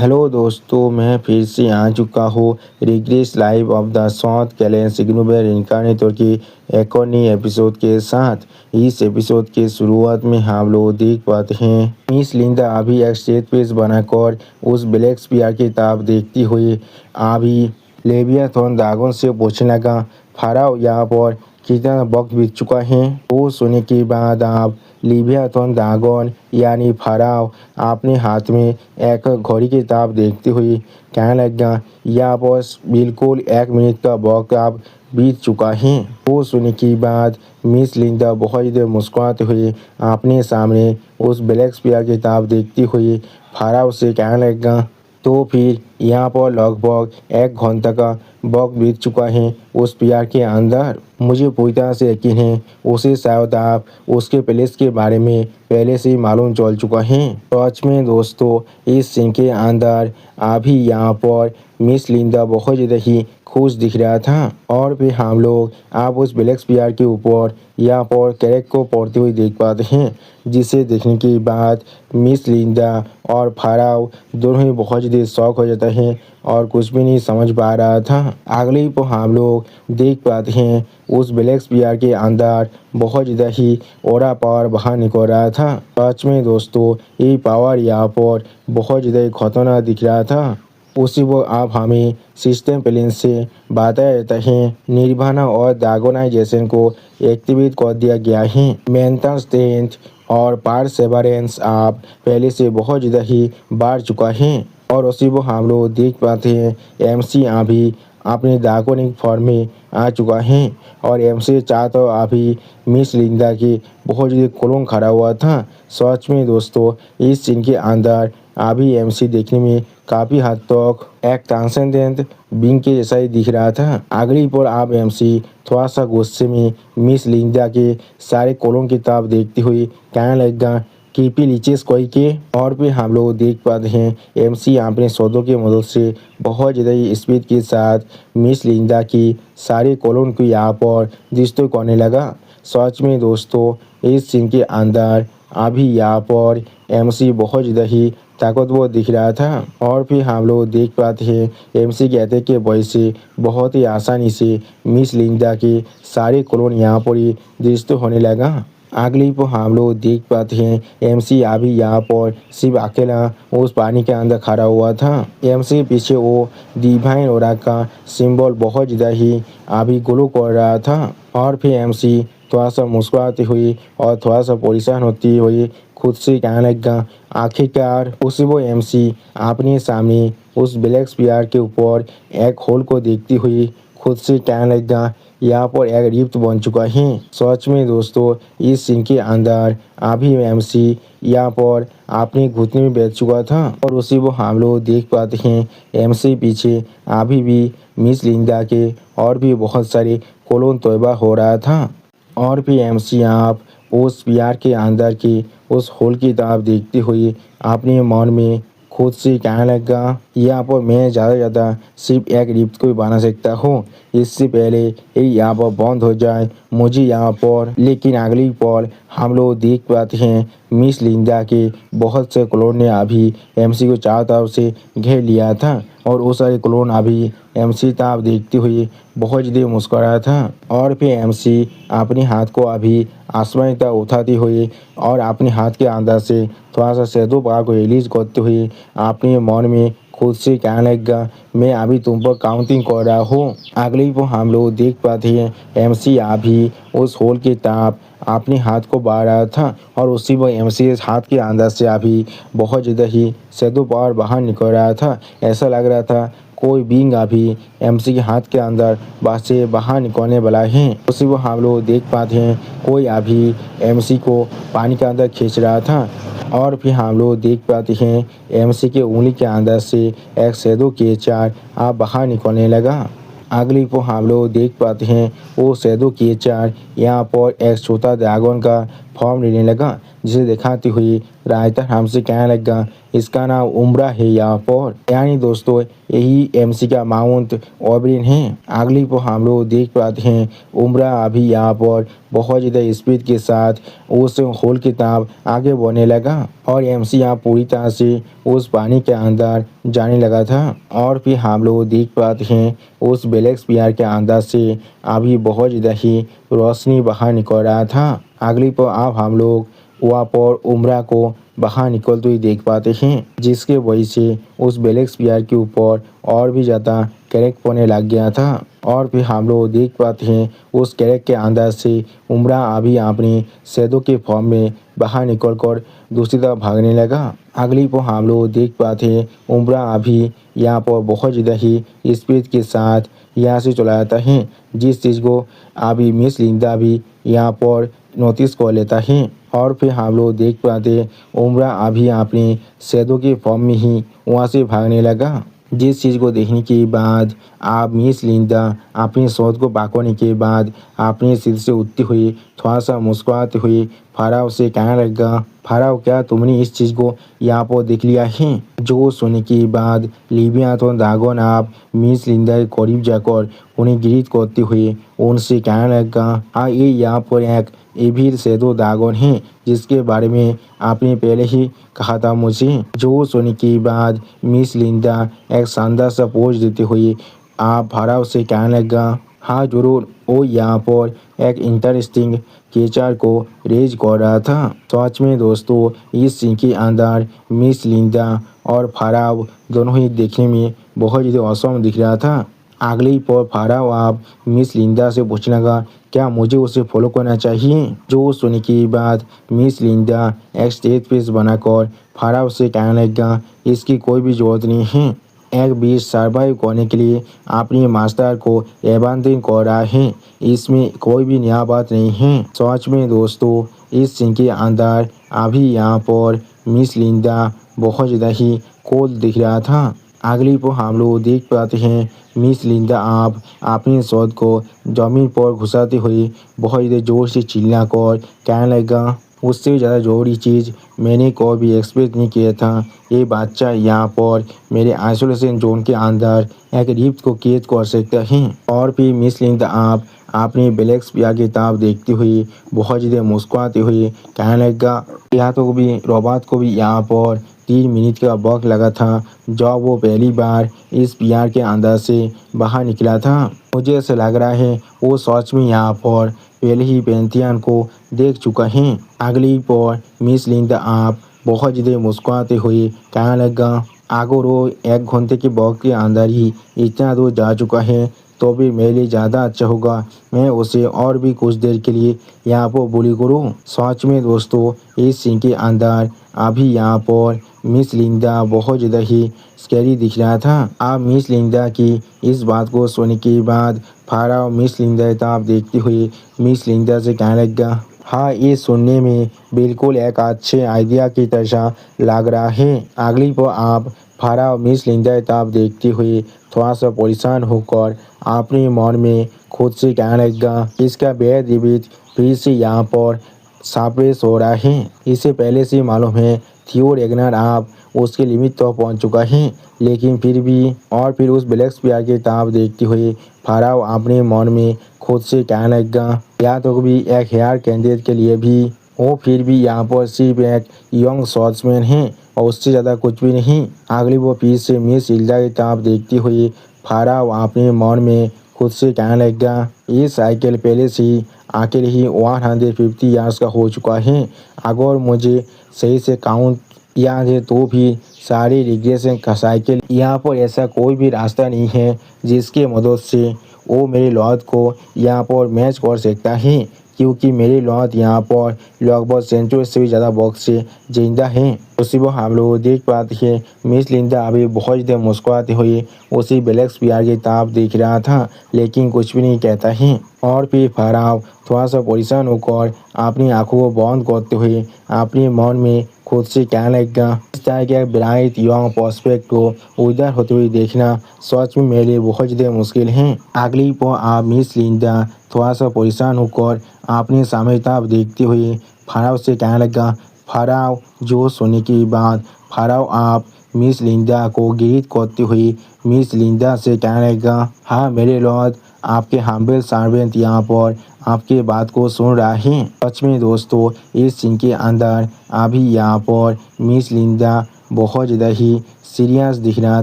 Hello दोस्तों, मैं फिर से आ चुका हूँ regress live of the south कैलेन सिग्नोवेर इनकार्नेटोर की एक और नई एपिसोड के साथ। इस एपिसोड के शुरुआत में हम लोग देख पाते हैं मिस लिंडा अभी एक स्टेज पेज बनाकर उस ब्लैक स्पीयर की किताब देखती हुई अभी लेवियाथन ड्रैगन से पूछने लगा, फाराओ यहाँ पर कितना वक्त बीत चुका है। वो सुनने के बाद आप लेवियाथन ड्रैगन यानी फाराओ अपने हाथ में एक घड़ी की किताब देखते हुए कहने लगा, यहाँ पर बिल्कुल 1 मिनट का वक्त अब बीत चुका है। वो सुनने के बाद मिस लिंडा बहुत देर मुस्कुराते हुए अपने सामने उस ब्लैक स्पीयर की किताब देखती हुई फाराओ से कहने लगा, तो फिर यहाँ पर लगभग 1 घंटा का वक्त बीत चुका है उस प्यार के अंदर। मुझे पूरी तरह से यकीन है उसे शायद आप उसके प्लेस के बारे में पहले से ही मालूम चल चुका है। सच में दोस्तों, इस सीन के अंदर अभी यहाँ पर मिस लिंडा बहुत ज़्यादा ही खुश दिख रहा था। और फिर हम लोग आप उस ब्लैक स्पीयर के ऊपर यहाँ पर कैरेक्टर को पढ़ते हुए देख पाते हैं, जिसे देखने के बाद मिस लिंडा और फाराओ दोनों ही बहुत ज़्यादा शौक हो जाता है और कुछ भी नहीं समझ पा रहा था। अगले पर हम लोग देख पाते हैं उस ब्लैक स्पीयर के अंदर बहुत ज़्यादा ही ओरा पावर बाहर निकल रहा था। सच में दोस्तों, ये पावर यहाँ पर बहुत ज़्यादा खतरनाक दिख रहा था। उसी वो आप हमें सिस्टम प्लेन से बताया जाता है निर्वाणा और ड्रैगोनाइजेशन को एक्टिवेट कर दिया गया है। मेंटल स्ट्रेंथ और परसेवरेंस आप पहले से बहुत ज़्यादा ही बढ़ चुका है। और उसी वो हम लोग देख पाते हैं एमसी अभी अपने ड्रैगोनिक फॉर्म में आ चुका है और एमसी चाहता तो अभी मिस लिंडा की बहुत ज़्यादा क्लोन खड़ा हुआ था। सच में दोस्तों, इस सीन के अंदर अभी एमसी देखने में काफ़ी हद तक एक ट्रांसेंडेंट बीइंग के जैसा ही दिख रहा था। अगली पर आप एमसी थोड़ा सा गुस्से में मिस लिंडा के सारे क्लोन किताब देखते हुए कहने लगेगा, कीपी लीचेस कोई के। और भी हम लोग देख पाते हैं एमसी अपने सौदों की मदद से बहुत ज़्यादा ही स्पीड के साथ मिस लिंडा की सारे कॉलोन को यहाँ पर डिस्ट्रॉय करने लगा। सच में दोस्तों, इस सीन के अंदर अभी यहाँ पर एमसी बहुत ज़्यादा ही ताकतवर दिख रहा था। और फिर हम लोग देख पाते हैं एमसी कहते के वजह से बहुत ही आसानी से मिस लिंडा के सारे कॉलोन यहाँ पर ही डिस्ट्रॉय होने लगा। अगली पर हम लोग देख पाते हैं एमसी अभी यहाँ पर सिर्फ अकेला उस पानी के अंदर खड़ा हुआ था। एमसी पीछे वो डिवाइन ओरा का सिंबल बहुत ज़्यादा ही अभी ग्लो कर रहा था। और फिर एमसी थोड़ा सा मुस्कुराती हुई और थोड़ा सा परेशान होती हुई खुद से कहने लगा, आखिरकार उसी वो एमसी अपने सामने उस ब्लैक स्पीयर के ऊपर एक होल को देखती हुई खुद से कहने लगा, यहाँ पर एक रिफ्ट बन चुका है। सच में दोस्तों, इस सीन के अंदर अभी एमसी यहाँ पर अपने घुटने में बैठ चुका था। और उसी वो हम लोग देख पाते हैं एमसी पीछे अभी भी मिस लिंडा के और भी बहुत सारे कोलोन तोयबा हो रहा था। और भी एमसी आप उस प्यार के अंदर की उस होल की तरफ देखते हुए अपने मन में खुद से कहने लगा, यहाँ पर मैं ज़्यादा ज़्यादा सिर्फ एक रिफ्ट को ही बना सकता हूँ, इससे पहले ये यहाँ पर बंद हो जाए मुझे यहाँ पर। लेकिन अगली पल हम लोग देख पाते हैं मिस लिंडा के बहुत से क्लोन ने अभी एमसी को चारों तरफ से घेर लिया था और वो सारे क्लोन अभी एमसी तरफ देखते हुए बहुत ज़्यादा मुस्कुरा था। और फिर एमसी अपने हाथ को अभी आसमान तक उठाती हुई और अपने हाथ के अंदर से थोड़ा सा शैडो पावर को रिलीज करते हुए अपने मन में खुद से कहने लगा, मैं अभी तुम पर काउंटिंग कर रहा हूँ। अगले को हम लोग देख पाते हैं एमसी अभी उस होल की तरफ अपने हाथ को बढ़ा रहा था और उसी वक्त एमसी हाथ के अंदर से अभी बहुत ज़्यादा ही शैडो पावर बाहर निकल रहा था। ऐसा लग रहा था कोई बींग अभी एमसी के हाथ के अंदर बस से बाहर निकलने वाला है। उसी वो हम लोग देख पाते हैं कोई अभी एमसी को पानी के अंदर खींच रहा था। और फिर हम लोग देख पाते हैं एमसी के उंगली के अंदर से एक शैडो केचर आप बाहर निकलने लगा। अगली को हम लोग देख पाते हैं वो शैडो केचर यहाँ पर एक छोटा ड्रैगन का फॉर्म लेने लगा, जिसे दिखाती हुई रायता हमसे कहने लगा इसका नाम उम्रा है यहाँ पर, यानी दोस्तों यही एमसी का माउंट ऑबरिन है। अगली पर हम लोग देख पाते हैं उम्रा अभी यहाँ पर बहुत ज़्यादा स्पीड के साथ उस होल की तरफ आगे बढ़ने लगा और एमसी यहाँ पूरी तरह से उस पानी के अंदर जाने लगा था। और फिर हम लोग देख पाते हैं उस ब्लैक स्पीयर के अंदर से अभी बहुत ज़्यादा ही रोशनी बाहर निकल रहा था। अगली पर अब हम लोग वहाँ पर उम्रा को बाहर निकलते हुए देख पाते हैं, जिसके वजह से उस ब्लैक स्पीयर के ऊपर और भी ज़्यादा क्रैक पड़ने लग गया था। और फिर हम लोग देख पाते हैं उस क्रैक के अंदर से उम्रा अभी अपनी शैडो के फॉर्म में बाहर निकलकर दूसरी तरफ भागने लगा। अगली पर हम लोग देख पाते हैं उम्रा अभी यहाँ पर बहुत ज़्यादा ही स्पीड के साथ यहाँ से चला जाता है, जिस चीज़ को अभी मिस लिंडा भी यहाँ पर नोटिस कर लेता है। और फिर हम लोग देख पाते उम्रा अभी अपनी शैडो के फॉर्म में ही वहाँ से भागने लगा, जिस चीज़ को देखने के बाद आप मिस लिंडा अपनी सोच को पकड़ने के बाद अपने सिर से उठती हुई थोड़ा सा मुस्कुराते हुए फाराव से कहने लगा, फाराव क्या तुमने इस चीज़ को यहाँ पर देख लिया है? जो सुनने के बाद लिबिया तो दागोन आप मिस लिंडा के करीब जाकर उन्हें ग्रीट करते हुए उनसे कहने लगा, हाँ ये यहाँ पर एक एविल शैडो ड्रैगन है जिसके बारे में आपने पहले ही कहा था मुझे। जो सुनने के बाद मिस लिंडा एक शानदार सा पोज देते हुए आप भराव से कहने लगा, हाँ जरूर, वो यहाँ पर एक इंटरेस्टिंग केचर को रेज कर रहा था। सच में दोस्तों इस सीन के अंदर मिस लिंडा और फाराव दोनों ही देखने में बहुत ज़्यादा औसम दिख रहा था। अगली पर फाराव आप मिस लिंडा से पूछने लगा, क्या मुझे उसे फॉलो करना चाहिए? जो सुनने के बाद मिस लिंडा एक स्टेज पेस बनाकर फाराव से कहने लगा, इसकी कोई भी ज़रूरत नहीं है। एक बीच सर्वाइव करने के लिए अपने मास्टर को एबंडन कर रहा है, इसमें कोई भी नया बात नहीं है। सच में दोस्तों इस सीन के अंदर अभी यहाँ पर मिस लिंडा बहुत ज़्यादा ही कूल दिख रहा था। अगली पर हम लोग देख पाते हैं मिस लिंडा आप अपनी शॉट को जमीन पर घुसाते हुए बहुत ज़्यादा जोर से चिल्ला कर कहने लगा, उससे भी ज़्यादा ज़रूरी चीज़ मैंने को भी एक्सपेक्ट नहीं किया था। ये बच्चा यहाँ पर मेरे आइसोलेशन जोन के अंदर एक रिफ्ट को कैद कर सकता है। और फिर मिस लिंडा आप अपनी ब्लैक स्पीयर की तरफ देखते हुए बहुत ज़्यादा मुस्कुराते हुए कहने लगा, यहाँ तो भी रोबोट को भी यहाँ पर 3 मिनट का वक्त लगा था जब वो पहली बार इस पीआर के अंदर से बाहर निकला था। मुझे ऐसा लग रहा है वो सच में यहाँ पर पहले ही पेंथियन को देख चुका है। अगली पर मिस लिंडा आप बहुत ज़्यादा मुस्कुराते हुए कहने लगा, अगर वो 1 घंटे के वक्त के अंदर ही इतना दूर जा चुका है तो भी मेरे लिए ज़्यादा अच्छा होगा मैं उसे और भी कुछ देर के लिए यहाँ पर बुली करूँ। सच में दोस्तों इस सीन के अंदर अभी यहाँ पर मिस लिंडा बहुत ज़्यादा ही स्कैरी दिख रहा था। आप मिस लिंडा की इस बात को सुनने के बाद फाराव मिस लिंडा की तरफ देखते हुए मिस लिंडा से कहने लगा, हाँ ये सुनने में बिल्कुल एक अच्छे आइडिया की तरह लग रहा है। अगली पर आप फाराव मिस लिंडा की तरफ देखते हुए थोड़ा सा परेशान होकर अपने मन में खुद से कहने लगा, इसका बेहद रिबीट फिर से यहाँ पर सापेश हो रहा है। इसे पहले से मालूम है थियो रेगनर आप उसके लिमिट तो पहुंच चुका है, लेकिन फिर भी और फिर उस ब्लैक स्पीयर की तरफ देखते हुए फाराव अपने मन में खुद से कहने लगा, या तो भी एक हेयर कैंडिडेट के लिए भी वो फिर भी यहाँ पर सिर्फ एक यंग शॉट्समैन है और उससे ज़्यादा कुछ भी नहीं। अगली वो फिर से मिस हिल्डा की तरफ देखते हुए फाराव अपने मन में खुद से कहने लगा, ये साइकिल पहले से ही अकेले ही 150 ईयर्स का हो चुका है। अगर मुझे सही से काउंट याद है तो भी सारी रिग्रेशन का साइकिल यहाँ पर ऐसा कोई भी रास्ता नहीं है जिसके मदद से वो मेरे लॉट को यहाँ पर मैच कर सकता है, क्योंकि मेरी लॉट यहाँ पर लगभग सेंचुरी से भी ज़्यादा बॉक्स से जिंदा है। उसी वो हम लोग देख पाते हैं मिस लिंडा अभी बहुत ज़्यादा मुस्कुराते हुए उसी ब्लैक स्पीयर की तरफ देख रहा था, लेकिन कुछ भी नहीं कहता है। और फिर फाराव थोड़ा सा परेशान होकर अपनी आंखों को बंद करते हुए अपने मन में खुद से कहने लगा, इस तरह के ब्राइट यंग प्रोस्पेक्ट को उधर होते हुए देखना सच में मेरे लिए बहुत ज़्यादा मुश्किल है। अगली पर आप मिस लिंडा थोड़ा सा परेशान होकर अपने सामने तरफ देखते हुए फाराव से कहने लगा, फाराव जो सुनने के बाद फाराव आप मिस लिंडा को ग्रीट करते हुए मिस लिंडा से कहने लगा, हाँ मेरे लॉर्ड, आपके हम्बल सर्वेंट यहाँ पर आपके बात को सुन रहा है। सच में दोस्तों, इस सीन के अंदर अभी यहाँ पर मिस लिंडा बहुत ज़्यादा ही सीरियस दिख रहा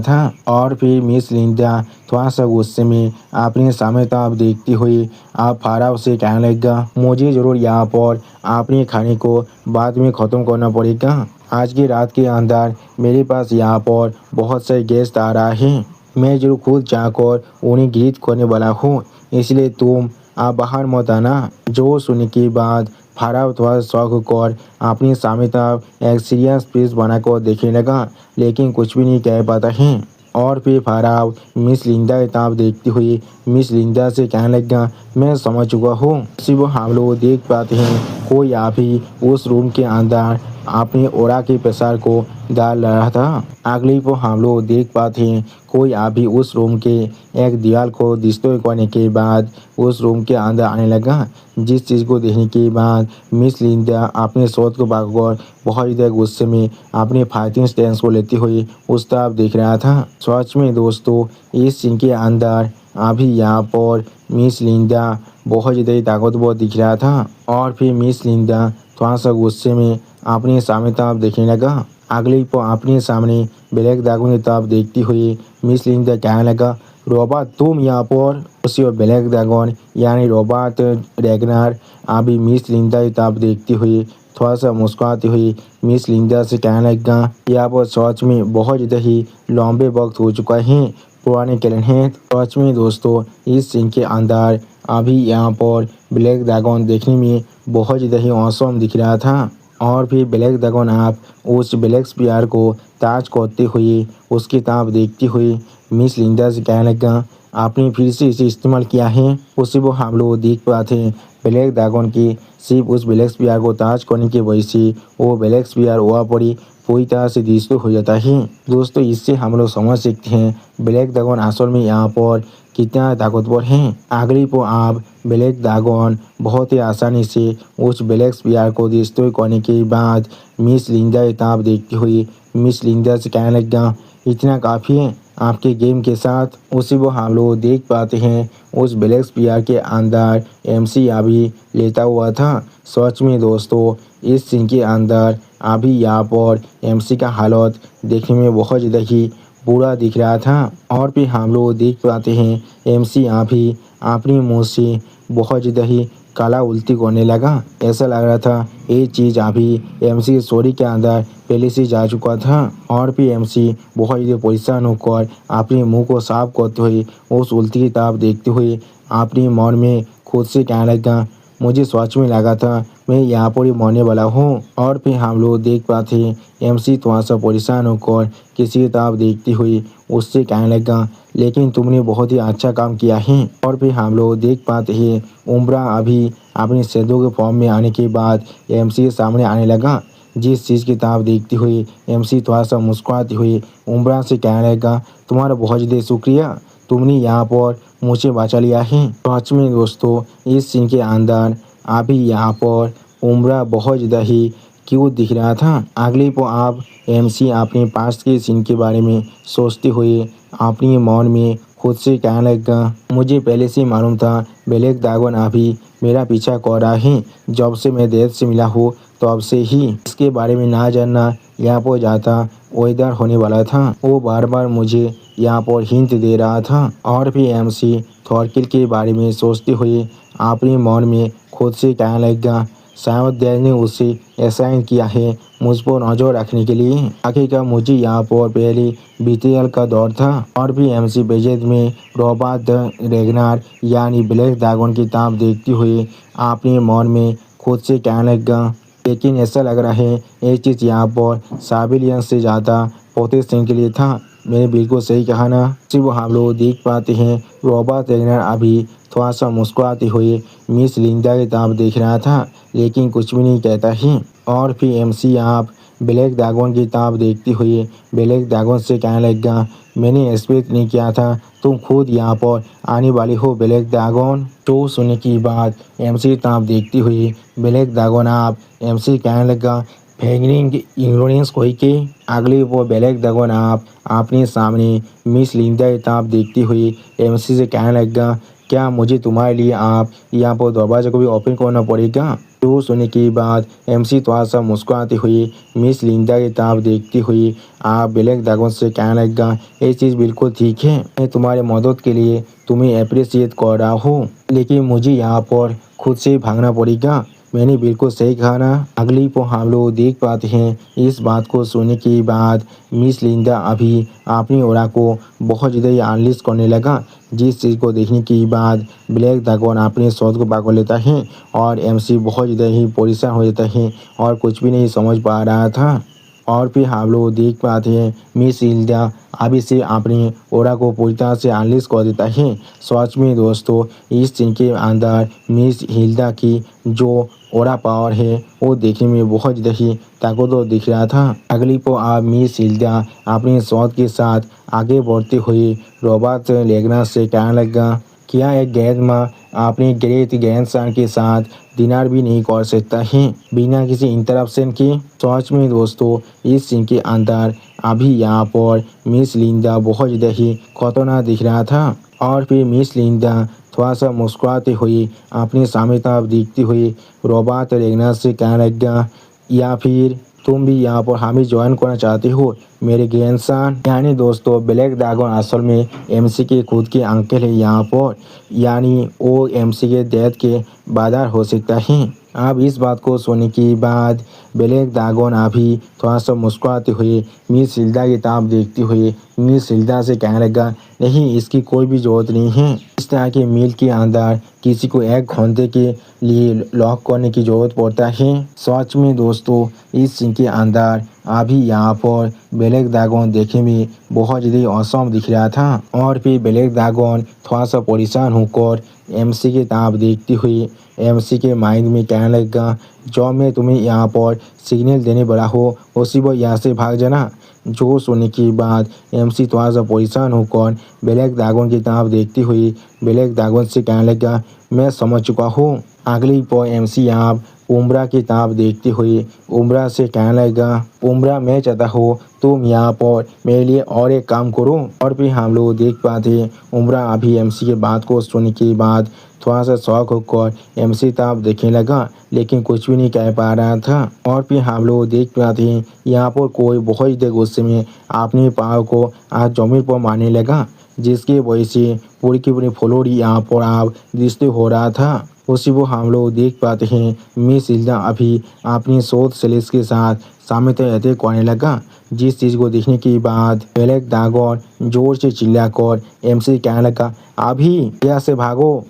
था और फिर मिस लिंडा थोड़ा सा गुस्से में अपने सामने तरफ देखती हुई आप फाराव से कहने लगा, मुझे ज़रूर यहाँ पर अपने खाने को बाद में ख़त्म करना पड़ेगा। आज की रात के अंदर मेरे पास यहाँ पर बहुत से गेस्ट आ रहा है, मैं जरूर खुद जाकर उन्हें ग्रीट करने वाला हूँ, इसलिए तुम आप बाहर मत आना। जो सुनने के बाद फाराव थोड़ा शौक होकर अपनी सामने तरफ एक सीरियस फेस बनाकर देखने लगा, लेकिन कुछ भी नहीं कह पाता है। और फिर फाराव मिस लिंडा की तरफ देखती हुई मिस लिंडा से कहने लगा, मैं समझ चुका हूँ। सिर्फ हम लोग देख पाते हैं कोई आप ही उस रूम के अंदर अपने ओरा के प्रसार को डाल रहा था। अगली को हम लोग देख पाते हैं कोई आप ही उस रूम के एक दीवार को डिस्ट्रॉय करने के बाद उस रूम के अंदर आने लगा, जिस चीज़ को देखने के बाद मिस लिंडा अपने शॉट को भागकर बहुत ज़्यादा गुस्से में अपने फाइटिंग स्टैंस को लेते हुए उस तरफ देख रहा था। सच में दोस्तों, इस सीन के अंदर अभी यहाँ पर मिस लिंडा बहुत ज़्यादा ही ताकतवर दिख रहा था और फिर मिस लिंडा थोड़ा सा गुस्से में अपने सामने तरफ देखने लगा। अगली को अपने सामने ब्लैक ड्रैगन की तरफ देखती हुई मिस लिंडा कहने लगा, रॉबर्ट तुम यहाँ पर। उसी ब्लैक ड्रैगन यानी रॉबर्ट रैगनार अभी मिस लिंडा की तरफ देखती हुई थोड़ा सा मुस्कुराती हुई मिस लिंडा से कहने लगा, यहाँ पर सच में बहुत ज़्यादा ही लंबे वक्त हो चुका है, पुराने कैलेंडर हैं। सच में दोस्तों, इस सीन के अंदर अभी यहाँ पर ब्लैक ड्रैगन देखने में बहुत ज़्यादा ही औसम दिख रहा था और फिर ब्लैक ड्रैगन आप उस ब्लैक स्पीयर को ताज करते हुए उसकी तरफ देखती हुई मिस लिंडा से कहने लगा, आपने फिर से इसे इस्तेमाल किया है। उसी को हम लोग देख पाते हैं ब्लैक ड्रैगन की सिर्फ उस ब्लैक स्पीयर को ताज करने की वजह से वो ब्लैक स्पीयर वहाँ पर ही पूरी तरह से डिस्ट्रॉय हो जाता है। दोस्तों, इससे हम लोग समझ सकते हैं ब्लैक ड्रैगन असल में यहाँ पर कितना ताकतवर है। अगली को आप ब्लैक ड्रैगन बहुत ही आसानी से उस ब्लैक स्पीयर को डिस्ट्रॉय करने के बाद मिस लिंडा की तरफ देखती हुई मिस लिंडा से कहने लगा, इतना काफ़ी है आपके गेम के साथ। उसी को हम लोग देख पाते हैं उस ब्लैक स्पीयर के अंदर एमसी अभी लेता हुआ था। सच में दोस्तों, इस सीन के अंदर अभी यहाँ पर एमसी का हालत देखने में बहुत ज़्यादा ही बुरा दिख रहा था और फिर हम लोग देख पाते हैं एमसी अभी अपनी मुँह से बहुत ज़्यादा ही काला उल्टी करने लगा। ऐसा लग रहा था ये चीज़ अभी एमसी सॉरी के अंदर पहले से जा चुका था और फिर एमसी बहुत ज़्यादा परेशान होकर अपने मुंह को साफ करते हुए उस उल्टी की तरफ देखते हुए अपनी मन में खुद से कहने लगा, मुझे सच में लगा था मैं यहाँ पर ही मरने वाला हूँ। और फिर हम लोग देख पाते हैं एमसी थोड़ा सा परेशान होकर किसी की तरफ देखती हुई उससे कहने लगा, लेकिन तुमने बहुत ही अच्छा काम किया है। और फिर हम लोग देख पाते हैं उम्रा अभी अपने शैडो के फॉर्म में आने के बाद एमसी के सामने आने लगा, जिस चीज़ की तरफ देखती हुई एमसी थोड़ा सा मुस्कुराती हुई उम्रा से कहने लगा, तुम्हारा बहुत ज़्यादा शुक्रिया, तुमने यहाँ पर मुझे बचा लिया है। सच में दोस्तों, इस सीन के अंदर अभी यहाँ पर उम्रा बहुत ज़्यादा ही क्यूट दिख रहा था। अगले को आप एमसी अपने पास्ट के सीन के बारे में सोचते हुए अपने मन में खुद से कहने लगा, मुझे पहले से मालूम था ब्लैक ड्रैगन अभी मेरा पीछा कर रहा है। जब से मैं डेथ से मिला हूँ तब से ही इसके बारे में ना जानना यहाँ पर ज़्यादा वेदर होने वाला था। वो बार बार मुझे यहाँ पर हिंट दे रहा था। और भी एमसी थॉरकिल के बारे में सोचते हुए अपने मन में खुद से कहने लगा, शायद देव ने उसे असाइन किया है मुझ पर नजर रखने के लिए। आखिरकार मुझे यहाँ पर पहले बीटीएल का दौर था। और भी एमसी बजट में रॉबर्ट रैगनार यानी ब्लैक ड्रैगन की तरफ देखती हुई अपने मन में खुद से कहने लगा, लेकिन ऐसा लग रहा है ये चीज़ यहाँ पर साबिलियन से ज़्यादा पोटेंशियल के लिए था। मैंने बिल्कुल सही कहा ना। सिर्फ हम लोग देख पाते हैं रॉबर्ट रैगनार अभी थोड़ा सा मुस्कुराते हुए मिस लिंडा की तरफ देख रहा था, लेकिन कुछ भी नहीं कहता है। और फिर एमसी आप ब्लैक ड्रैगन की तरफ देखती हुई ब्लैक ड्रैगन से कहने लगा, मैंने एक्सपेक्ट नहीं किया था तुम खुद यहाँ पर आने वाली हो ब्लैक ड्रैगन। तो सुनने की बात एमसी की तरफ देखती हुई ब्लैक ड्रैगन आप एमसी कहने लगा, हैंगिंग इग्नोरेंस कोई के अगली वो ब्लैक ड्रैगन आप अपने सामने मिस लिंडा किताब देखती हुई एमसी से कहने लगा, क्या मुझे तुम्हारे लिए आप यहाँ पर दरवाजे को भी ओपन करना पड़ेगा? तो सुनने के बाद एमसी थोड़ा सा मुस्कुराती हुई मिस लिंडा की किताब देखती हुई आप ब्लैक ड्रैगन से कहने लगा, ये चीज़ बिल्कुल ठीक है, मैं तुम्हारे मदद के लिए तुम्हें अप्रिशिएट कर रहा हूँ, लेकिन मुझे यहाँ पर खुद से भागना पड़ेगा। मैंने बिल्कुल सही कहा ना? अगली को हम लोग देख पाते हैं। इस बात को सुनने के बाद मिस लिंडा अभी अपनी ओरा को बहुत ज़्यादा एनालिस करने लगा, जिस चीज़ को देखने के बाद ब्लैक ड्रैगन अपने शॉट को पकड़ लेता है और एमसी बहुत ज़्यादा ही परेशान हो जाता है और कुछ भी नहीं समझ पा रहा था। और फिर हम लोग देख पाते हैं मिस लिंडा अभी से अपनी ओरा को पूरी तरह से एनालिस कर देता है। सच में दोस्तों, इस सीन के अंदर मिस हिल्डा की जो ओरा पावर है वो देखने में बहुत ज़्यादा ही ताकतवर दिख रहा था। अगली को आप मिस हिल्डा अपने शॉट के साथ आगे बढ़ते हुए रॉबर्ट लेग्रास से कहने लगा, क्या एक गैर माँ अपने ग्रेट ग्रैंडसन के साथ डिनर भी नहीं कर सकता है बिना किसी इंटरप्शन के? सच में दोस्तों, इस सीन के अंदर अभी यहाँ पर मिस लिंडा बहुत ज़्यादा ही खतरनाक दिख रहा था। और फिर मिस लिंडा थोड़ा सा मुस्कुराते हुए अपने सामने तरफ देखती हुई रॉबर्ट लेग्रास से कहने लगा, या फिर तुम भी यहाँ पर हमें ज्वाइन करना चाहते हो मेरे ग्रैंडसन? यानी दोस्तों, ब्लैक ड्रैगन असल में एमसी के खुद के अंकल है यहाँ पर, यानी वो एमसी के डेथ के बादर हो सकता है। अब इस बात को सुनने के बाद ब्लैक ड्रैगन अभी थोड़ा सा मुस्कुराते हुए मिस हिल्डा की किताब देखते हुए मिस हिल्डा से कहने लगा, नहीं, इसकी कोई भी ज़रूरत नहीं है। इस तरह के मील के अंदर किसी को 1 घंटे के लिए लॉक करने की ज़रूरत पड़ता है। सच में दोस्तों, इस सीन के अंदर अभी यहाँ पर ब्लैक ड्रैगन देखने में बहुत ज़्यादा औसम दिख रहा था। और फिर ब्लैक ड्रैगन थोड़ा सा परेशान होकर एमसी की किताब देखती हुई एमसी के माइंड में कहने लगा, जब मैं तुम्हें यहाँ पर सिग्नल देने बड़ा हो उसी वो यहाँ से भाग जाना। जो सुनने के बाद एमसी थोड़ा सा परेशान होकर ब्लैक ड्रैगन की किताब देखती हुई ब्लैक ड्रैगन से कहने लगा, मैं समझ चुका हूँ। अगली पर एमसी यहाँ उम्रा की किताब देखती हुई उम्रा से कहने लगा, उम्रा, मैं चाहता हूँ तुम यहाँ पर मेरे लिए और एक काम करो। और फिर हम लोग देख पाते उम्रा अभी एमसी के बात को सुनने के बाद थोड़ा सा शौक होकर एमसी किताब देखने लगा, लेकिन कुछ भी नहीं कह पा रहा था। और फिर हम लोग देख पाते हैं यहाँ पर कोई बहुत ज़्यादा गुस्से में अपने पाँव को आज जमीन पर मारने लगा, जिसकी वजह से पूरी की पूरी फ्लोर यहाँ पर आप दृष्टि हो रहा था। उसी को हम लोग देख पाते हैं मिस हिल्डा अभी अपनी शोध सेलेस के साथ सामने तक अटैक करने लगा, जिस चीज़ को देखने के बाद ब्लैक ड्रैगन जोर से चिल्लाकर एमसी कहने लगा, अभी यहाँ से भागो।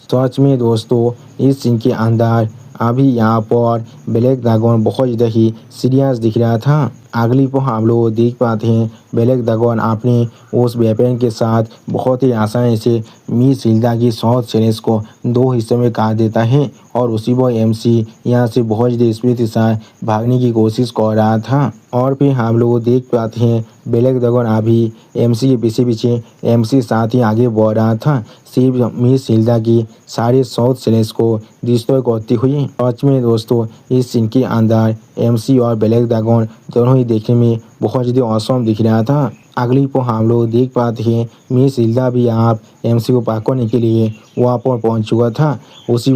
सच में दोस्तों, इस सीन के अंदर अभी यहाँ पर ब्लैक ड्रैगन बहुत ज़्यादा ही सीरियस दिख रहा था। अगली को हम लोग देख पाते हैं ब्लैक ड्रैगन अपने उस वेपन के साथ बहुत ही आसानी से मिस हिल्डा की शॉर्ट चैलेंज को 2 हिस्सों में काट देता है और उसी वो एमसी यहाँ से बहुत ज़्यादा स्पीड के साथ भागने की कोशिश कर रहा था। और फिर हम लोग देख पाते हैं ब्लैक ड्रैगन अभी एमसी के पीछे पीछे एमसी साथ ही आगे बढ़ रहा था, सिर्फ मिस हिल्डा की सारे शॉर्ट चैलेंज को डिस्ट्रॉय करती हुई। सच में दोस्तों, इस सीन के अंदर एमसी और ब्लैक ड्रैगन दोनों ही देखने में बहुत ज़्यादा औसम दिख रहा था। अगली को हम लोग देख पाते हैं मिस हिल्डा भी आप एमसी को पकड़ने के लिए वहाँ पर पहुँच चुका था। उसी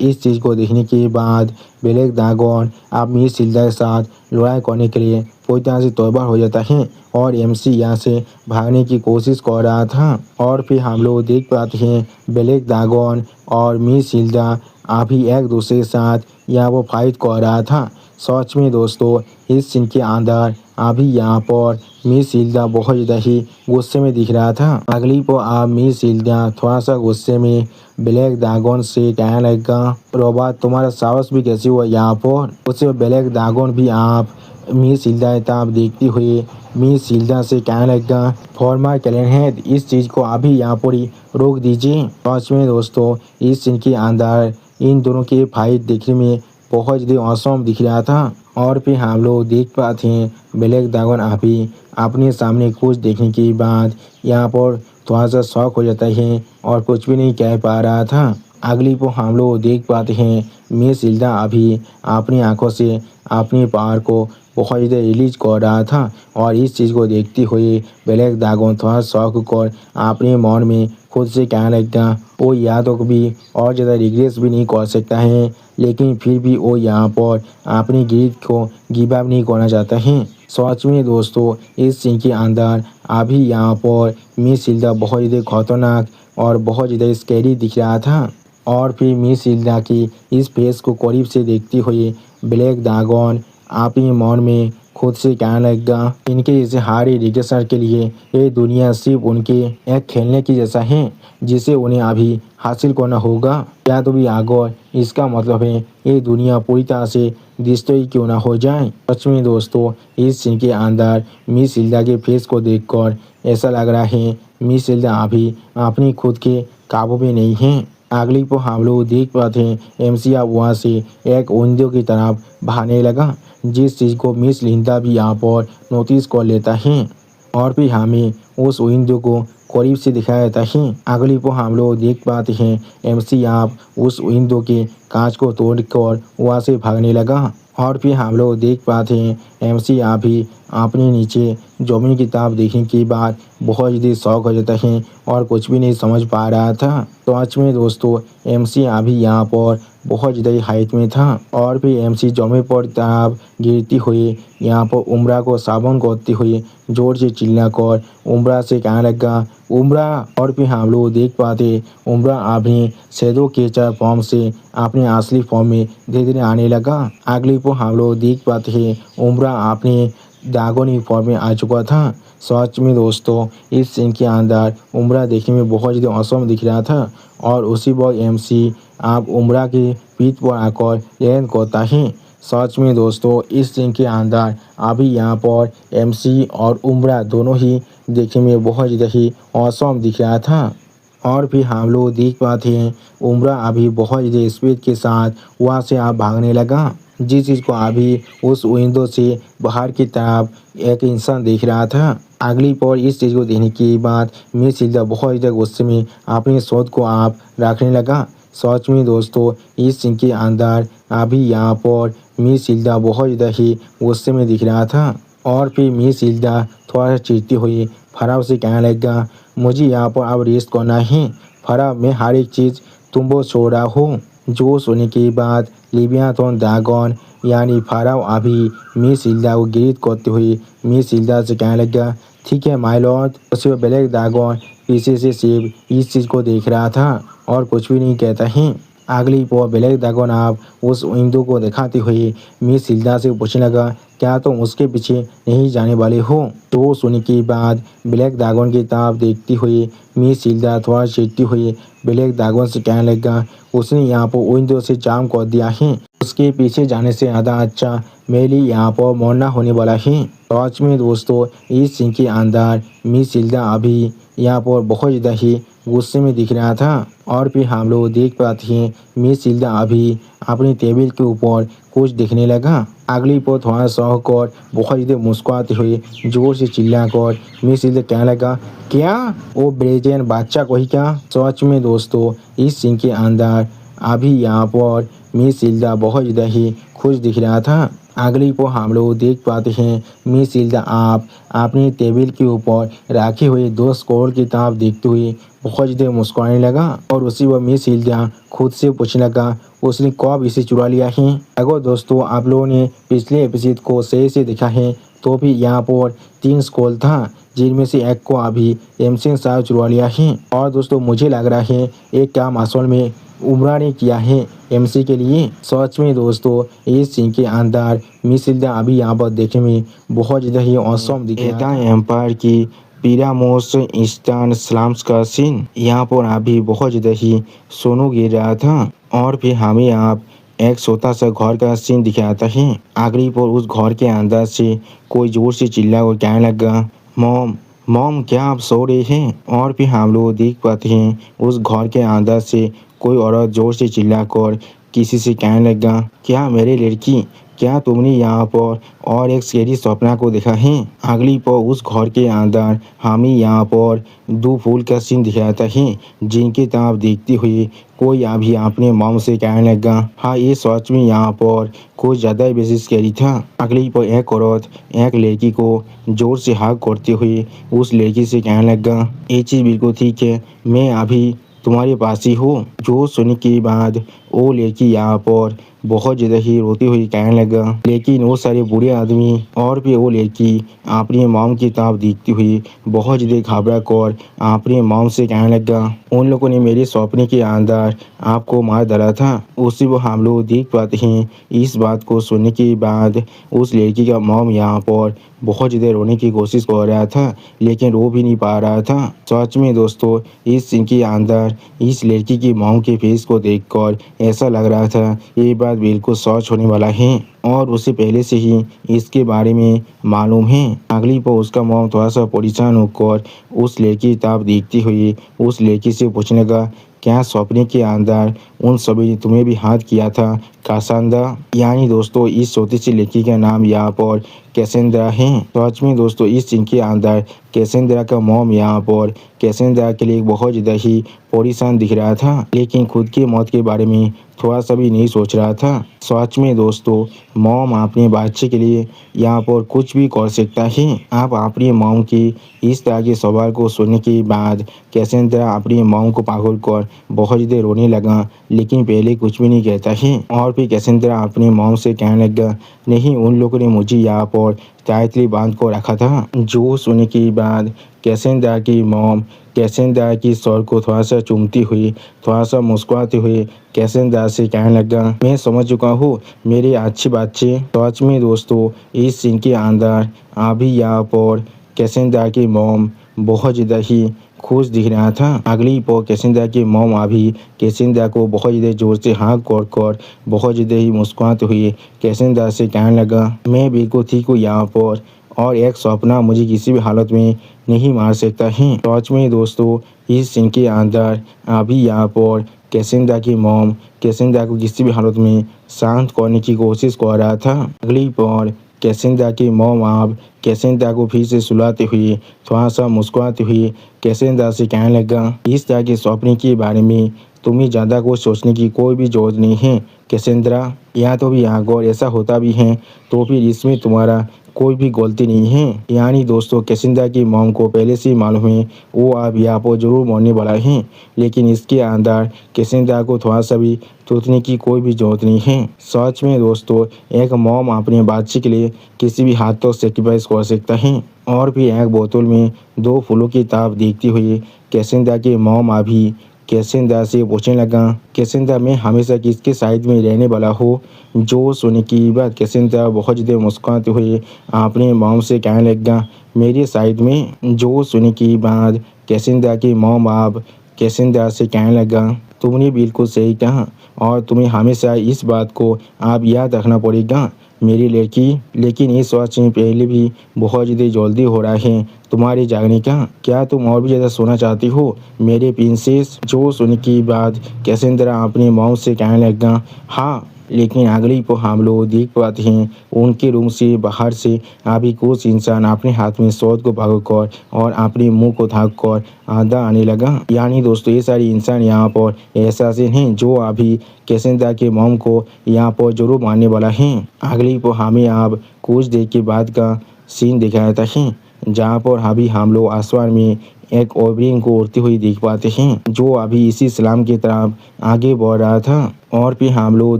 इस चीज़ को देखने के बाद ब्लैक ड्रैगन आप मिस हिल्डा के साथ लड़ाई करने के लिए पूरी तरह से तैयार हो जाता है और एमसी यहाँ से भागने की कोशिश कर रहा था। और फिर हम लोग देख पाते हैं ब्लैक ड्रैगन और मिस हिल्डा अभी एक दूसरे के साथ यहाँ वो फाइट कर रहा था। सच में दोस्तों, इस सीन के अंदर अभी यहाँ पर मिस हिल्डा बहुत ज़्यादा ही गुस्से में दिख रहा था। अगली को आप मिस हिल्डा थोड़ा सा गुस्से में ब्लैक ड्रैगन से कहने लगा, रॉबर्ट, तुम्हारा साहस भी कैसे हुआ यहाँ पर? उससे ब्लैक ड्रैगन भी आप मिस हिल्डा किताब देखती हुई मिस हिल्डा से कहने लगा, फॉर्मर कैलेन है, इस चीज़ को अभी यहाँ पर ही रोक दीजिए। सच में दोस्तों, इस सीन के अंदर इन दोनों की फाइट देखने में बहुत ज़्यादा औसम दिख रहा था। और फिर हम लोग देख पाते हैं ब्लैक ड्रैगन अभी अपने सामने कुछ देखने के बाद यहाँ पर थोड़ा सा शौक हो जाता है और कुछ भी नहीं कह पा रहा था। अगली को हम लोग देख पाते हैं मिस इल्दा अभी अपनी आंखों से अपनी पावर को बहुत ज़्यादा रिलीज कर रहा था और इस चीज़ को देखते हुए ब्लैक ड्रैगन थोड़ा शौक कर अपने मन में खुद से कहने लगता वो यादों को भी और ज़्यादा रिग्रेस भी नहीं कर सकता है, लेकिन फिर भी वो यहाँ पर अपनी गिरफ्त को गिव अप नहीं करना चाहता है। सच में दोस्तों इस सीन के अंदर अभी यहाँ पर मिस इल्दा बहुत ज़्यादा खतरनाक और बहुत ज़्यादा स्कैरी दिख रहा था और फिर मिस इल्दा की इस फेस को करीब से देखते हुए ब्लैक ड्रैगन अपने मन में खुद से कहने लगा इनके जैसे हारी रिग्रेसर के लिए ये दुनिया सिर्फ उनके एक खेलने की जैसा है जिसे उन्हें अभी हासिल करना होगा या तो भी आगे इसका मतलब है ये दुनिया पूरी तरह से डिस्ट्रॉय क्यों ना हो जाए। सच में दोस्तों इस सीन के अंदर मिस इल्दा के फेस को देखकर ऐसा लग रहा है मिस इल्दा अभी अपनी खुद के काबू में नहीं है। अगली को हम लोग देख पाते हैं एमसी अब वहाँ से एक विंडो की तरफ भागने लगा, जिस चीज़ को मिस लिंदा भी यहाँ पर नोटिस कर लेता है और फिर हमें उस विंडो को करीब से दिखाया जाता है। अगली को हम लोग देख पाते हैं एमसी आप उस विंडो के कांच को तोड़कर वहाँ से भागने लगा और फिर हम लोग देख पाते हैं एमसी आप भी अपने नीचे जमीन की किताब देखने के बाद बहुत ज़्यादा शौक हो जाता है और कुछ भी नहीं समझ पा रहा था। तो आज में दोस्तों एमसी अभी यहाँ पर बहुत ज़्यादा हाइट में था और फिर एमसी जमीन पर किताब गिरती हुई यहाँ पर उम्रा को साबुन करते हुए जोर से चिल्ला कर उम्रा से कहने लगा उम्रा और फिर हम लोग देख पाते उम्रा अपने शैडो कैचर फॉर्म से अपने असली फॉर्म में धीरे धीरे आने लगा। अगली को हम लोग देख पाते हैं उम्रा अपने ड्रैगन फॉर्म में आ चुका था। सच में दोस्तों इस सीन के अंदर उम्रा देखने में बहुत ज़्यादा औसम दिख रहा था और उसी वक्त एमसी आप उम्रा के पीठ पर आकर लैंड करता है। सच में दोस्तों इस सीन के अंदर अभी यहाँ पर एमसी और उम्रा दोनों ही देखने में बहुत ज़्यादा ही औसम दिख रहा था और फिर हम लोग देख पाते हैं उम्रा अभी बहुत ज़्यादा स्पीड के साथ वहाँ से आप भागने लगा, जिस चीज़ को अभी उस विंडो से बाहर की तरफ एक इंसान देख रहा था। अगली पर इस चीज़ को देखने के बाद मिस इल्दा बहुत ज़्यादा गुस्से में अपनी सोच को आप रखने लगा। सच में दोस्तों इस सीन के अंदर अभी यहाँ पर मिस इल्दा बहुत ज़्यादा ही गुस्से में दिख रहा था और फिर मिस इल्दा थोड़ा सा चिढ़ती हुई फराव से कहने लगा मुझे यहाँ पर अब रेस्ट करना है फराव, मैं हर एक चीज़ तुम वो छोड़ रहा हूँ। जो सुनने के बाद लिबियाथन ड्रैगन यानी फराव अभी मिस इल्दा को गिरफ्त करते हुए मिस इल्दा से कहने लगा ठीक है माय लॉर्ड। उसे ब्लैक ड्रैगन पीछे से सिर्फ इस चीज़ को देख रहा था और कुछ भी नहीं कहता है। अगली पर ब्लैक ड्रैगन आप उस विंडो को दिखाते हुए मिस इल्दा से पूछने लगा क्या तुम उसके पीछे नहीं जाने वाले हो। तो सुनने के बाद ब्लैक ड्रैगन की तरफ देखती हुई मिस इल्दा थोड़ा चिढ़ती हुई ब्लैक ड्रैगन से कहने लगा उसने यहाँ पर विंडो से जाम कर दिया है, उसके पीछे जाने से ज़्यादा अच्छा मेरे लिए यहाँ पर मरना होने वाला है। सच में दोस्तों इस सीन के अंदर मिस इल्दा अभी यहाँ पर बहुत ज़्यादा ही गुस्से में दिख रहा था और फिर हम लोग देख पाते हैं मिस इल्दा अभी अपनी टेबल के ऊपर कुछ दिखने लगा। अगली पर थोड़ा शौक और बहुत ज़्यादा मुस्कुराते हुए जोर से चिल्ला कर मिस इल्दा कहने लगा क्या वो ब्रेजन बादशाह को ही क्या। सच में दोस्तों इस सीन के अंदर अभी यहाँ पर मिस इल्दा बहुत ज़्यादा ही खुश दिख रहा था। अगली को हम लोग देख पाते हैं मिस इल्दा आप अपनी टेबल के ऊपर रखे हुए 2 स्कोर की तरफ देखते हुए बहुत ज़्यादा मुस्कुराने लगा और उसी वक्त मिस इल्दा खुद से पूछने लगा उसने कब इसे चुरा लिया है। अगर दोस्तों आप लोगों ने पिछले एपिसोड को सही से देखा है तो भी यहाँ पर 3 स्कोर था जिनमें से एक को अभी एमसी साहब चुरा लिया है और दोस्तों मुझे लग रहा है एक काम असल में उम्रा ने किया है एमसी के लिए। सच में दोस्तों इस सीन के अंदर मिस इल्दा अभी यहाँ पर देखने में बहुत ज़्यादा ही औसम दिख रहा है। एम्पायर की पिरामोस ईस्टर्न स्लम्स का सीन यहाँ पर अभी बहुत ज़्यादा ही सोनू गिर रहा था और फिर हमें आप एक छोटा सा घर का सीन दिखाता है। आखिरी पर उस घर के अंदर से कोई जोर से चिल्ला और कहने लगा मॉम मॉम क्या आप सो रहे हैं। और फिर हम लोग देख पाते हैं उस घर के अंदर से कोई औरत जोर से चिल्लाकर किसी से कहने लगा क्या मेरी लड़की क्या तुमने यहाँ पर और एक स्कैरी सपना को देखा है? अगली पर उस घर के अंदर हमें यहाँ पर दो फूल का सीन दिखाता है जिनकी तरफ देखते हुए कोई अभी अपने मॉम से कहने लगा, हाँ ये सच में यहाँ पर कुछ ज़्यादा ही बेसिस स्कैरी था। अगली पर एक औरत एक लड़की को जोर से हक करते हुए उस लड़की से कहने लगा, ये चीज़ बिल्कुल ठीक है, मैं अभी तुम्हारे पास ही हूँ। जो सुनने के बाद वो लड़की यहाँ पर बहुत ज़्यादा ही रोती हुई कहने लगा, लेकिन वो सारे बुरे आदमी और भी वो लड़की अपनी मॉम की तरफ देखती हुई बहुत ज़्यादा घबरा कर अपने मॉम से कहने लगा, उन लोगों ने मेरे सपने के अंदर आपको मार डाला था। उसी वो हम लोग देख पाते हैं। इस बात को सुनने के बाद उस लड़की का मॉम यहाँ पर बहुत ज़्यादा रोने की कोशिश कर रहा था, लेकिन रो भी नहीं पा रहा था। सच में दोस्तों, इस सीन के अंदर इस लड़की की मॉम के फेस को देखकर ऐसा लग रहा था ये बात बिल्कुल सच होने वाला है और उसे पहले से ही इसके बारे में मालूम है। अगली पर उसका मॉम थोड़ा सा परेशान होकर उस लड़की की तरफ देखती हुई उस लड़की से पूछने लगा, क्या सपने के अंदर उन सभी ने तुम्हें भी हाथ किया था कासांदा? यानी दोस्तों इस छोटी सी लड़की का नाम यहाँ पर कैसेंड्रा है। सच में दोस्तों इस सीन के अंदर कैसेंड्रा का मॉम यहाँ पर कैसेंड्रा के लिए बहुत ज़्यादा ही परेशान दिख रहा था, लेकिन खुद की मौत के बारे में थोड़ा सा भी नहीं सोच रहा था। सच में दोस्तों, मॉम अपने बच्चे के लिए यहाँ पर कुछ भी कर सकता है। आप अपनी मॉम की इस तरह के सवाल को सुनने के बाद कैसेंड्रा अपनी मॉम को पागल कर बहुत ज़्यादा रोने लगा, लेकिन पहले कुछ भी नहीं कहता है। और फिर कैसेंड्रा अपनी मॉम से कहने लगा, नहीं, उन लोगों ने मुझे यहाँ पर टाइटली बांध कर रखा था। जो सुनने के बाद कैसेंड्रा की मॉम कैसेंड्रा की सर को थोड़ा सा चूमती हुई थोड़ा सा मुस्कुराते हुए कैसेंड्रा से कहने लगा, मैं समझ चुका हूँ मेरे अच्छे बच्चे। सच में दोस्तों इस सीन के अंदर अभी यहाँ पर कैसेंड्रा की मॉम बहुत ज़्यादा ही खुश दिख रहा था। अगली पर कैसेंड्रा की मॉम अभी कैसेंड्रा को बहुत ज़्यादा जोर से हाँक कर बहुत ज़्यादा ही मुस्कुराते हुए कैसेंड्रा से कहने लगा, मैं बिल्कुल ठीक हूँ यहाँ पर और एक सपना मुझे किसी भी हालत में नहीं मार सकता है। सच में दोस्तों इस सीन के अंदर अभी यहाँ पर कैसेंड्रा की मॉम कैसेंड्रा को किसी भी हालत में शांत करने की कोशिश कर रहा था। अगली पर कैसेंड्रा की मॉम आप कैसेंड्रा को फिर से सुलाते हुए थोड़ा सा मुस्कुराते हुए कैसेंड्रा से कहने लगा, इस तरह के सपने के बारे में तुम्हें ज़्यादा कुछ सोचने की कोई भी जरूरत नहीं है कैसेंड्रा। या तो भी अगर ऐसा होता भी है तो फिर इसमें तुम्हारा कोई भी गलती नहीं है। यानी दोस्तों कैसेंड्रा की मॉम को पहले से मालूम है वो अब यहाँ पर जरूर मरने वाला है, लेकिन इसके अंदर कैसेंड्रा को थोड़ा सा भी सोचने की कोई भी जरूरत नहीं है। सच में दोस्तों एक मॉम अपने बच्चे के लिए किसी भी हाथ तो सेक्रीफाइस कर सकता है। और भी एक बोतल में दो फूलों की तरफ देखती हुई कैसेंड्रा की मॉम अभी कैसेंड्रा से पूछने लगा, कैसेंड्रा मैं हमेशा किसके साइड में रहने वाला हूँ? जो सुनने की बात कैसेंड्रा बहुत ज़्यादा मुस्कुराते हुए अपने मॉम से कहने लगा, मेरे साइड में। जो सुनने की बात कैसेंड्रा की मॉम आप कैसेंड्रा से कहने लगा, तुमने बिल्कुल सही कहा और तुम्हें हमेशा इस बात को आप याद रखना पड़ेगा मेरी लड़की। लेकिन इस वक्त में पहले भी बहुत ज़्यादा जल्दी हो रहा है तुम्हारे जागने का। क्या तुम और भी ज़्यादा सोना चाहती हो मेरे प्रिंसेस? जो सुनने की बाद कैसेंड्रा अपनी मॉम से कहने लगा, हाँ। लेकिन अगली को हम लोग देख पाते हैं उनके रूम से बाहर से अभी कुछ इंसान अपने हाथ में शॉट को पकड़कर और अपने मुंह को ढक कर आधा आने लगा। यानी दोस्तों ये सारे इंसान यहाँ पर एहसासीन हैं जो अभी कैसेंड्रा के मॉम को यहाँ पर जरूर मारने वाला है। अगली को हमें अब कुछ देर के बाद का सीन दिखाया था जहाँ पर अभी हम लोग आसमान में एक ओबरिंग को उड़ती हुई देख पाते हैं जो अभी इसी इस्लाम की तरफ आगे बढ़ रहा था। और फिर हम लोग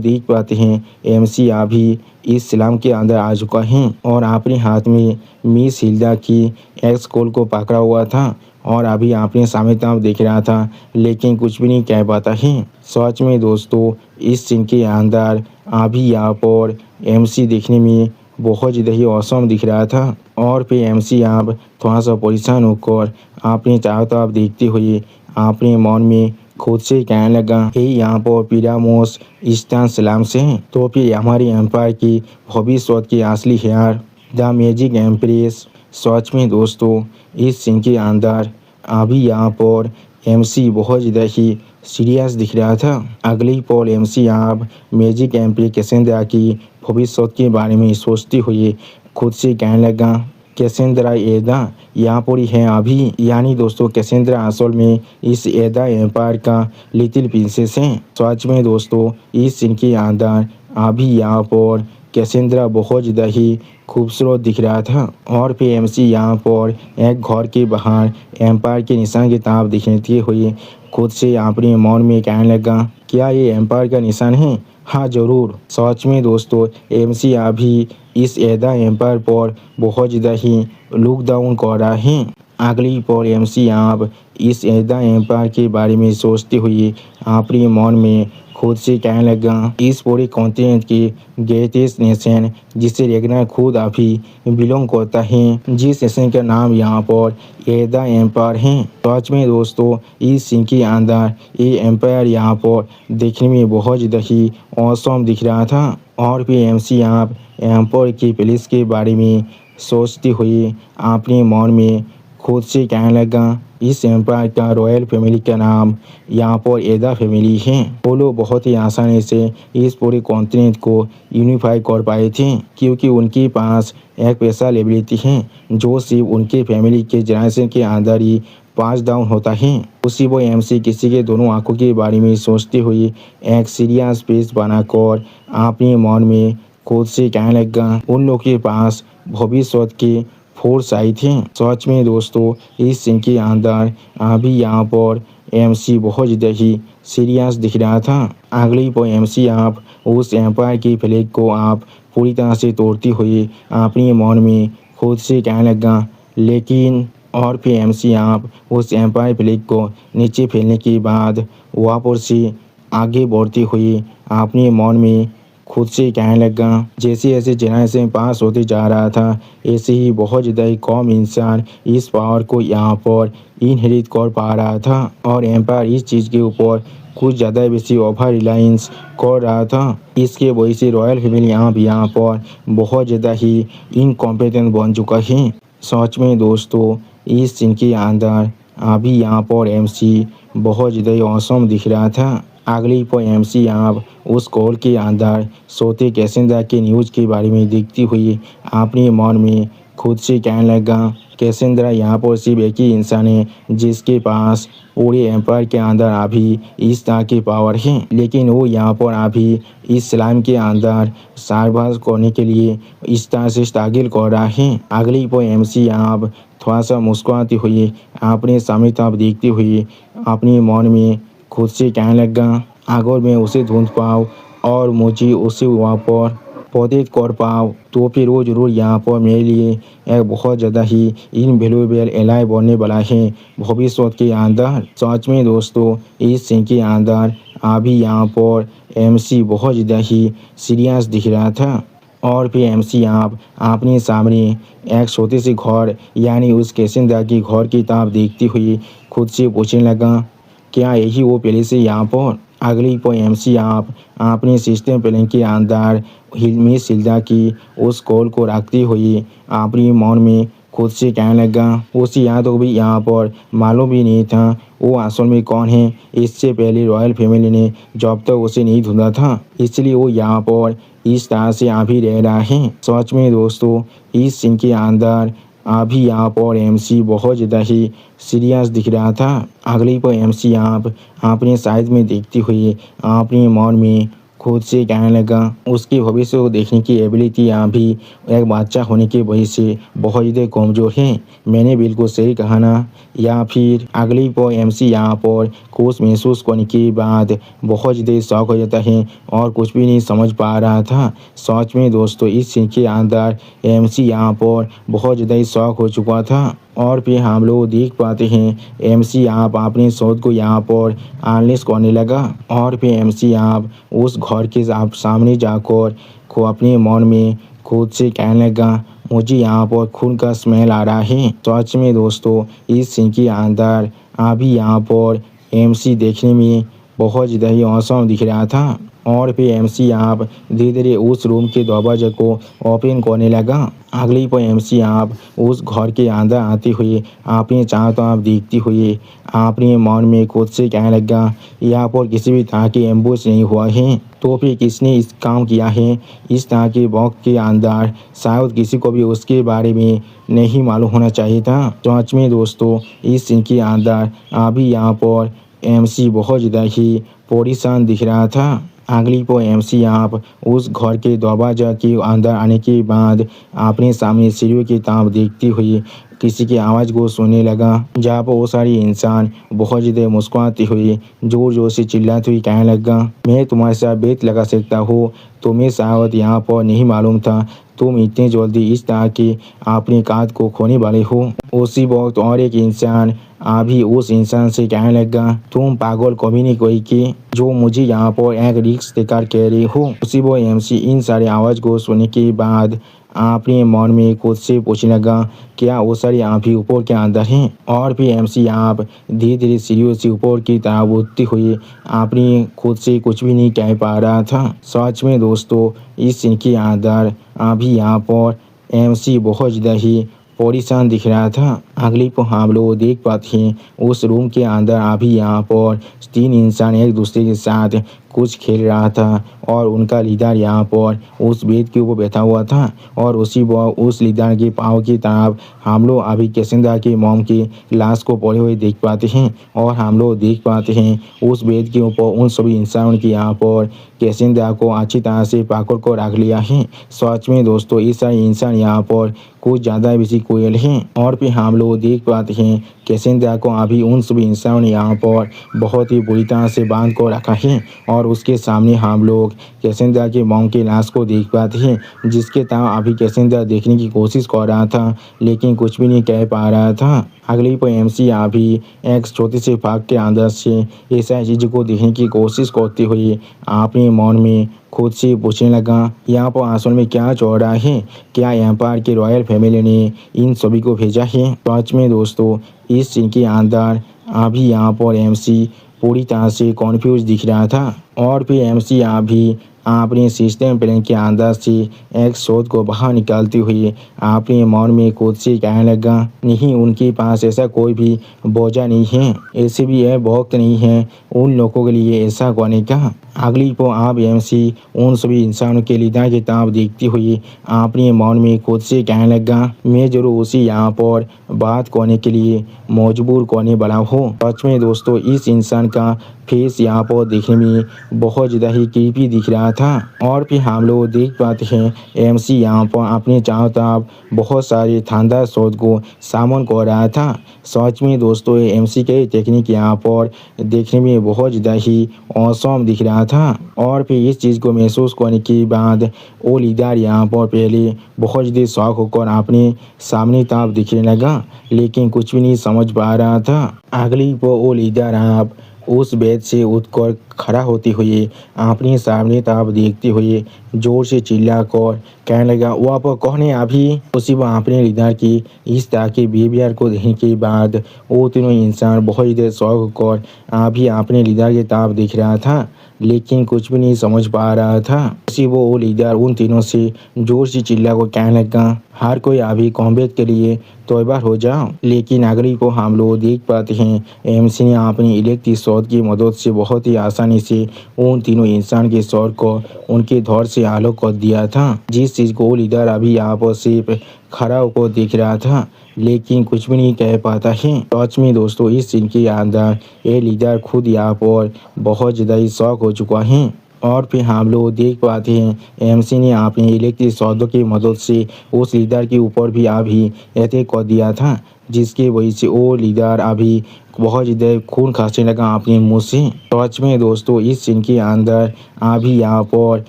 देख पाते हैं एमसी अभी इस इस्लाम के अंदर आ चुका है और अपने हाथ में मिस हिल्डा की एक्स कॉल को पकड़ा हुआ था और अभी अपने सामने तरफ देख रहा था, लेकिन कुछ भी नहीं कह पाता है। सच में दोस्तों इस सीन के अंदर अभी यहाँ पर एमसी देखने में बहुत ज़्यादा ही औसम दिख रहा था। और फिर एमसी आप थोड़ा सा परेशान होकर अपने चारों तरफ देखते हुए अपने मन में खुद से कहने लगा, हे यहाँ पर पिरामोस ईस्टर्न सलाम से हैं। तो फिर हमारे एम्पायर की भविष्य की असली हेयर द मैजिक एम्प्रेस। सच में दोस्तों इस सीन के अंदर अभी यहाँ पर एमसी बहुत ज़्यादा ही सीरियस दिख रहा था। अगली पल एमसी यहाँ मैजिक एमपी कैसेंड्रा की भविष्य के बारे में सोचते हुए खुद से कहने लगा, कैसेंड्रा एदा यहाँ पर ही है अभी। यानी दोस्तों कैसेंड्रा असल में इस एदा एम्पायर का लिटिल प्रिंसेस है। सच में दोस्तों इस सीन के अंदर अभी यहाँ पर कैसेंड्रा बहुत ज़्यादा ही खूबसूरत दिख रहा था। और फिर एमसी यहाँ पर एक घर के बाहर एम्पायर के निशान की तरफ देखते हुए खुद से अपने मन में कहने लगा, क्या ये एम्पायर का निशान है? हाँ ज़रूर। सच में दोस्तों एमसी अभी इस एदा एम्पायर पर बहुत ज़्यादा ही लुक डाउन कर रहा है। अगली पल एमसी आप इस एदा एम्पायर के बारे में सोचते हुए अपने मन में खुद से कहने लगा, इस पूरे कॉन्टिनेंट की ग्रेटेस्ट नेशन जिसे रेगनार खुद अभी बिलोंग करता है, जिस नेशन का नाम यहाँ पर एदा एम्पायर है। सच में दोस्तों इस सीन के अंदर ये एम्पायर यहाँ पर देखने में बहुत ज़्यादा ही औसम दिख रहा था। और फिर एमसी आप एम्पायर की पैलेस के बारे में सोचते हुए अपने मन में खुद से कहने लगा, इस एम्पायर का रॉयल फैमिली का नाम यहाँ पर एदा फैमिली है। वो लोग बहुत ही आसानी से इस पूरे कॉन्टिनेंट को यूनिफाई कर पाए थे, क्योंकि उनके पास एक स्पेशल एबिलिटी है जो सिर्फ उनके फैमिली के जनरेशन के अंदर ही पास डाउन होता है। उसी वो एमसी किसी के दोनों आंखों के बारे में सोचते हुए एक सीरियस फेस बनाकर अपने मन में खुद से कहने लगा, उन लोगों के पास भविष्य के फोर्स आई थी। सच में दोस्तों इस सीन के अंदर अभी यहाँ पर एमसी बहुत ज़्यादा ही सीरियस दिख रहा था। अगली पर एमसी आप उस एम्पायर की फ्लैग को आप पूरी तरह से तोड़ते हुए अपने मन में खुद से कहने लगा, लेकिन और फिर एमसी आप उस एम्पायर फ्लैग को नीचे फैलने के बाद वापस से आगे बढ़ते हुए अपने मन में खुद से कहने लगा, जैसे जैसे जनरेशन पास होते जा रहा था ऐसे ही बहुत ज़्यादा ही कम इंसान इस पावर को यहाँ पर इनहेरिट कर पा रहा था। और एम्पायर इस चीज़ के ऊपर कुछ ज़्यादा बेसी ओवर रिलायंस कर रहा था। इसके वजह से रॉयल फैमिली यहाँ पर बहुत ज़्यादा ही इनकॉम्पिटेंट बन चुका है। सच में दोस्तों इस सीन के अंदर अभी यहाँ पर एमसी बहुत ज़्यादा ही औसम दिख रहा था। अगली पर एमसी आप उस कॉल के अंदर सोते कैसेंड्रा के न्यूज़ के बारे में देखती हुई अपने मन में खुद से कहने लगा, कैसेंड्रा यहाँ पर सिर्फ एक ही इंसान है जिसके पास पूरे एम्पायर के अंदर अभी इस तरह की पावर है, लेकिन वो यहाँ पर अभी इस स्लाइम के अंदर सरवाइव करने के लिए इस तरह से स्ट्रगल कर रहा है। अगली पर एमसी आप थोड़ा सा मुस्कुराते हुए अपने सामने तरफ देखते हुए अपने मन में खुद से कहने लगा, अगर मैं उसे ढूंढ पाऊँ और मुझे उसे वहाँ पर प्रोटेक्ट कर पाऊँ तो फिर वो जरूर यहाँ पर मेरे लिए एक बहुत ज़्यादा ही इनवैल्यूएबल एलाय बनने वाला है भविष्य के अंदर। सच में दोस्तों इस सीन के अंदर अभी यहाँ पर एमसी बहुत ज़्यादा ही सीरियस दिख रहा था। और फिर एमसी आप अपने सामने एक छोटे से घर यानी उस कैसेंड्रा की घर की तरफ देखती हुई खुद से पूछने लगा, क्या यही वो पैलेस है यहाँ पर? अगली पर एमसी आप अपने सिस्टम प्लान के अंदर मिस हिल्डा की उस कॉल को रखते हुए अपने मन में खुद से कहने लगा, उसे यहाँ तो भी यहाँ पर मालूम भी नहीं था वो असल में कौन है। इससे पहले रॉयल फैमिली ने जब तक उसे नहीं ढूंढा था इसलिए वो यहाँ पर इस तरह से अभी रह रहा है। सच में दोस्तों इस सीन के अंदर अभी यहाँ पर एमसी बहुत ज़्यादा ही सीरियस दिख रहा था। अगली पर एमसी आप अपने साइड में देखते हुए अपने मन में खुद से कहने लगा, उसके भविष्य को देखने की एबिलिटी अभी एक बच्चा होने की वजह से बहुत ज़्यादा कमज़ोर है। मैंने बिल्कुल सही कहा ना? या फिर अगली पर एमसी यहाँ पर कुछ महसूस करने के बाद बहुत ज़्यादा शौक हो जाता है और कुछ भी नहीं समझ पा रहा था। सच में दोस्तों इस सीन के अंदर एमसी यहाँ पर बहुत ज़्यादा शौक हो चुका था। और फिर हम लोग देख पाते हैं एमसी आप अपने शोध को यहाँ पर एनालाइज करने लगा। और फिर एमसी आप उस घर के सामने जाकर को अपने मन में खुद से कहने लगा, मुझे यहाँ पर खून का स्मेल आ रहा है। सच में दोस्तों इस सीन के अंदर अभी यहाँ पर एमसी देखने में बहुत ज़्यादा ही औसम दिख रहा था। और फिर एमसी आप धीरे धीरे उस रूम के दरवाजे को ओपन करने लगा। अगली पर एमसी आप उस घर के अंदर आते हुए आपने चारों तरफ देखते हुए आपने मन में खुद से कहने लगा, यहाँ पर किसी भी तरह की एम्बुश नहीं हुआ है, तो फिर किसने इस काम किया है। इस तरह के वक्त के अंदर शायद किसी को भी उसके बारे में नहीं मालूम होना चाहिए था। सच में दोस्तों इस सीन के अंदर अभी यहाँ पर एमसी बहुत ज़्यादा ही परेशान दिख रहा था। अगली पर एमसी आप उस घर के दरवाजा के अंदर आने के बाद अपने सामने सीढ़ियों की तरफ देखते हुए किसी की आवाज़ को सुनने लगा, जहाँ पर वो सारी इंसान बहुत ज़्यादा मुस्कुराते हुए जोर जोर से चिल्लाते हुए कहने लगा, मैं तुम्हारे साथ बेत लगा सकता हूँ, तुम्हें शायद यहाँ पर नहीं मालूम था तुम इतने जल्दी इस तरह के अपने काद को खोने वाले हो। उसी वक्त और एक इंसान अभी उस इंसान से कहने लगा, तुम पागल कभी नहीं कोई कि जो मुझे यहाँ पर एक रिस्क देकर कह रही हो। उसी वो एमसी इन सारी आवाज़ को सुनने के बाद अपने मन में खुद से पूछने लगा, क्या वो सारी आप ही ऊपर के अंदर हैं। और फिर एमसी आप धीरे धीरे सीढ़ियों से ऊपर की तरफ उठते हुए अपनी खुद से कुछ भी नहीं कह पा रहा था। सच में दोस्तों इस सीन के अंदर अभी यहाँ पर एमसी बहुत ज़्यादा ही परेशान दिख रहा था। अगली को हम लोग देख पाते हैं उस रूम के अंदर अभी यहाँ पर 3 इंसान एक दूसरे के साथ कुछ खेल रहा था और उनका लीडर यहाँ पर उस बेड के ऊपर बैठा हुआ था और उस लीडर के पाँव की तरफ हम लोग अभी कैसेंद्रा के मॉम की लाश को पड़े हुए देख पाते हैं और हम लोग देख पाते हैं उस बेड के ऊपर उन सभी इंसानों की यहाँ पर कैसेंद्रा को अच्छी तरह से पकड़ को रख लिया है। सच में दोस्तों इस सारे इंसान यहाँ पर कुछ ज़्यादा बेसी कोयल हैं। और फिर हम लोग देख पाते हैं कैसेंद्रा को अभी उन सभी इंसानों ने यहाँ पर बहुत ही बुरी तरह से बांध को रखा है और उसके सामने हम लोग कैसेंद्रा के मॉम की लाश को देख पाते हैं, जिसके तरफ अभी कैसेंद्रा देखने की कोशिश कर रहा था लेकिन कुछ भी नहीं कह पा रहा था। अगली पर एमसी अभी एक छोटे से फाग के अंदर से ऐसा चीज़ को देखने की कोशिश करते हुए अपने मन में खुद से पूछने लगा, यहाँ पर असल में क्या चल रहा है, क्या यहाँ पर के रॉयल फैमिली ने इन सभी को भेजा है। सच में दोस्तों इस सीन के अंदर अभी यहाँ पर एमसी पूरी तरह से कॉन्फ्यूज दिख रहा था। और फिर एमसी अभी अपने सिस्टम प्लान के अंदर से एक शोध को बाहर निकालते हुए अपने मन में खुद से कहने लगा, नहीं उनके पास ऐसा कोई भी बोझा नहीं है, ऐसे भी यह वक्त नहीं है उन लोगों के लिए ऐसा करने का। अगली को आप एमसी उन सभी इंसानों के लीडर की तरफ देखते हुए अपने मन में खुद से कहने लगा, मैं जरूर उसी यहाँ पर बात करने के लिए मजबूर करने वाला हूँ। सच में दोस्तों इस इंसान का फेस यहाँ पर देखने में बहुत ज़्यादा ही क्रीपी दिख रहा था। और फिर हम लोग देख पाते हैं एमसी यहाँ पर अपने चारों तरफ बहुत सारे शानदार शॉट को सामन कर रहा था। सच में दोस्तों एमसी के टेक्निक यहाँ पर देखने में बहुत ज़्यादा ही औसम दिख रहा था। और फिर इस चीज़ को महसूस करने के बाद वो लीडर यहाँ पर पहले बहुत ज़्यादा शौक होकर अपने सामने तरफ दिखने लगा लेकिन कुछ भी नहीं समझ पा रहा था। अगली पर वो लीडर आप उस बेड से उठकर खड़ा होते हुए अपने सामने तरफ देखते हुए जोर से चिल्ला कर कहने लगा, वो आप कौन है। अभी उसी वह अपने लीडर की इस तरह के बिहेवियर को देखने के बाद वो तीनों इंसान बहुत ज़्यादा शौक कर अभी अपने लीडर की तरफ देख रहा था लेकिन कुछ भी नहीं समझ पा रहा था। उसी वो लीडर उन तीनों से जोर से चिल्ला कर कहने लगा, हर कोई अभी कॉम्बैट के लिए तैयार हो जाओ। लेकिन अगली को हम लोग देख पाते हैं एमसी ने अपनी इलेक्ट्रिक शॉट की मदद से बहुत ही आसानी से उन तीनों इंसान के शॉट को उनके धौर से आलोक कर दिया था, जिस चीज़ को लीडर अभी यहाँ पर सिर्फ खड़ा होकर देख रहा था लेकिन कुछ भी नहीं कह पाता है। सच में दोस्तों इस सीन के अंदर ये लीडर खुद यहाँ पर बहुत ज़्यादा ही शौक हो चुका है। और फिर हम लोग देख पाते हैं एमसी ने अपने इलेक्ट्रिक शॉटों की मदद से उस लीडर के ऊपर भी अभी अटैक कर दिया था, जिसकी वजह से वो लीडर अभी बहुत ज़्यादा खून खांसने लगा अपने मुंह से। सच में दोस्तों इस सीन के अंदर अभी यहाँ पर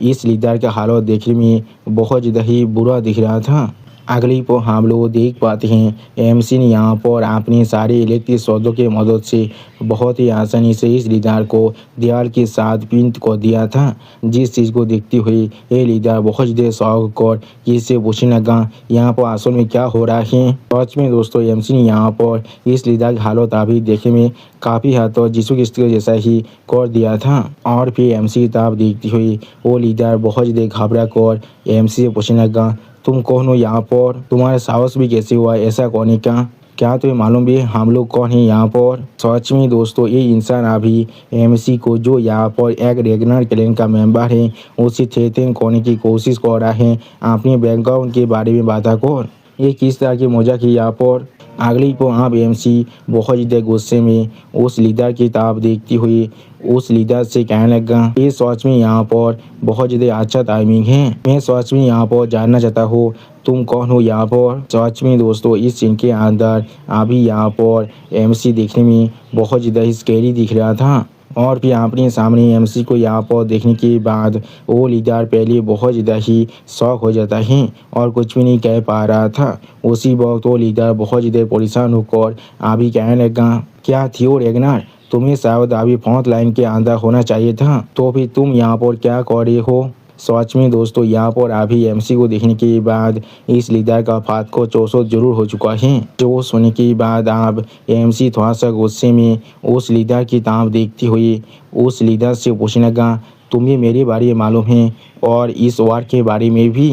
इस लीडर का हालत देखने में बहुत ज़्यादा ही बुरा दिख रहा था। अगली पर हम लोग देख पाते हैं एमसी ने यहाँ पर अपने सारे इलेक्ट्रिक सौदों की मदद से बहुत ही आसानी से इस लीडर को दीवार के साथ पिन को दिया था। जिस चीज़ को देखते हुए ये लीडर बहुत देर शौक और इससे पूछने लगा यहाँ पर असल में क्या हो रहा है। सच में दोस्तों एमसी ने यहाँ पर इस लीडर की हालत अभी देखने में काफ़ी हद तक यीशु क्रिस्ट जैसा ही कर दिया था। और फिर एमसी की तरफ देखती हुई वो लीडर बहुत देर घबरा कर एमसी से पूछने लगा तुम कौन हो यहाँ पर, तुम्हारा साहस भी कैसे हुआ ऐसा करने का, क्या तुम्हें मालूम भी हम लोग कौन है यहाँ पर। सच में दोस्तों ये इंसान अभी एमसी को जो यहाँ पर एक रेगनर क्लैन का मेंबर है उसे थ्रेटन करने की कोशिश कर रहा है अपने बैकग्राउंड के बारे में बता कर। ये किस तरह की मजाक है यहाँ पर। अगली को आप एमसी बहुत ज़्यादा गुस्से में उस लीडर की तरफ देखती हुई उस लीडर से कहने लगा ये सच में यहाँ पर बहुत ज़्यादा अच्छा टाइमिंग है, मैं सच में यहाँ पर जानना चाहता हूँ तुम कौन हो यहाँ पर। सच में दोस्तों इस सीन के अंदर अभी यहाँ पर एमसी देखने में बहुत ज़्यादा ही स्कैरी दिख रहा था। और फिर अपने सामने एमसी को यहाँ पर देखने के बाद वो लीडर पहले बहुत ज़्यादा ही शौक हो जाता है और कुछ भी नहीं कह पा रहा था। उसी वक्त वो लीडर बहुत ज़्यादा परेशान होकर अभी कहने लगा क्या थियो रेगनर, तुम्हें शायद अभी फ्रंट लाइन के अंदर होना चाहिए था, तो फिर तुम यहाँ पर क्या कर रहे हो। सच में दोस्तों यहाँ पर अभी एमसी को देखने के बाद इस लीडर का फात को चौसो जरूर हो चुका है। जोश होने के बाद अब एमसी थोड़ा सा गुस्से में उस लीडर की तरफ देखती हुई उस लीडर से पूछने लगा तुम्हें मेरे बारे में मालूम है और इस वार के बारे में भी।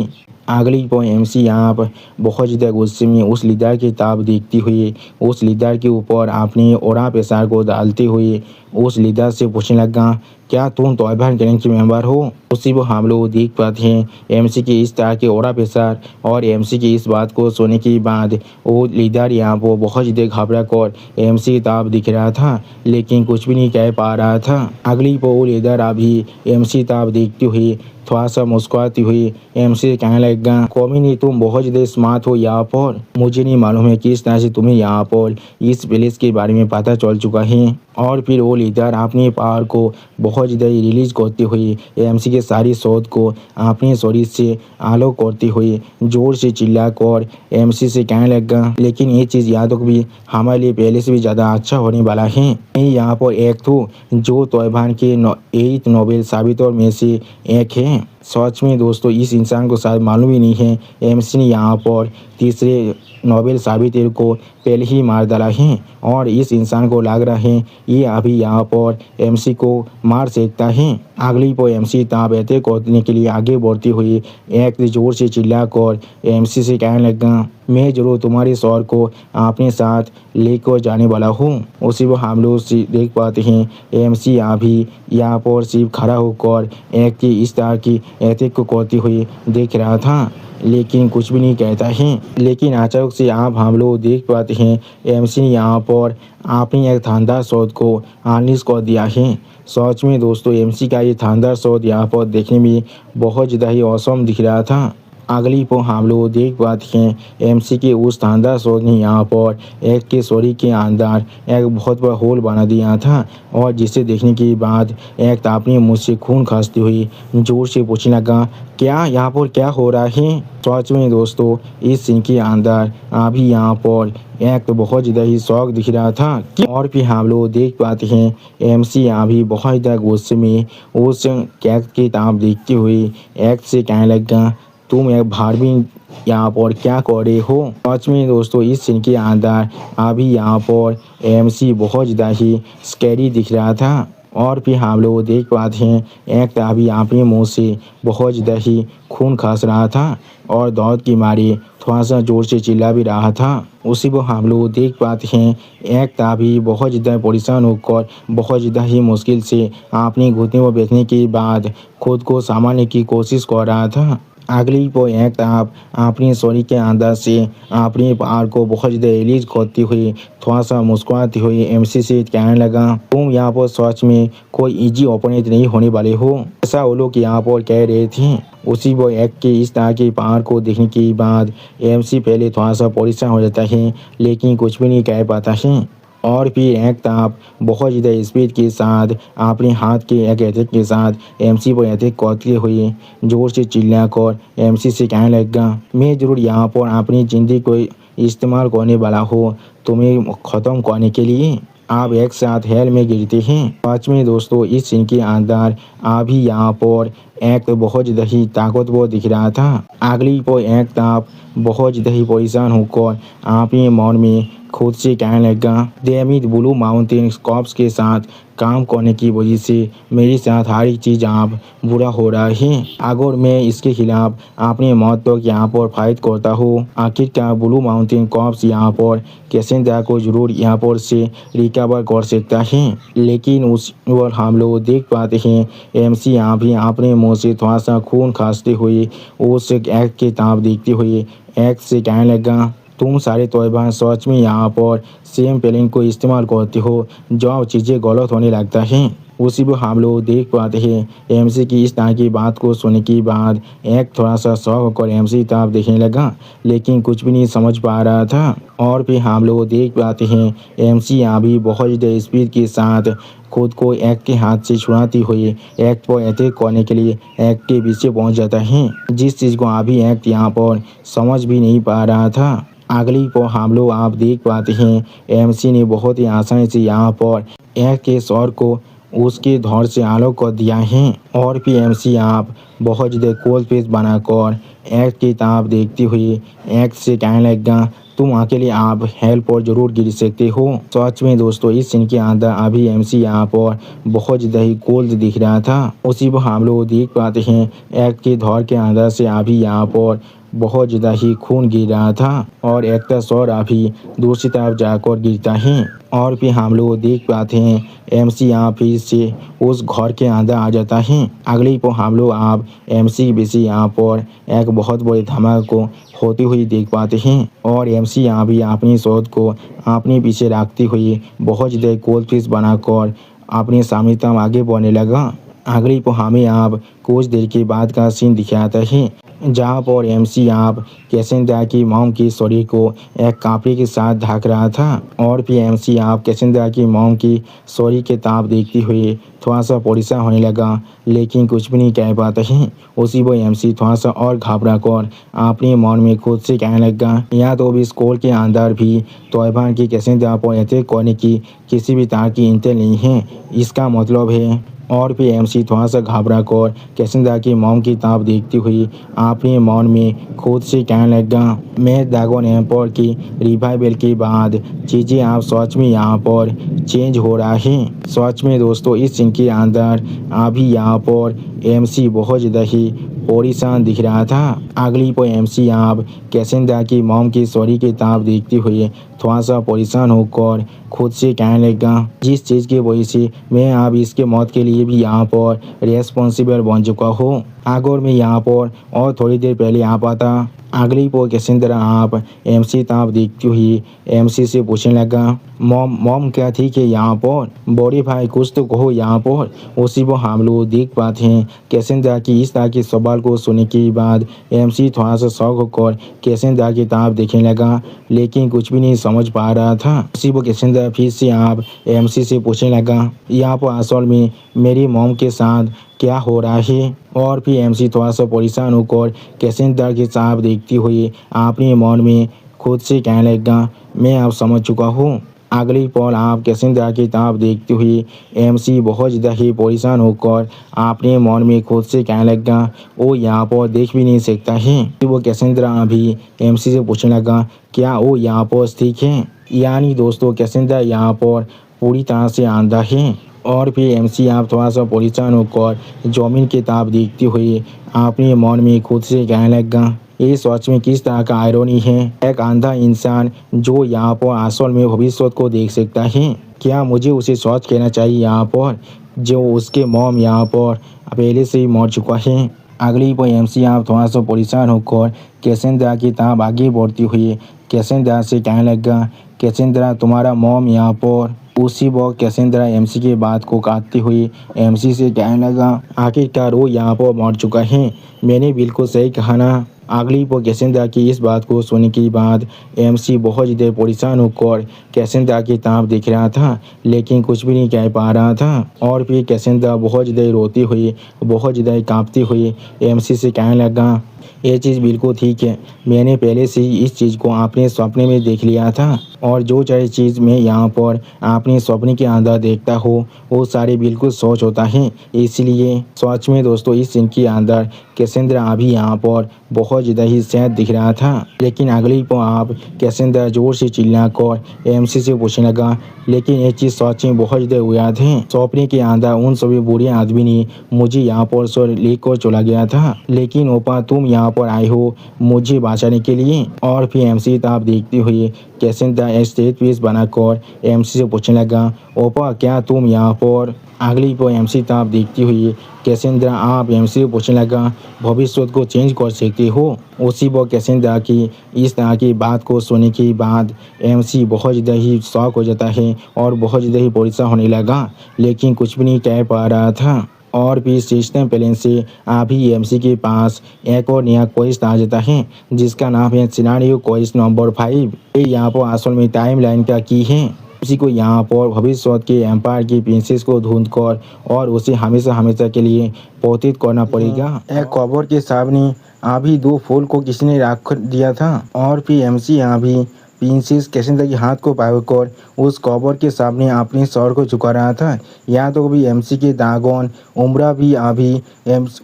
अगली पर एमसी यहाँ पर बहुत ज़्यादा गुस्से में उस लीडर की तरफ देखती हुई उस लीडर के ऊपर अपने ओरा पेशार को डालते हुए उस लीडर से पूछने लगा क्या तुम तौबा क्लैन के मेंबर हो। उसी वो हम लोग देख पाते हैं एमसी के इस तरह के ओरा पेशार और एमसी की इस बात को सुनने के बाद वो लीडर यहाँ पर बहुत ज़्यादा घबरा कर एमसी की तरफ दिख रहा था लेकिन कुछ भी नहीं कह पा रहा था। अगली पर वो लीडर अभी एमसी तरफ देखती हुई थोड़ा सा मुस्कुराती हुई एमसी कहने लगा कौमी नहीं तुम बहुत ज़्यादा स्मार्ट हो यहाँ पर, मुझे नहीं मालूम है किस तरह से तुम्हें यहाँ पर इस प्लेस के बारे में पता चल चुका है। और फिर वो लीडर अपने पावर को बहुत ज़्यादा रिलीज करते हुए एमसी के सारी शोध को अपने शरीर से आलोक करते हुए जोर से चिल्ला कर एमसी से कहने लगा लेकिन ये चीज़ याद रख भी हमारे लिए पहले से भी ज़्यादा अच्छा होने वाला है। मैं यहाँ पर एक हूँ जो तौबान के 8 नोबेल साबितों में से एक है। सच में दोस्तों इस इंसान को शायद मालूम ही नहीं है एमसी ने यहाँ पर तीसरे नोबेल साबित को पहले ही मार डाला है और इस इंसान को लग रहा है ये अभी यहाँ पर एमसी को मार सकता है। अगली पर एमसी ताबेते करने के लिए आगे बढ़ती हुई एक जोर से चिल्लाकर एमसी से कहने लगा मैं जरूर तुम्हारे शौर को अपने साथ लेकर जाने वाला हूँ। उसी वो हम लोग देख पाते हैं एमसी अभी यहाँ पर सिर्फ खड़ा होकर एक की इस तरह की एहतियात को करती हुई देख रहा था लेकिन कुछ भी नहीं कहता है। लेकिन अचानक से आप हम लोग देख पाते हैं एमसी ने यहाँ पर अपनी एक शानदार शॉट को अनलीश कर दिया है। सच में दोस्तों एमसी का ये शानदार शॉट यहाँ पर देखने में बहुत ज़्यादा ही औसम दिख रहा था। अगली पर हम लोग देख पाते हैं एमसी के उस शानदार शॉट ने यहाँ पर एक के शरीर के अंदर एक बहुत बड़ा होल बना दिया था और जिसे देखने के बाद एक अपने मुँह से खून खांसती हुई जोर से पूछने लगा क्या यहाँ पर क्या हो रहा है। सच में दोस्तों इस सीन के अंदर अभी यहाँ पर एक तो बहुत ज़्यादा ही शौक दिख रहा था। और फिर हम लोग देख पाते हैं एमसी अभी बहुत ज़्यादा गुस्से में उस कैक की तरफ देखती हुई एक से कहने लगा तुम एक भारवीन यहाँ पर क्या कर रहे हो। सच में दोस्तों इस सीन के अंदर अभी यहाँ पर एमसी बहुत ज़्यादा ही स्कैरी दिख रहा था। और फिर हम लोग देख पाते हैं एक अभी अपने मुंह से बहुत ज़्यादा ही खून खास रहा था और दौड़ की मारी थोड़ा सा जोर से चिल्ला भी रहा था। उसी को हम लोग देख पाते हैं एक अभी बहुत ज़्यादा परेशान होकर बहुत ज़्यादा ही मुश्किल से अपनी घुटने को बैठने के बाद खुद को संभालने की कोशिश कर रहा था। अगली को एक आप अपने शरीर के अंदर से अपने पार को बहुत ज़्यादा रिलीज करती हुई थोड़ा सा मुस्कुराती हुई एमसी से कहने लगा तुम यहाँ पर सच में कोई इजी ओपोनेंट नहीं होने वाले हो, ऐसा वो लोग यहाँ पर कह रहे थे। उसी वो एक के इस तरह के पार को देखने के बाद एमसी पहले थोड़ा सा परेशान हो जाता है लेकिन कुछ भी नहीं कह पाता है। और फिर एकताप बहुत ज़्यादा स्पीड के साथ अपने हाथ के एक अटैक के साथ एमसी पर अटैक करते हुए जोर से चिल्लाकर एमसी से कहने लगा, मैं ज़रूर यहाँ पर अपनी ज़िंदगी को इस्तेमाल करने वाला हूँ तुम्हें ख़त्म करने के लिए। आप एक साथ हेल में गिरते हैं। पाँच में दोस्तों इस सीन के अंदर अभी यहाँ पर एक बहुत ज़्यादा ही ताकतवर दिख रहा था। अगली पर एक आप बहुत ज़्यादा ही परेशान होकर अपने मन में खुद से कहने लगा, डेमिड ब्लू माउंटेन कॉप्स के साथ काम करने की वजह से मेरे साथ हर एक चीज़ आप बुरा हो रहा है। अगर मैं इसके खिलाफ अपने मौत तक यहाँ पर फाइट करता हूँ, आखिरकार ब्लू माउंटेन कॉप्स यहाँ पर कैसेंड्रा को जरूर यहाँ पर से रिकवर कर सकता है। लेकिन उस और हम लोग देख पाते हैं एमसी यहाँ भी अपने मुँह से थोड़ा सा खून खांसते हुए उस एक्ट के ताप देखते हुए एक्ट से कहने लगा, तुम सारे तौबा सच में यहाँ पर सेम प्लान को इस्तेमाल करते हो जब चीज़ें गलत होने लगता है। उसी पर हम लोग देख पाते हैं एमसी की इस तरह की बात को सुनने के बाद एक थोड़ा सा शौक होकर एमसी तरफ देखने लगा, लेकिन कुछ भी नहीं समझ पा रहा था। और फिर हम लोग देख पाते हैं एमसी यहाँ भी बहुत ज़्यादा स्पीड के साथ खुद को एक्ट के हाथ से छुड़ाती हुई एक्ट पर अटैक करने के लिए एक्ट के पीछे पहुंच जाता है, जिस चीज़ को अभी एक्ट यहाँ पर समझ भी नहीं पा रहा था। अगली पर हम लोग आप देख पाते हैं एमसी ने बहुत ही आसानी से यहाँ पर एक्ट के स्वर को उसके धौर से आलोक कर दिया है। और फिर एमसी आप बहुत ज़्यादा कोल्ड फेस बनाकर एक्ट की तरफ देखते हुए एक्ट से कहने लगा, तुम अकेले आप हेल्प पर जरूर गिर सकते हो। सच में दोस्तों इस सीन के अंदर अभी एमसी यहाँ पर बहुत ज़्यादा ही कोल्ड दिख रहा था। उसी पर हम लोग देख पाते हैं एक्ट के धौर के अंदर से अभी यहाँ पर बहुत ज़्यादा ही खून गिर रहा था और एक का सौर अभी दूसरी तरफ जाकर गिरता है। और फिर हम लोग देख पाते हैं एमसी यहाँ फिर से उस घर के अंदर आ जाता है। अगली पर हम लोग आप एमसी के पीछे यहाँ पर एक बहुत बड़े धमाके को होती हुई देख पाते हैं और एमसी यहाँ भी अपनी शोध को अपने पीछे रखते हुए बहुत ज़्यादा कोल्ड फिश बनाकर अपने सामने तक आगे बढ़ने लगा। अगली पर हमें आप कुछ देर के बाद का सीन दिखाता है जहाँ पर एमसी आप कैसेंड्रा की मॉम की शरीर को एक कपड़े के साथ ढक रहा था। और फिर एमसी आप कैसेंड्रा की मॉम की शरीर के ताप देखते हुए थोड़ा सा परेशान होने लगा, लेकिन कुछ भी नहीं कह पाता है। उसी पर एमसी थोड़ा सा और घबरा कर अपने मन में खुद से कहने लगा, या तो भी स्कूल के अंदर भी तौबा की कैसेंड्रा पर अटैक करने की किसी भी तरह की इंटेंशन नहीं है, इसका मतलब है। और फिर एमसी थोड़ा सा घबरा कर कैसेंड्रा की मॉम की तरफ देखती हुई अपने मन में खुद से कहने लगा, मैं ड्रैगन एम्पायर की रिवाइवल के बाद चीज़ें आप सच में यहाँ पर चेंज हो रहा है। सच में दोस्तों इस सीन के अंदर अभी यहाँ पर एमसी बहुत ज़्यादा ही परेशान दिख रहा था। अगली पर एमसी आप कैसेंड्रा की मॉम की सॉरी की तरफ देखते हुए थोड़ा सा परेशान होकर खुद से कहने लगा, जिस चीज़ की वजह से मैं अब इसके मौत के लिए भी यहाँ पर रेस्पॉन्सिबल बन चुका हूँ। अगर मैं यहाँ पर और थोड़ी देर पहले आ पाता। अगली पर कैसेंड्रा आप एमसी तरफ देखती हुई एमसी से पूछने लगा, मॉम क्या ठीक है यहाँ पर? बड़े भाई कुछ तो कहो यहाँ पर। उसी पर हम लोग देख पाते हैं कैसेंड्रा की इस तरह के सवाल को सुनने के बाद एमसी थोड़ा सा शौक होकर कैसेंड्रा की तरफ देखने लगा, लेकिन कुछ भी नहीं समझ पा रहा था। उसी पर कैसेंड्रा फिर से आप एमसी से पूछने लगा, यहाँ पर असल में मेरी मॉम के साथ क्या हो रहा है? और फिर एमसी थोड़ा सा परेशान होकर कैसेंड्रा के साथ देखती हुई अपने मन में खुद से कहने लगा, मैं अब समझ चुका हूँ। अगली पल आप कैसेंड्रा की तरफ देखते हुए एमसी बहुत ज़्यादा ही परेशान होकर अपने मन में खुद से कहने लगा, वो यहाँ पर देख भी नहीं सकता है। वो कैसेंड्रा अभी एमसी से पूछने लगा, क्या वो यहाँ पर ठीक है? यानी दोस्तों कैसेंड्रा यहाँ पर पूरी तरह से आंधा है। और फिर एमसी आप थोड़ा सा परेशान होकर जमीन की तरफ देखते हुए अपने मन में खुद से कहने लगा, ये सच में किस तरह का आयरनी है, एक अंधा इंसान जो यहाँ पर असल में भविष्य को देख सकता है। क्या मुझे उसे सच कहना चाहिए यहाँ पर जो उसके मॉम यहाँ पर पहले से ही मर चुका है? अगली पर एमसी आप थोड़ा सा परेशान होकर कैसेंड्रा की तरफ आगे बढ़ती हुई कैसेंड्रा से कहने लगा, कैसेंड्रा तुम्हारा मॉम यहाँ पर। उसी वक्त कैसेंड्रा एमसी की बात को काटते हुए एमसी से कहने लगा, आखिरकार वो यहाँ पर मर चुका है। मैंने बिल्कुल सही कहा ना? अगली पर कैसेंद्रा की इस बात को सुनने के बाद एमसी बहुत ज़्यादा परेशान होकर कैसेंद्रा की तरफ देख रहा था, लेकिन कुछ भी नहीं कह पा रहा था। और फिर कैसेंद्रा बहुत ज़्यादा रोती हुई, बहुत ज़्यादा कांपती हुई एमसी से कहने लगा, ये चीज़ बिल्कुल ठीक है, मैंने पहले से ही इस चीज़ को अपने सपने में देख लिया था, और जो सारी चीज़ मैं यहाँ पर अपने सपने के अंदर देखता हूँ वो सारे बिल्कुल सोच होता है। इसलिए सच में दोस्तों इस सीन के अंदर कैसेंद्रा अभी यहाँ पर बहुत ज़्यादा ही सैड दिख रहा था। लेकिन अगली पर आप कैसेंद्रा जोर से चिल्लाकर एमसी से पूछने लगा, लेकिन ये चीज़ सच में बहुत ज़्यादा याद है। सपने के अंदर उन सभी बुरे आदमी ने मुझे यहाँ पर सो लेकर चला गया था, लेकिन ओपा तुम यहाँ पर आए हो मुझे बचाने के लिए। और फिर एमसी आप देखते हुए कैसेंद्रा स्टेज पीस बनाकर एमसी से पूछने लगा, ओपा क्या तुम यहाँ पर। अगली पर एमसी आप देखती हुई कैसेंद्रा आप एमसी से पूछने लगा, भविष्य को चेंज कर सकते हो। उसी पर कैसेंद्रा की इस तरह की बात को सुनने के बाद एमसी बहुत ज़्यादा ही शॉक हो जाता है और बहुत ज़्यादा ही परेशान होने लगा, लेकिन कुछ भी नहीं कह पा रहा था। और भी सिस्टम प्लान से अभी एमसी के पास एक और नया क्वेश्चन आ जाता है, जिसका नाम है सिनेरियो क्वेश्चन नंबर 5। ये यहाँ पर असल में टाइमलाइन का की है। उसी को यहाँ पर भविष्य के एम्पायर की प्रिंसेस को ढूंढ कर और उसे हमेशा हमेशा के लिए पौतित करना पड़ेगा। एक कबर के सामने अभी 2 फूल को किसी ने रख दिया था, और फिर एमसी यहाँ भी प्रिंसेस कैसेंद्रा के हाथ को पकड़कर उस कबर के सामने अपने सर को झुका रहा था। यहाँ तो भी एमसी के दागोन उम्रा भी अभी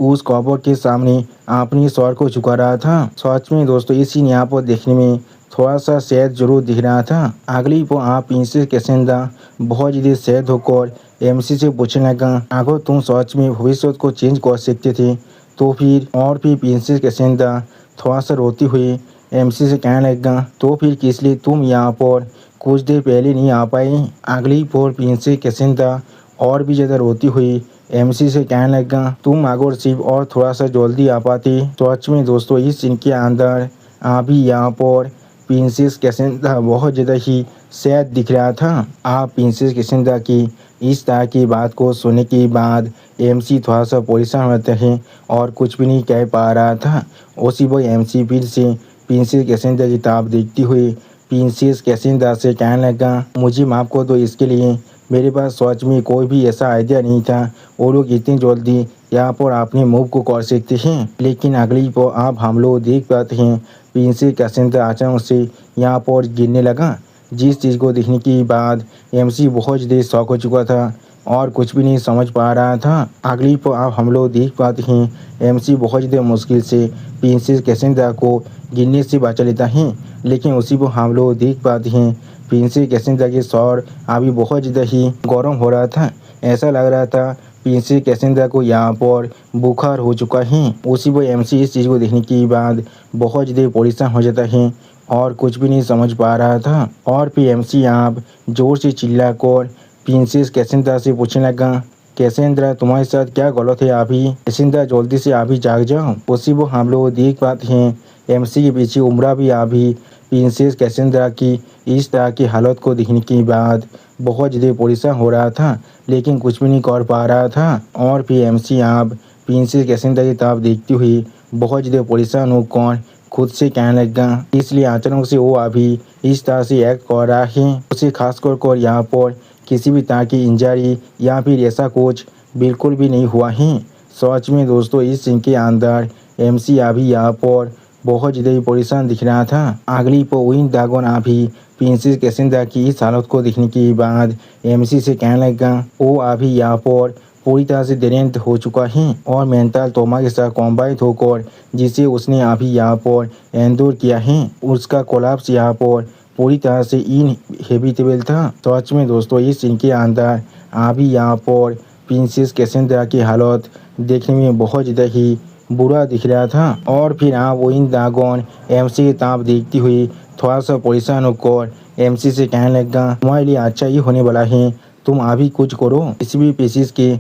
उस कबर के सामने अपने सर को झुका रहा था। सच में दोस्तों इस सीन यहाँ पर देखने में थोड़ा सा सैड जरूर दिख रहा था। अगली पर आप प्रिंसेस कैसेंद्रा बहुत ज़्यादा सैड होकर एमसी से पूछने लगा, अगर तुम सच में भविष्य को चेंज कर सकते थे तो फिर। और फिर प्रिंसेस कैसेंद्रा थोड़ा सा रोती हुई एमसी से कहने लगा, तो फिर किस लिए तुम यहाँ पर कुछ देर पहले नहीं आ पाए। अगली पर प्रिंसेस कैसेंद्रा और भी ज़्यादा रोती हुई एमसी से कहने लगा, तुम अगर सिर्फ और थोड़ा सा जल्दी आ पाते। सच में दोस्तों इस सीन के अंदर अभी यहाँ पर प्रिंसेस कैसेंद्रा बहुत ज़्यादा ही सैड दिख रहा था। आप प्रिंसेस कैसेंद्रा की इस तरह की बात को सुनने के बाद एमसी थोड़ा सा परेशान होते हैं और कुछ भी नहीं कह पा रहा था। उसी वक्त एमसी फिर से प्रिंसेस कैसेंद्रा की तरफ देखती हुई प्रिंसेस कैसेंद्रा से कहने लगा, मुझे माफ़ कर दो, इसके लिए मेरे पास सच में कोई भी ऐसा आइडिया नहीं था। वो लोग इतनी जल्दी यहाँ पर अपने मूव को कर सकते हैं। लेकिन अगली पर आप हम लोग देख पाते हैं प्रिंसेस कैसेंद्रा अचानक से यहाँ पर गिरने लगा, जिस चीज़ को देखने के बाद एमसी बहुत ज़्यादा शॉक हो चुका था और कुछ भी नहीं समझ पा रहा था। अगली पर आप हम लोग देख पाते हैं एमसी बहुत ज़्यादा मुश्किल से प्रिंसेस कैसेंद्रा को गिरने से बचा लेता है, लेकिन उसी को हम लोग देख पाते हैं प्रिंसेस कैसेंद्रा के सर अभी बहुत ज़्यादा ही गर्म हो रहा था। ऐसा लग रहा था प्रिंसेस कैसेंद्रा को यहाँ पर बुखार हो चुका है। उसी पर एमसी इस चीज़ को देखने के बाद बहुत ज़्यादा परेशान हो जाता है और कुछ भी नहीं समझ पा रहा था। और फिर एमसी यहाँ जोर से चिल्लाकर प्रिंसेस कैसेंद्रा से पूछने लगा, कैसेंद्रा तुम्हारे साथ क्या गलत है अभी। कैसेंद्रा जल्दी से अभी जाग जाओ। उसी वो हम लोग देख पाते हैं एमसी के पीछे उम्रा भी अभी प्रिंसेस कैसेंद्रा की इस तरह की हालत को देखने के बाद बहुत ज़्यादा परेशान हो रहा था, लेकिन कुछ भी नहीं कर पा रहा था। और फिर एमसी आप प्रिंसेस कैसेंद्रा की तरफ देखती हुई बहुत ज़्यादा परेशान होकर खुद से कहने लगा, इसलिए अचानक से वो अभी इस तरह से एक्ट कर रहा है। उसे खास कर यहाँ पर किसी भी तरह की इंजरी या फिर ऐसा कुछ बिल्कुल भी नहीं हुआ है। सच में दोस्तों इस सीन के अंदर एमसी अभी यहाँ पर बहुत ज़्यादा परेशान दिख रहा था। अगली पर विन ड्रैगन अभी प्रिंसेस कैसेंद्रा की इस हालत को देखने के बाद एमसी से कहने लगा, वो अभी यहाँ पर पूरी तरह से डेरेंट हो चुका है और मेंटल ट्रॉमा के साथ कॉम्बाइन होकर जिसे उसने अभी यहाँ पर एंडोर किया है, उसका कोलैप्स यहाँ पर पूरी तरह से इनहेबिटेबल था। सच में दोस्तों इस सीन के अंदर अभी यहाँ पर प्रिंसेस कैसेंद्रा की हालत देखने में बहुत ज़्यादा ही बुरा दिख रहा था। और फिर आप विन ड्रैगन एमसी की तरफ देखती हुई थोड़ा सा परेशान होकर एमसी से कहने लगा, तुम्हारे लिए अच्छा ही होने वाला है, तुम अभी कुछ करो। किसी भी पेशिश के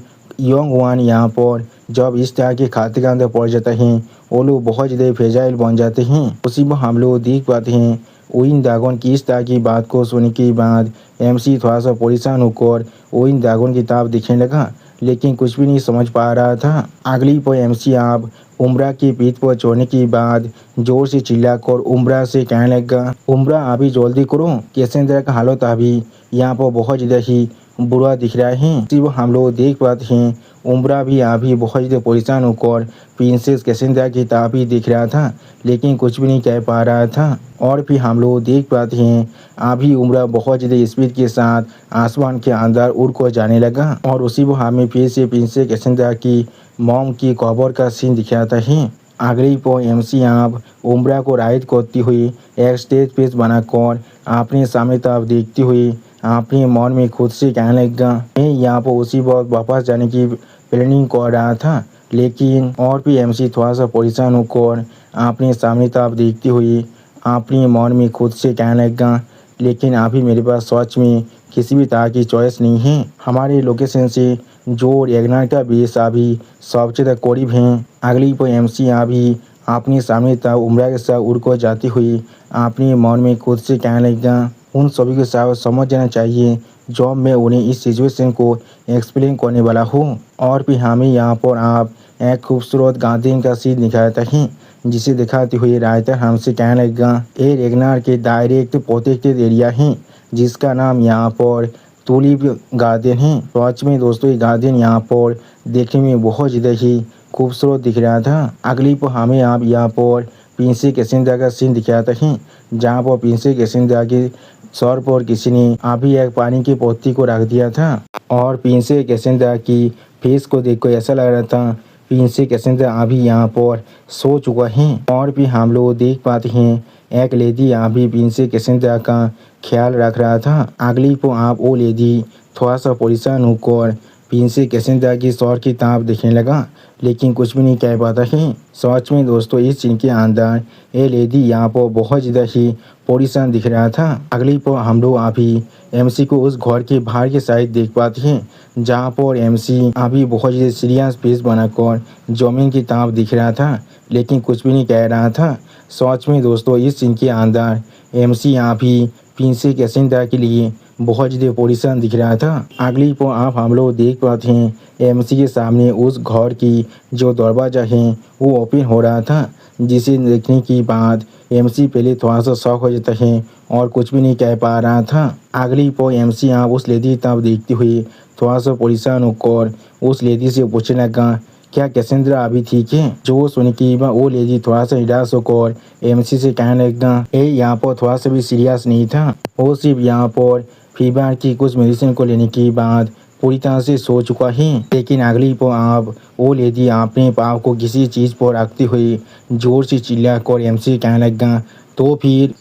यंग वन यहाँ पर जब इस तरह के खाते के अंदर पड़ जाते हैं वो लोग बहुत ज़्यादा फ्रेजाइल बन जाते हैं। उसी में हम लोग देख पाते हैं विन ड्रैगन की इस तरह की बात को सुनने के बाद एमसी थोड़ा सा परेशान होकर विन ड्रैगन की तरफ दिखने लगा, लेकिन कुछ भी नहीं समझ पा रहा था। अगली पल एमसी आप उम्रा की पीठ पर चढ़ने के बाद जोर से चिल्लाकर उम्रा से कहने लगा, उम्रा अभी जल्दी करो, कैसेंद्रा का हालत अभी यहाँ पर बहुत ज़्यादा ही बुरा दिख रहा है। सिर्फ हम लोग देख पाते हैं उम्रा भी अभी बहुत ज़्यादा परेशान होकर प्रिंसेस कैसेंद्रा की तरफ ही दिख रहा था, लेकिन कुछ भी नहीं कह पा रहा था। और फिर हम लोग देख पाते हैं अभी उम्रा बहुत ज़्यादा स्पीड के साथ आसमान के अंदर उड़ कर जाने लगा और उसी वो हमें फिर से प्रिंसेस कैसेंद्रा की मॉम की कबर का सीन दिखाता है। अगली पर एमसी आप उम्रा को राइड करती हुई एक स्टेज पेज बनाकर अपने सामने तरफ देखती हुई अपने मन में खुद से कहने लगा, मैं यहाँ पर उसी वक्त वापस जाने की प्लानिंग कर रहा था, लेकिन और भी एमसी थोड़ा सा परेशान होकर अपने सामने तरफ देखती हुई अपने मन में खुद से कहने लगा, लेकिन अभी मेरे पास सच में किसी भी तरह की चॉइस नहीं है। हमारे लोकेशन से जो रेगनार का बेस अभी सबसे ज़्यादा करीब हैं। अगली पर एमसी अभी अपने सामने तरफ उम्रा के साथ उड़कर जाती हुई अपने मन में खुद से कहने लगा, उन सभी के साथ समझ जाना चाहिए जब मैं उन्हें इस सिचुएशन को एक्सप्लेन करने वाला हूँ। और फिर हमें यहाँ पर आप एक खूबसूरत गार्डन का सीन दिखाता है, जिसे दिखाते हुए राइटर हमसे कहने लगा, ये रेगनार के डायरेक्ट प्रोटेक्टेड एरिया है जिसका नाम यहाँ पर टूलिप गार्डन है। सच में दोस्तों ये गार्डन यहाँ पर देखने में बहुत ज़्यादा ही खूबसूरत दिख रहा था। अगली पर हमें आप यहाँ पर प्रिंसेस कैसेंद्रा का सीन दिखाता है, जहाँ पर प्रिंसेस कैसेंद्रा के सर पर किसी ने अभी एक पानी की पोती को रख दिया था और प्रिंसेस कैसेंद्रा की फेस को देखकर ऐसा लग रहा था प्रिंसेस कैसेंद्रा अभी यहाँ पर सो चुका है। और भी हम लोग देख पाते हैं एक लेडी अभी प्रिंसेस कैसेंद्रा का ख्याल रख रहा था। अगली को आप वो लेडी थोड़ा सा परेशान होकर प्रिंसेस कैसेंद्रा की सर की तरफ देखने लगा, लेकिन कुछ भी नहीं कह पाता है। सच में दोस्तों इस सीन के अंदर ये लेडी यहाँ पर बहुत ज़्यादा ही परेशान दिख रहा था। अगली पर हम लोग अभी एमसी को उस घर के बाहर की साइड देख पाते हैं, जहाँ पर एमसी अभी बहुत ज़्यादा सीरियस फेस बनाकर जमीन की तरफ दिख रहा था, लेकिन कुछ भी नहीं कह रहा था। सच में दोस्तों इस सीन के अंदर एमसी यहाँ भी प्रिंसेस कैसेंद्रा के लिए बहुत ज़्यादा परेशान दिख रहा था। अगली पर आप हम लोग देख पाते हैं एमसी के सामने उस घर की जो दरवाज़ा है वो ओपन हो रहा था, जिसे देखने के बाद एमसी पहले थोड़ा सा शॉक हो जाता है और कुछ भी नहीं कह पा रहा था। अगली पर एमसी आप उस लेडी तरफ देखते हुए थोड़ा सा परेशान होकर उस लेडी से पूछने लगा, क्या कैसेंद्रा अभी ठीक है? जो सुन के वो लेडी थोड़ा सा निराश होकर एमसी से कहने लगा, ये यहाँ पर थोड़ा सा भी सीरियस नहीं था, वो सिर्फ यहाँ पर फीवर की कुछ मेडिसिन को लेने के बाद पूरी तरह से सो चुका है। लेकिन अगली पर आप वो लेडी अपने पाँव को किसी चीज़ पर रखती हुई जोर से चिल्ला कर एमसी कहने लगा, तो फिर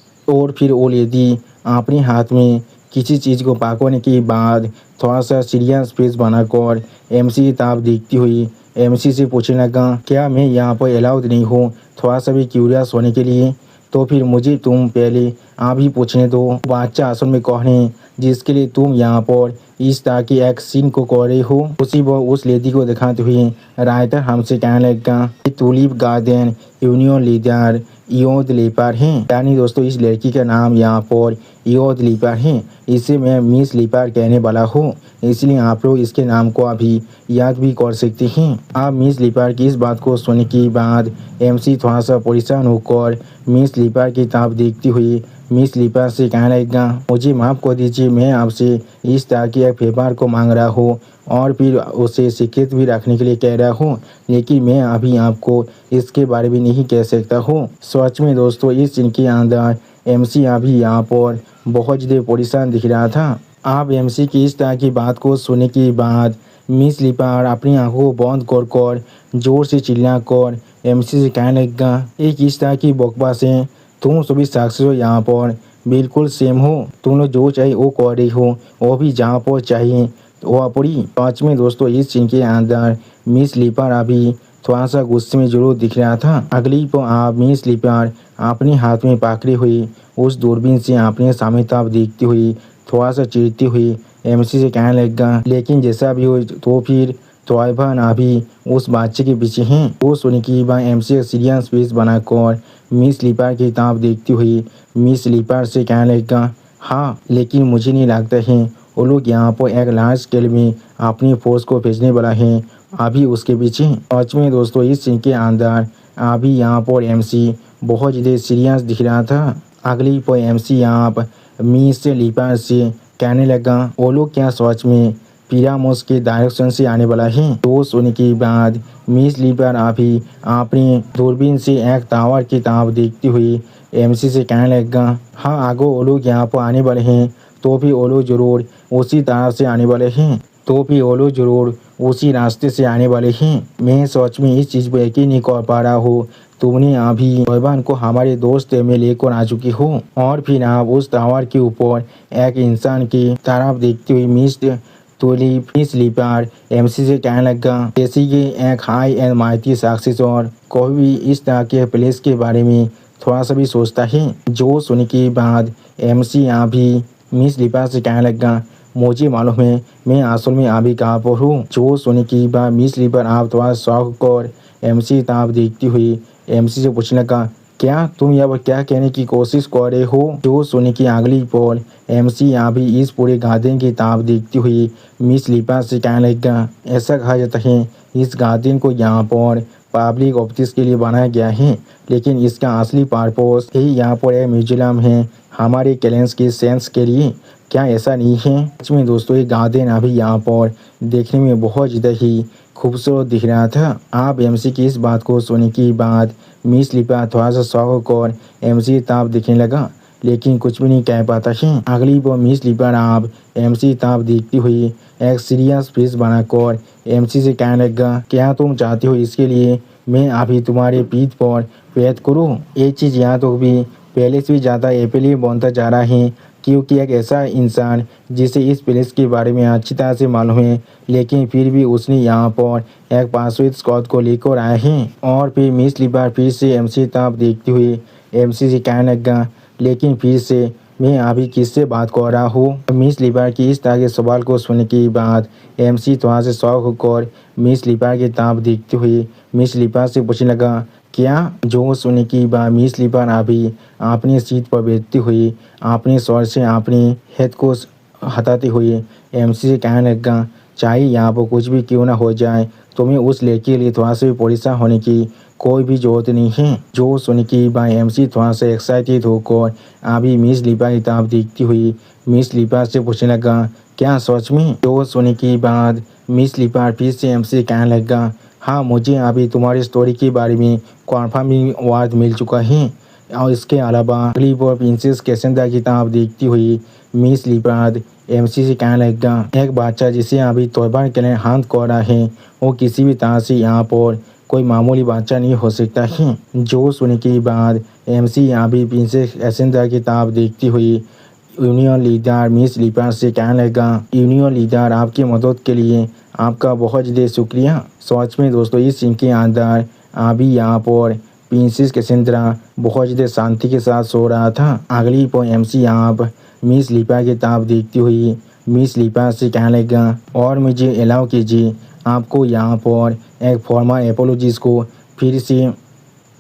वो लेडी अपने हाथ में किसी चीज़ को पकड़ने के बाद थोड़ा सा सीरियस फेस बनाकर एमसी की तरफ देखती हुई एमसी से पूछने लगा, क्या मैं यहाँ पर अलाउड नहीं हूँ थोड़ा सा भी क्यूरियस होने के लिए? तो फिर मुझे तुम पहले आप ही पूछने दो, बादशाह आसन में कौन है जिसके लिए तुम यहाँ पर इस तरह की एक सीन को कर रही हो? उसी वो उस लेडी को दिखाते हुए राइटर हमसे कहने लगा, टूलिप गार्डन यूनियन लीडर योद लीपर है। यानी दोस्तों इस लड़की का नाम यहाँ पर योद लीपर है, इसे मैं मिस लीपर कहने वाला हूँ, इसलिए आप लोग इसके नाम को अभी याद भी कर सकते हैं। आप मिस लीपर की इस बात को सुनने के बाद एमसी थोड़ा सा परेशान होकर मिस लीपर की तरफ देखती हुई मिस लीपर से कहने लगा, मुझे माफ़ कर दीजिए, मैं आपसे इस तरह के एक फेवर को मांग रहा हूँ और फिर उसे सीक्रेट भी रखने के लिए कह रहा हूँ, लेकिन मैं अभी आपको इसके बारे में नहीं कह सकता हूँ। सच में दोस्तों इस सीन के अंदर एमसी अभी यहाँ पर बहुत ज़्यादा परेशान दिख रहा था। आप एमसी की इस तरह की बात को सुनने के बाद मिस लीपर अपनी आंखों को बंद कर जोर से चिल्लाकर एमसी से कहने लगा, एक इस तरह की बकवास है, तुम सभी साक्षी हो यहाँ पर बिल्कुल सेम हो, तुम लोग जो चाहिए वो कर रही हो, वो भी जहाँ पर चाहिए वो अपनी। पाँच में दोस्तों इस सीन के अंदर मिस लीपर अभी थोड़ा सा गुस्से में जरूर दिख रहा था। अगली पर आप मिस लीपर अपने हाथ में पकड़ी हुई उस दूरबीन से अपने सामने तरफ देखती हुई थोड़ा सा चिढ़ती हुई एमसी से कहने लगा, लेकिन जैसा भी हो तो फिर तोयबा अभी उस बच्चे के पीछे हैं। वो सुन की बार एमसी का सीरियस फेस बनाकर मिस लीपर की तरफ देखती हुई मिस लीपर से कहने लगा, हाँ लेकिन मुझे नहीं लगता है वो लोग यहाँ पर एक लार्ज स्केल में अपनी फोर्स को भेजने वाला है अभी उसके पीछे। सच में दोस्तों इस सीन के अंदर अभी यहाँ पर MC बहुत ज़्यादा सीरियस दिख रहा था। अगली पर MC यहाँ पर मिस लीपर से कहने लगा वो लोग क्या सच में पिरामोस के डायरेक्शन से आने वाला है। तो सुनने के बाद मिस लीपर अभी अपनी दूरबीन से एक टावर की तरफ देखती हुई MC से कहने लगा हाँ आगो वो लोग यहाँ पर आने वाले हैं, तो भी वो लोग जरूर उसी तरह से आने वाले हैं, तो भी वो लोग जरूर उसी रास्ते से आने वाले हैं। मैं सच में इस चीज़ पर यकीन नहीं कर पा रहा हूँ। तुमने अभी तोयबान को हमारे दोस्त में लेकर आ चुकी हो और फिर आप उस टावर के ऊपर एक इंसान की तरफ देखती हुई मिस लीपर MC से कहने लगा जैसे कि एक हाई एंड माइटी सक्सेस और कोई भी इस तरह के प्लेस के बारे में थोड़ा सा भी सोचता है। जो सुनने के बाद MC यहाँ भी मिस लीपर से कहने लगा मुझे मालूम है मैं असल में अभी कहाँ पर हूँ। जो सुनने के बाद मिस लीपर आप थोड़ा शौक और MC ताप देखती हुई MC से पूछने लगा क्या तुम यहाँ पर क्या कहने की कोशिश कर रहे हो। जो सुनने की अगली पल MC यहाँ भी इस पूरे गार्डन की ताप देखती हुई मिस लीपर से कहने लगा ऐसा कहा जाता है इस गार्डन को यहाँ पर पब्लिक ऑफिस के लिए बनाया गया है, लेकिन इसका असली पर्पस ही यहाँ पर एक म्यूजियम है हमारे कैलेंस के सेंस के लिए। क्या ऐसा नहीं है? सच में दोस्तों ये गार्डन अभी यहाँ पर देखने में बहुत ज़्यादा ही खूबसूरत दिख रहा था। आप MC की इस बात को सुनने के बाद मिस लीपर थोड़ा सा शौक और MC ताप दिखने लगा, लेकिन कुछ भी नहीं कह पाता है। अगली बार मिस लीपर आप MC ताप देखती हुई एक सीरियस फेस बनाकर MC से कहने लगा क्या तुम चाहती हो इसके लिए मैं अभी तुम्हारे पीठ पर पैद करूँ। ये चीज़ यहाँ तो भी पहले से भी ज़्यादा एपली बनता जा रहा है, क्योंकि एक ऐसा इंसान जिसे इस प्लेस के बारे में अच्छी तरह से मालूम है, लेकिन फिर भी उसने यहाँ पर एक पासवेद स्कॉट को लेकर आए हैं। और फिर मिस लीपर फिर से MC ताप देखती हुई MC से कहने लगा लेकिन फिर से मैं अभी किससे बात कर रहा हूँ। मिस लीपर की इस तरह के सवाल को सुनने के बाद MC थोड़ा से शौक होकर मिस लीपर की ताप देखती हुई मिस लीपर से पूछने लगा क्या। जो सुनने की बाद मिस लीपर अभी अपनी सीट पर बैठती हुई अपने स्वर से अपनी हेड को हटाते हुए MC से कहने लगा चाहे यहाँ पर कुछ भी क्यों ना हो जाए तुम्हें उस लड़की के लिए थोड़ा सा भी परेशान होने की कोई भी जरूरत नहीं है। जो सुनने की बाद MC थोड़ा सा एक्साइटेड होकर अभी मिस लीपर की तरफ देखती हुई मिस लीपर से पूछने लगा क्या सच में। जो सुनने के बाद मिस लीपर फिर से MC से कहने लगा हाँ मुझे अभी तुम्हारी स्टोरी के बारे में कन्फर्मिंग वर्ड मिल चुका है। और इसके अलावा अगली बार प्रिंसेस कैसेंड्रा की तरफ देखती हुई मिस लीपर MC से कहने लगा एक बच्चा जिसे अभी तोयबान के लिए हाथ कर रहा है वो किसी भी तरह से यहाँ पर कोई मामूली बच्चा नहीं हो सकता है। जो सुनने के बाद MC यहाँ भी प्रिंसेस कैसेंड्रा की तरफ देखती हुई यूनियन लीडर मिस लीपर से कहने लगा यूनियन लीडर आपकी मदद के लिए आपका बहुत ज़्यादा शुक्रिया। सच में दोस्तों इस सीन के अंदर अभी यहाँ पर प्रिंसेस कैसेंड्रा बहुत ज़्यादा शांति के साथ सो रहा था। अगली पर MC यहाँ पर मिस लीपर की तरफ देखती हुई मिस लीपर से कहने लगा और मुझे अलाउ कीजिए आपको यहाँ पर एक फॉर्मल एपोलॉजीज को फिर से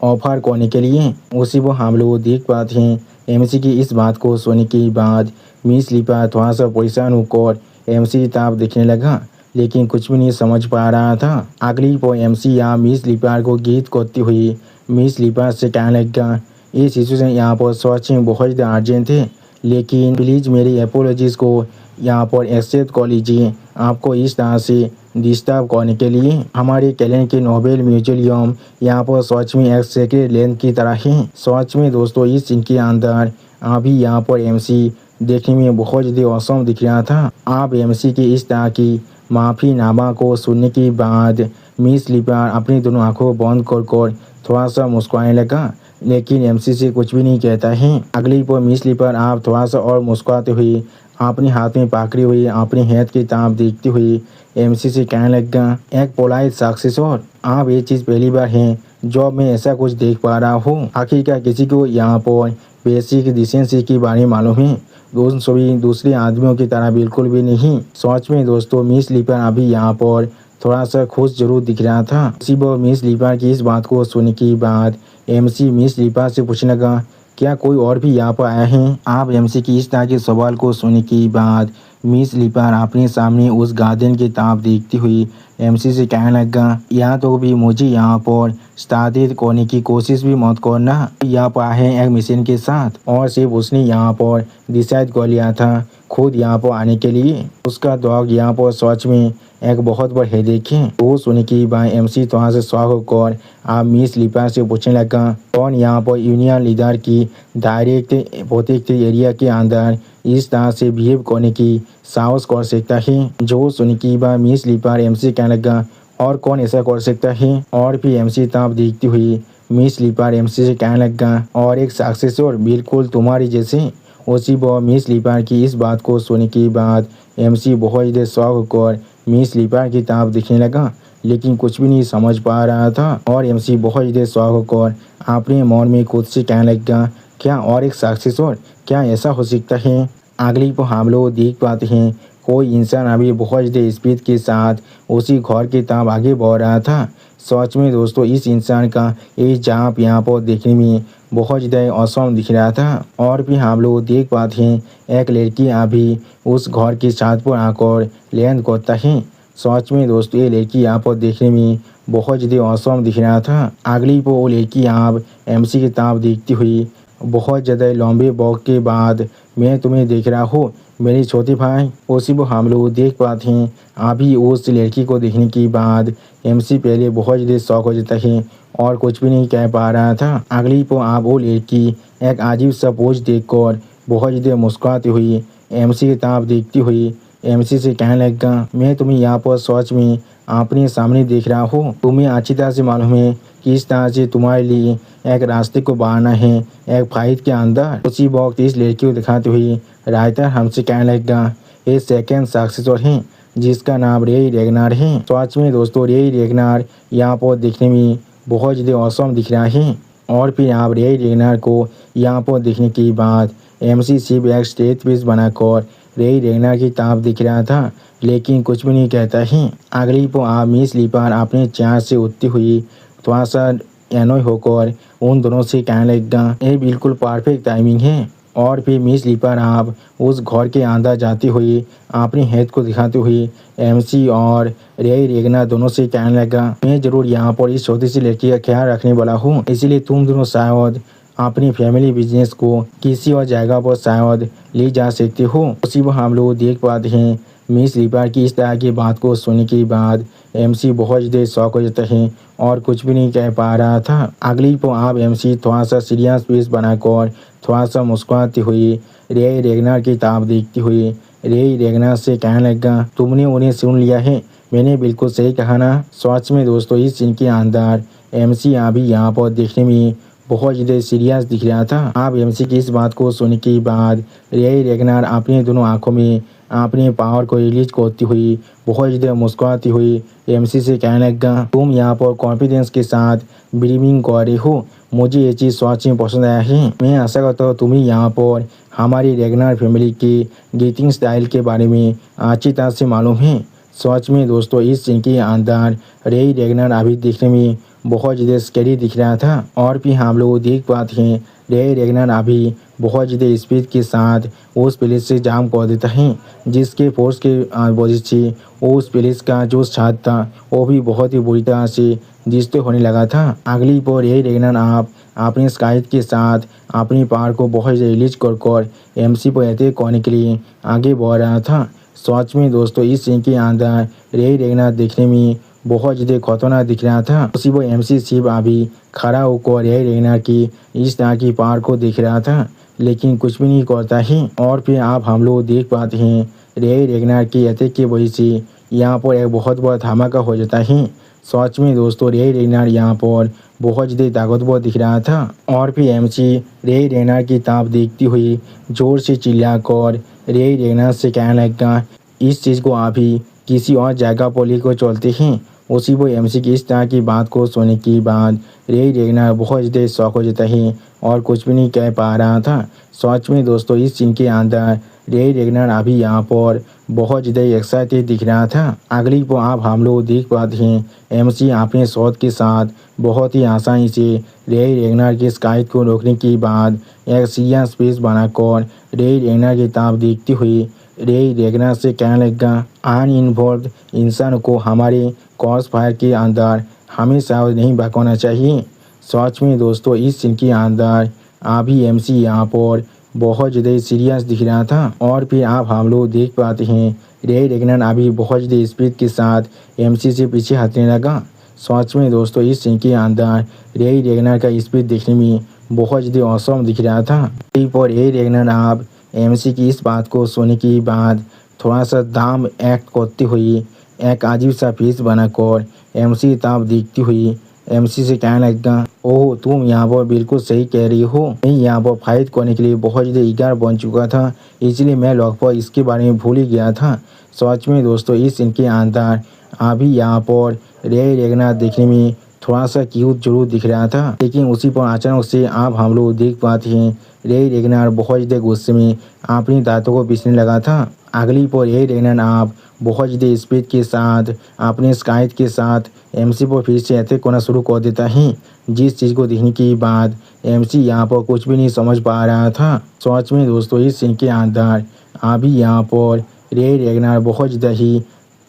ऑफर करने के लिए। उसी वो हम लोग देख पाते हैं MC की इस बात को सुनने के बाद मिस लीपर थोड़ा सा परेशान होकर MC की तरफ देखने लगा, लेकिन कुछ भी नहीं समझ पा रहा था। अगली पर MC यहाँ मिस लीपर को गीत करती हुई मिस लीपर से कहने लगा ये सिचुएशन यहाँ पर सच में बहुत ज़्यादा अर्जेंट है, लेकिन प्लीज़ मेरी एपोलॉजीज़ को यहाँ पर एक्सेप्ट कर लीजिए। आपको इस तरह से डिस्टर्ब करने के लिए हमारे कैलेंडर के नोबेल म्यूजियम यहाँ पर सच में एक सेक्रेट लैंड की तरह है। सच में दोस्तों इस सीन के अंदर अभी यहाँ पर MC देखने में बहुत ज़्यादा औसम दिख रहा था। आप MC की इस तरह की माफ़ीनामा को सुनने के बाद मिस लीपर अपनी दोनों आंखों बंद कर थोड़ा सा मुस्कुराने लगा, लेकिन MC से कुछ भी नहीं कहता है। अगली पर मिस लीपर आप थोड़ा सा और मुस्कुराते हुए अपने हाथ में पकड़ी हुई अपने हाथ की तरफ देखती हुई MC से कहने लगा एक पोलाइट सक्सेसर आप ये चीज़ पहली बार है जो मैं ऐसा कुछ देख पा रहा हूँ। आखिरकार किसी को यहाँ पर बेसिक डिसेंसी के बारे में मालूम है, दोस्तों सभी दूसरे आदमियों की तरह बिल्कुल भी नहीं। सच में दोस्तों मिस लीपर अभी यहाँ पर थोड़ा सा खुश जरूर दिख रहा था। इसी पर मिस लीपर की इस बात को सुनने के बाद MC मिस लीपर से पूछने लगा क्या कोई और भी यहाँ पर आया है? आप एमसी की इस तरह के सवाल को सुनने के बाद मिस लिपर अपने सामने उस गार्डन की तरफ देखती हुई एमसी से कहने लगा, या तो भी मुझे यहाँ पर स्थापित करने की कोशिश भी मत करना। यहाँ पर आए एक मिशन के साथ और सिर्फ उसने यहाँ पर डिसाइड कर लिया था खुद यहाँ पर आने के लिए। उसका डॉग यहाँ पर सच में एक बहुत बड़ा हेडेक है। वो सुनने की बाद एमसी वहाँ से शॉक होकर आप मिस लिपर से पूछने लगा, कौन यहाँ पर यूनियन लीडर की डायरेक्ट प्रोटेक्ट एरिया के अंदर इस तरह से बिहेव करने की साहस कर सकता है? जो सुनने की बाद मिस लिपर एमसी कहने लगा, और कौन ऐसा कर सकता है? और भी एमसी तरफ देखती हुई मिस लिपर एमसी से कहने लगा, और एक सक्सेसर बिल्कुल तुम्हारी जैसे। उसी वो मिस लिपर की इस बात को सुनने के बाद एमसी बहुत देर शॉक होकर मिस लिपर की तरफ दिखने लगा, लेकिन कुछ भी नहीं समझ पा रहा था। और एमसी बहुत देर शॉक होकर अपने मन में खुद से कहने लगा, क्या और एक सक्सेसर, क्या ऐसा हो सकता है? अगली को हम लोग देख पाते हैं कोई इंसान अभी बहुत देर स्पीड के साथ उसी घर की तरफ आगे बढ़ रहा था। सच में दोस्तों इस इंसान का ये जाप यहाँ पर देखने में बहुत ज़्यादा औसम दिख रहा था। और भी हम लोग देख पाते हैं एक लड़की अभी उस घर की छत पर आकर लैंड करता है। सच में दोस्तों ये लड़की यहाँ पर देखने में बहुत ज़्यादा औसम दिख रहा था। अगली पर वो लड़की आप एमसी की तरफ देखती हुई, बहुत ज़्यादा लंबे वक्त के बाद मैं तुम्हें देख रहा हूँ मेरे छोटे भाई। उसी को हम लोग देख पाते हैं अभी उस लड़की को देखने के बाद एमसी पहले बहुत ज़्यादा शौक हो जाता है और कुछ भी नहीं कह पा रहा था। अगली को आप वो लड़की एक अजीब सा पोज देखकर बहुत ज़्यादा मुस्कुराती हुई एमसी की तरफ देखती हुई एमसी से कहने लगा, मैं तुम्हें यहाँ पर सच में अपने सामने देख रहा हूँ। तुम्हें अच्छी तरह से मालूम है किस तरह से तुम्हारे लिए एक रास्ते को बढ़ाना है एक फाइट के अंदर। उसी वक्त इस लड़की को दिखाते हुए राइटर हमसे कहने लगा, ये सेकेंड सक्सेसर है जिसका नाम रे रेगनार है। सच में दोस्तों रे रेगनार यहाँ पर देखने में बहुत ज़्यादा औसम दिख रहा है। और फिर आप रे रेगनार को यहाँ पर देखने के बाद एमसी सिर्फ एक स्टेज पीस बनाकर रे रेगनार की तरफ दिख रहा था, लेकिन कुछ भी नहीं कहता है। अगली को आप मिस लिपर अपने चेयर से उठती हुई थोड़ा सा एनोय होकर उन दोनों से कहने लगा, ये बिल्कुल परफेक्ट टाइमिंग है। और फिर मिस लिपर आप उस घर के अंदर जाती हुई अपनी हेड को दिखाते हुई एमसी और रे रेगनार दोनों से कहने लगा, मैं जरूर यहाँ पर इस छोटी सी लड़की का ख्याल रखने वाला हूँ, इसलिए तुम दोनों शायद अपनी फैमिली बिजनेस को किसी और जगह पर शायद ले जा सकते हो। उसी को हम लोग देख पाते हैं मिस लिपर की इस तरह की बात को सुनने के बाद एमसी बहुत ज़्यादा शौक हो जाता है और कुछ भी नहीं कह पा रहा था। अगली को आप एमसी थोड़ा सा सीरियस फेस बनाकर थोड़ा सा मुस्कुराती हुई रे रेगनार की तरफ देखती हुई रे रेगनार से कहने लगा, तुमने उन्हें सुन लिया है, मैंने बिल्कुल सही कहा ना? सच में दोस्तों इस सीन के अंदर एमसी अभी यहाँ पर देखने में बहुत ज़्यादा सीरियस दिख रहा था। आप एमसी की इस बात को सुनने के बाद रे रेगनार अपने दोनों आंखों में अपने पावर को रिलीज करती हुई बहुत ज़्यादा मुस्कुराती हुई एमसी से कहने लगा, तुम यहाँ पर कॉन्फिडेंस के साथ ब्रीमिंग कर रहे हो, मुझे ये चीज़ सच में पसंद आया है। मैं आशा करता हूँ तुम्हें यहाँ पर हमारी रेगनार फैमिली के गेटिंग स्टाइल के बारे में अच्छी तरह से मालूम है। सच में दोस्तों इस सीन के अंदर रे रेगनार अभी देखने में बहुत ज़्यादा स्कैरी दिख रहा था। और भी हम लोग देख पाते हैं रे रेगनार अभी बहुत ज़्यादा स्पीड के साथ उस प्लेस से जाम कर देता है, जिसके फोर्स के वजह से उस प्लेस का जो छत था वो भी बहुत ही बुरी तरह से डिस्ट्रॉय होने लगा था। अगली पर रे रेगनार आप अपने स्काइट के साथ अपनी पावर को बहुत ज़्यादा रिलीज कर एमसी पर अटैक करने के लिए आगे बढ़ रहा था। सच में दोस्तों इस सीन के अंदर रे रेगनार देखने में बहुत ज़्यादा खतरनाक दिख रहा था। उसी वो एमसी सिर्फ अभी खड़ा होकर रे रेगनार की इस तरह की पावर को देख रहा था, लेकिन कुछ भी नहीं करता है। और फिर आप हम लोग देख पाते हैं रे रेगनार की अटैक की वजह से यहाँ पर एक बहुत बड़ा धमाका हो जाता है। सच में दोस्तों रे रेगनार यहाँ पर बहुत ज़्यादा ताकतवर दिख रहा था। और फिर एमसी रे रेगनार की तरफ देखती हुई जोर से चिल्लाकर रे रेगनार से कहने लगा, इस चीज़ को अभी किसी और जगह पर लेकर चलते हैं। उसी वो एमसी की इस तरह की बात को सुनने के बाद रे रेगनार बहुत ज़्यादा शौक हो जाता है और कुछ भी नहीं कह पा रहा था। सच में दोस्तों इस सीन के अंदर रे रेगनर अभी यहाँ पर बहुत ज़्यादा एक्साइटेड दिख रहा था। अगली पर आप हम लोग देख पाते हैं एमसी अपने शॉट के साथ बहुत ही आसानी से रे रेगनर के स्काइट को रोकने के बाद एक सीरियस स्पेस बनाकर रे रेगनर की तरफ देखती हुई रे रेगनर से कहने लगा, अनइन्वॉल्व इंसान को हमारे क्रॉस फायर के अंदर हमेशा नहीं भगाना चाहिए। सच में दोस्तों इस सीन के अंदर अभी एमसी यहाँ पर बहुत ज़्यादा सीरियस दिख रहा था। और फिर आप हम लोग देख पाते हैं रे रेगनर अभी बहुत ज़्यादा स्पीड के साथ एमसी से पीछे हटने लगा। सच में दोस्तों इस सीन के अंदर रे रेगनर का स्पीड देखने में बहुत ज़्यादा औसम दिख रहा था। पर रे रेगनर आप एमसी की इस बात को सुनने के बाद थोड़ा सा दाम एक्ट करती हुई एक अजीब सा फेस बनाकर एमसी की तरफ देखती हुई एमसी से कहने लगा, ओह तुम यहाँ पर बिल्कुल सही कह रही हो। मैं यहाँ पर फाइट करने के लिए बहुत ज़्यादा ईगर बन चुका था, इसलिए मैं लगभग इसके बारे में भूल ही गया था। सच में दोस्तों इस इनके अंदर अभी यहाँ पर रे रेगनर देखने में थोड़ा सा क्यूट जरूर दिख रहा था, लेकिन उसी पर अचानक से आप हम लोग देख पाते हैं रे रेगनर बहुत ज़्यादा गुस्से में अपनी दांतों को पीसने लगा था। अगली पर रे रेगनर आप बहुत ज़्यादा स्पीड के साथ अपने स्काइट के साथ एमसी पर फिर से अटैक करना शुरू कर देता है, जिस चीज़ को देखने के बाद एमसी यहाँ पर कुछ भी नहीं समझ पा रहा था। सच में दोस्तों इस सीन के अंदर अभी यहाँ पर रे रेगनर बहुत ज़्यादा ही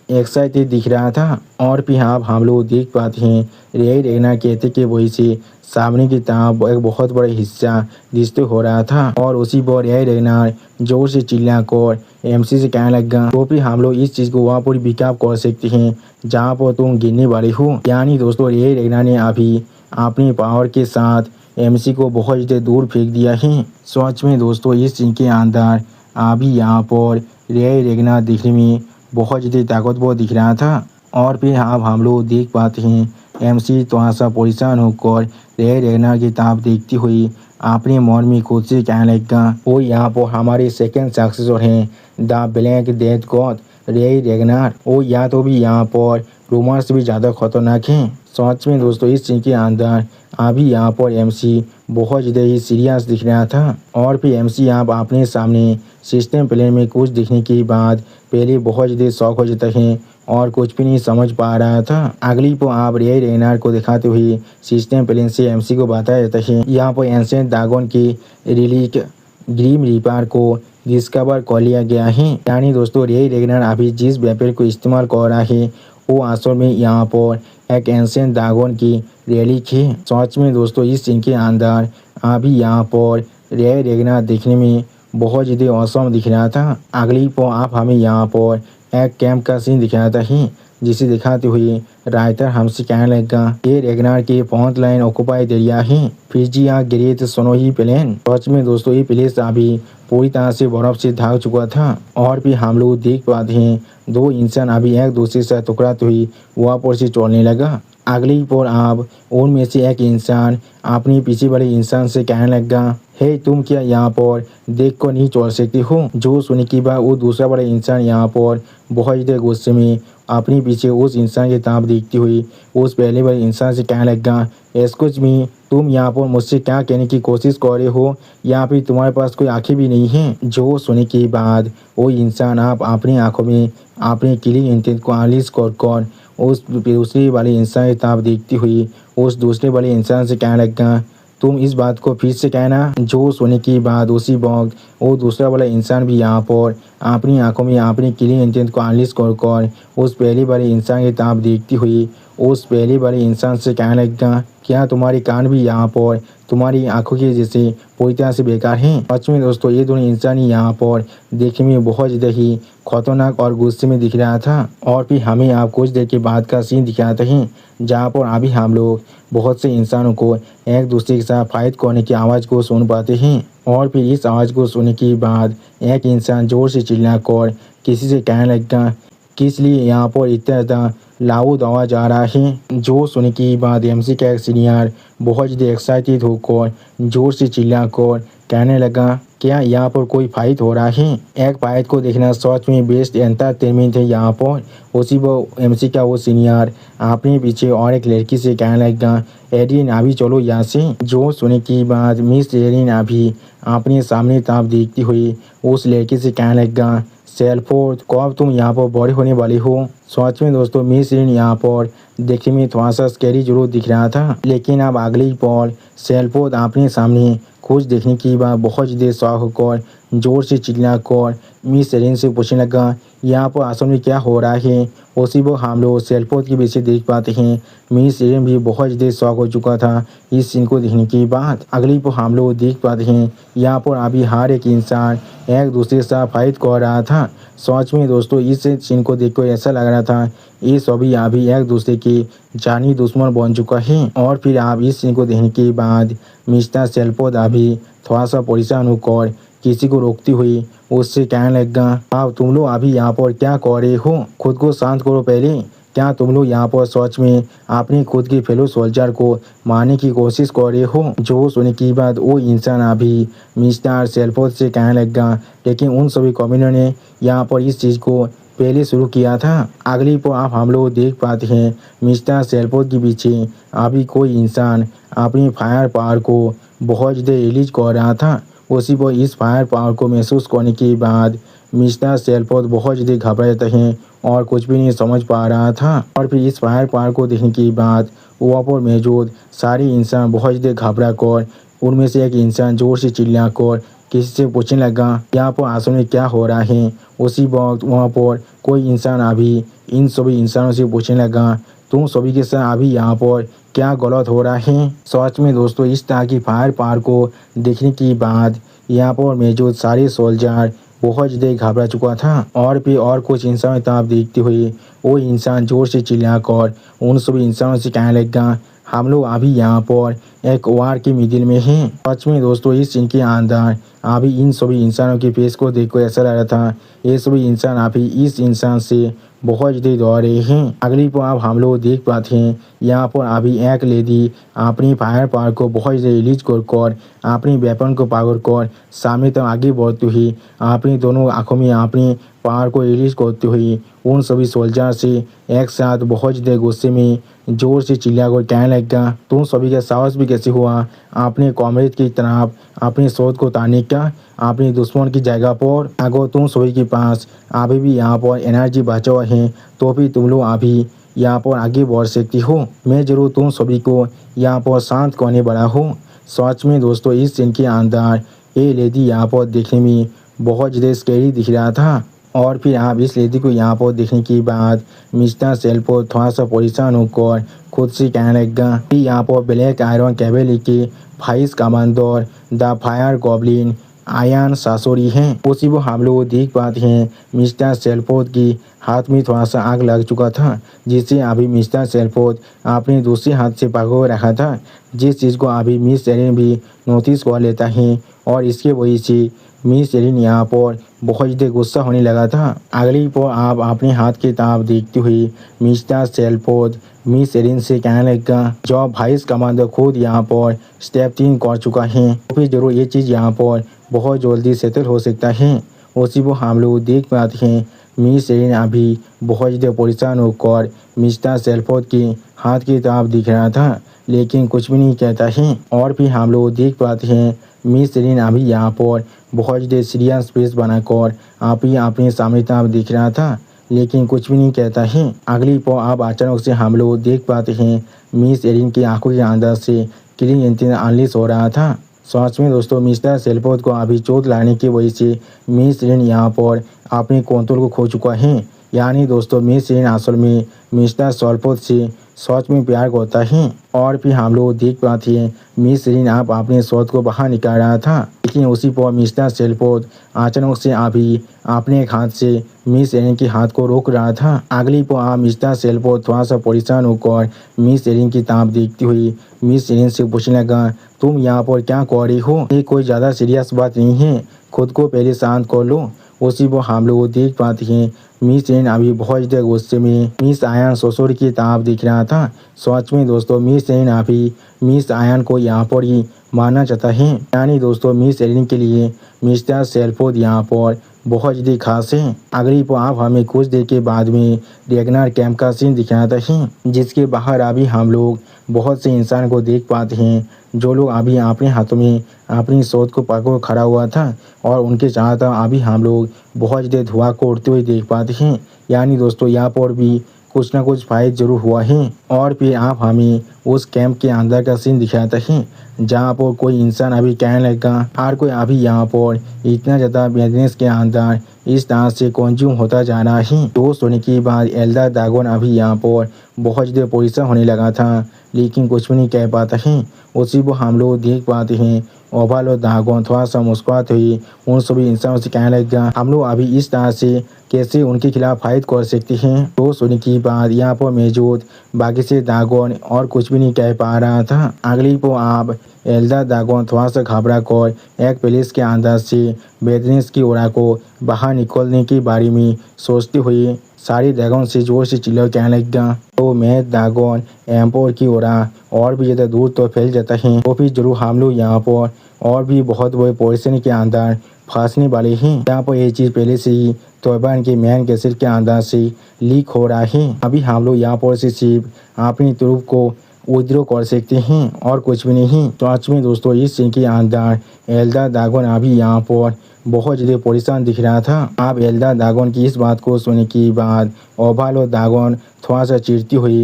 एक्साइटेड दिख रहा था। और फिर आप हम लोग देख पाते हैं रे रेगनर कहते कि वही से सामने की तरफ एक बहुत बड़ा हिस्सा डिस्ट्रॉय हो रहा था और उसी पर रे रेगनर जोर से चिल्लाकर एमसी से कहने लगा, तो फिर हम लोग इस चीज़ को वहाँ पर पिकअप कर सकते हैं जहाँ पर तुम गिरने वाले हो। यानी दोस्तों रे रेगनर ने अभी अपनी पावर के साथ एमसी को बहुत ज़्यादा दूर फेंक दिया है। सच में दोस्तों इस सीन के अंदर अभी यहाँ पर रे रेगनर देखने में बहुत ज़्यादा ताकतवर दिख रहा था। और फिर आप हम लोग देख पाते हैं एमसी थोड़ा सा परेशान होकर रे रेगनर की तरफ देखती हुई अपने मन में खुद से कहने लगा, वो यहाँ पर हमारे सेकंड सक्सेसर हैं द ब्लैक डेथ गॉड रे रेगनर। वो या तो भी यहाँ पर रूमर से भी ज़्यादा खतरनाक हैं। सच में दोस्तों इस सीन के अंदर अभी यहाँ पर एमसी बहुत ज़्यादा ही सीरियस दिख रहा था। और फिर एमसी आप अपने सामने सिस्टम प्लेन में कुछ दिखने के बाद पहले बहुत ज़्यादा शॉक हो जाता है और कुछ भी नहीं समझ पा रहा था। अगली को आप रे रेगनर को दिखाते हुए सिस्टम प्लेन से एमसी को बताया जाता है यहाँ पर एंशिएंट ड्रैगन की रिलीक ग्रीम रीपर को डिस्कवर कर लिया गया है। यानी दोस्तों रे रेगनर अभी जिस वेपन को इस्तेमाल कर रहा है वो असल में यहाँ पर एक एंशिएंट ड्रैगन की रिलीक है। सच में दोस्तों इस सीन के अंदर अभी यहाँ पर रे रेगनर देखने में बहुत ज़्यादा औसम दिख रहा था। अगली पर आप हमें यहाँ पर एक कैंप का सीन दिखाता है, जिसे दिखाते हुए राइटर हमसे कहने लगा, ये रेगनर के फ्रंट लाइन ऑक्युपाइड एरिया है फिजिया ग्रेट स्नोई प्लेन। सच में दोस्तों ये प्लेस अभी पूरी तरह से बर्फ से ढक चुका था। और फिर हम लोग देख पाते हैं दो इंसान अभी एक दूसरे से टकराते हुए वहाँ पर से चलने लगा। अगली पर आप उनमें से एक इंसान अपने पीछे वाले इंसान से कहने लगा, हे तुम क्या यहाँ पर देख कर नहीं चल सकते हो। जो सुनने के बाद वो दूसरा वाला इंसान यहाँ पर बहुत ज़्यादा गुस्से में अपने पीछे उस इंसान की तरफ देखती हुई उस पहले वाले इंसान से कहने लगा, एक्सक्यूज मी तुम यहाँ पर मुझसे क्या कहने की कोशिश कर रहे हो, यहाँ पे तुम्हारे पास कोई आंखें भी नहीं हैं। जो सुनने के बाद वो इंसान आप अपनी आंखों में अपने किलिंग इंटेंट को अनलीज कर उस दूसरे वाले इंसान की तरफ देखती हुई उस दूसरे वाले इंसान से कहने लगा, तुम इस बात को फिर से कहना। जो सुनने के बाद उसी वक्त वो दूसरा वाला इंसान भी यहाँ पर अपनी आंखों में अपनी किलिंग इंटेंट को अनलीज कर उस पहले वाले इंसान की तरफ देखती हुई उस पहले वाले इंसान से कहने लगा, क्या तुम्हारे कान भी यहाँ पर तुम्हारी आंखों के जैसे पूरी तरह से बेकार हैं। सच में दोस्तों ये दोनों इंसान यहाँ पर देखने में बहुत ज़्यादा ही खतरनाक और गुस्से में दिख रहा था। और फिर हमें आप कुछ देर के बाद का सीन दिखाते हैं जहाँ पर अभी हम लोग बहुत से इंसानों को एक दूसरे के साथ फाइट करने की आवाज़ को सुन पाते हैं। और फिर इस आवाज़ को सुनने के बाद एक इंसान जोर से चिल्लाकर किसी से कहने लगा, किस लिए यहाँ पर इतना ज़्यादा लाउड आवाज़ आ रहा है। जो सुनने के बाद एमसी का एक सीनियर बहुत ज़्यादा एक्साइटेड होकर जोर से चिल्लाकर कहने लगा, क्या यहाँ पर कोई फाइट हो रहा है। एक फाइट को देखना सच में बेस्ट एंटरटेनमेंट है यहाँ पर। उसी वो एमसी का वो सीनियर अपने पीछे और एक लड़की से कहने लगा, एरिन अभी चलो यहाँ से। जो सुनने के बाद मिस एरिन अभी अपने सामने ताप देखती हुई उस लड़की से कहने लगा, सेल्फोर्ड कब तुम यहाँ पर बड़े होने वाले हो। सच में दोस्तों मिस एरिन यहाँ पर देखने में थोड़ा सा स्कैरी जरूर दिख रहा था, लेकिन अब अगले ही पल सेल्फोर्ड अपने सामने कुछ देखने के बाद बहुत ज़्यादा शॉक होकर जोर से चिल्लाकर मिस एरिन से पूछने लगा, यहाँ पर असल में क्या हो रहा है। उसी वो हम लोग सेल्फोर्ड के पीछे देख पाते हैं मिस एरिन भी बहुत ज़्यादा शॉक हो चुका था इस सीन को देखने के बाद। अगली पर हम लोग देख पाते हैं यहाँ पर अभी हर एक इंसान एक दूसरे के साथ फाइट कर रहा था। सच में दोस्तों इस सीन को देखकर ऐसा लग रहा था ये सभी अभी एक दूसरे के जानी दुश्मन बन चुका है। और फिर आप इस सीन को देखने के बाद मिस्टर सेल्फोर्ड अभी थोड़ा सा परेशान होकर किसी को रोकती हुई उससे कहने लगा, आप तुम लोग अभी यहाँ पर क्या कर रहे हो, खुद को शांत करो पहले। क्या तुम लोग यहाँ पर सच में अपने खुद के फेलो सोल्जर को मारने की कोशिश कर रहे हो। जो सुनने के बाद वो इंसान अभी मिस्टर सेल्फोर्ड से कहने लगा, लेकिन उन सभी कम्युनिटी ने यहाँ पर इस चीज़ को पहले शुरू किया था। अगली पर आप हम लोग देख पाते हैं मिस्टर सेल्फोर्ड के पीछे अभी कोई इंसान अपनी फायर पावर को बहुत ज़्यादा रिलीज कर रहा था। उसी पर इस फायर पावर को महसूस करने के बाद मिस्टर सेल्फोर्ड बहुत ज़्यादा घबरा जाते हैं और कुछ भी नहीं समझ पा रहा था। और फिर इस फायर पावर को देखने के बाद वहाँ पर मौजूद सारे इंसान बहुत ज़्यादा घबरा कर उनमें से एक इंसान जोर से चिल्लाकर किसी से पूछने लगा, यहाँ पर असल में क्या हो रहा है। उसी वक्त वहाँ पर कोई इंसान अभी इन सभी इंसानों से पूछने लगा, तुम सभी के साथ अभी यहाँ पर क्या गलत हो रहा है। सच में दोस्तों इस तरह की फायर पावर को देखने के बाद यहाँ पर मौजूद सारे सोल्जर बहुत ज़्यादा घबरा चुका था। और फिर और कुछ इंसानों की तरफ देखते हुए वो इंसान जोर से चिल्लाकर उन सभी इंसानों से कहने लगा, हम लोग अभी यहाँ पर एक वार के मिडिल में हैं। सच में दोस्तों इस सीन के अंदर अभी इन सभी इंसानों के फेस को देखकर ऐसा लग रहा था ये सभी इंसान अभी इस इंसान से बहुत ज़्यादा दौड़ रहे हैं। अगली पर आप हम लोग देख पाते हैं यहाँ पर अभी एक लेडी अपनी फायर पावर को बहुत ज़्यादा रिलीज कर अपनी वेपन को पावर कर सामने तक आगे बढ़ती हुई अपनी दोनों आँखों में अपनी पावर को रिलीज करते हुए उन सभी सोल्जर से एक साथ बहुत ज़्यादा गुस्से में जोर से चिल्लाकर कहने लगा, तुम सभी का साहस भी कैसे हुआ अपने कॉमरेड की तरफ अपने शोध को ताने का अपने दुश्मन की जगह पर। अगर तुम सभी के पास अभी भी यहाँ पर एनर्जी बचा हुआ है तो भी तुम लोग अभी यहाँ पर आगे बढ़ सकती हो। मैं जरूर तुम सभी को यहाँ पर शांत करने वाला हूँ। सच में दोस्तों इस सीन के अंदर ये लेडी यहाँ पर देखने में बहुत ज़्यादा स्कैरी दिख रहा था। और फिर आप इस लेडी को यहाँ पर देखने के बाद मिस्टर सेल्फोर्ड थोड़ा सा परेशान होकर खुद से कहने लगा कि यहाँ पर ब्लैक आयरन कैवेलरी के vice commander the fire goblin आयन सासोरी हैं। उसी वो हम लोग देख पाते हैं मिस्टर सेल्फोर्ड की हाथ में थोड़ा सा आग लग चुका था जिसे अभी मिस्टर सेल्फोर्ड अपने दूसरे हाथ से पकड़ रखा था, जिस चीज़ को अभी मिस एरिन भी नोटिस कर लेता है। और इसके वजह से मिस एरिन यहाँ पर बहुत ज़्यादा गुस्सा होने लगा था। अगली पर आप अपने हाथ की तरफ देखते हुए मिस्टर सेल्फोर्ड मिस एरिन से कहने लगा, जब वाइस कमांडर खुद यहाँ पर स्टेप 3 कर चुका है तो फिर जरूर ये चीज़ यहाँ पर बहुत जल्दी सेटल हो सकता है। उसी को हम लोग देख पाते हैं मिस एरिन अभी बहुत ज़्यादा परेशान होकर मिस्टर सेल्फोर्ड के हाथ की तरफ दिख रहा था लेकिन कुछ भी नहीं कहता है। और फिर हम लोग देख पाते हैं मिस एरिन अभी यहाँ पर बहुत ज़्यादा सीरियस फेस बनाकर आप ही अपने सामने तरफ दिख रहा था लेकिन कुछ भी नहीं कहता है। अगली पर अब अचानक से हम लोग देख पाते हैं मिस एरिन की आंखों के अंदर से किलिंग इंस्टिंक्ट अनलीश हो रहा था। सच में दोस्तों मिस्टर सेल्फोर्ड को अभी चोट लागने की वजह से मिस एरिन यहाँ पर अपने कंट्रोल को खो चुका है। यानी दोस्तों मिस एरिन असल में मिस्टर सेल्फोर्ड से सच में प्यार करता है। और फिर हम लोग देख पाते हैं मिस एरिन आप अपने शोध को बाहर निकाल रहा था लेकिन उसी पर मिस्टर सेल्फोर्ड अचानक से अभी अपने एक हाथ से मिस एरिन के हाथ को रोक रहा था। अगली पर आप मिस्टर सेल्फोर्ड थोड़ा सा परेशान होकर मिस एरिन की तरफ देखती हुई मिस एरिन से पूछने लगा, तुम यहाँ पर क्या कर रही हो, ये कोई ज़्यादा सीरियस बात नहीं है, खुद को पहले शांत कर लो। उसी वो हम लोग देख पाते हैं मिस एन अभी बहुत ज़्यादा गुस्से में मिस आयन ससुर की ताब दिख रहा था। सच में दोस्तों मिस एन अभी मिस आयन को यहाँ पर ही मारना चाहता है, यानी दोस्तों मिस एलिन के लिए मिस्टर सेल्फोर्ड यहाँ पर बहुत ज़्यादा खास है। अगली को आप हमें कुछ देर के बाद में रेगनार कैंप का सीन दिखाता है, जिसके बाहर अभी हम लोग बहुत से इंसान को देख पाते हैं जो लोग अभी अपने हाथों में अपनी शोध को पकड़ खड़ा हुआ था और उनके चाहता अभी हम लोग बहुत ज़्यादा धुआं को उड़ते हुए देख पाते हैं। यानी दोस्तों यहाँ पर भी कुछ ना कुछ फाइट जरूर हुआ है। और फिर आप हमें उस कैंप के अंदर का सीन दिखाता है जहाँ पर कोई इंसान अभी कहने लगा हर कोई अभी यहाँ पर इतना ज़्यादा बिजनेस के अंदर इस तरह से कंज्यूम होता जा रहा है। तो सोने के बाद एल्डर ड्रैगन अभी यहाँ पर बहुत ज़्यादा परेशान होने लगा था, लेकिन कुछ भी नहीं कह पाता है। उसी को हम लोग देख पाते हैं ओवरलॉर्ड ड्रैगन थोड़ा सा मुस्कुराते हुए उन सभी इंसानों से कहने लगा हम लोग अभी इस तरह से कैसे उनके खिलाफ फाइट कर सकते हैं। तो सुनने की बात यहाँ पर मौजूद बाकी से ड्रैगन और कुछ भी नहीं कह पा रहा था। अगली को आप एल्डर ड्रैगन थोड़ा सा घबरा कर एक पैलेस के अंदर से बेदनेस की ओर को बाहर निकलने के बारे में सोचते हुए सारी ड्रैगन से जोर से चिल्ला कहने लगा। तो मैं ड्रैगन एम्पोर की ओर और भी ज़्यादा दूर तो फैल जाता है, तो फिर जरूर हम लोग यहाँ पर और भी बहुत बड़े पोर्शन के अंदर फंसने वाले हैं। यहाँ पर ये चीज़ पहले से ही तोयबान के मैन कैसेट के अंदर से लीक हो रहा है। अभी हम लोग यहाँ पर से सिर्फ अपनी तरफ को विद्रोह कर सकते हैं और कुछ भी नहीं। तो आज में दोस्तों इस सीन के अंदर एल्डर ड्रैगन अभी यहाँ पर बहुत ज़्यादा परेशान दिख रहा था। आप एल्डर ड्रैगन की इस बात को सुनने के बाद ओवरलॉर्ड ड्रैगन थोड़ा सा चिढ़ती हुई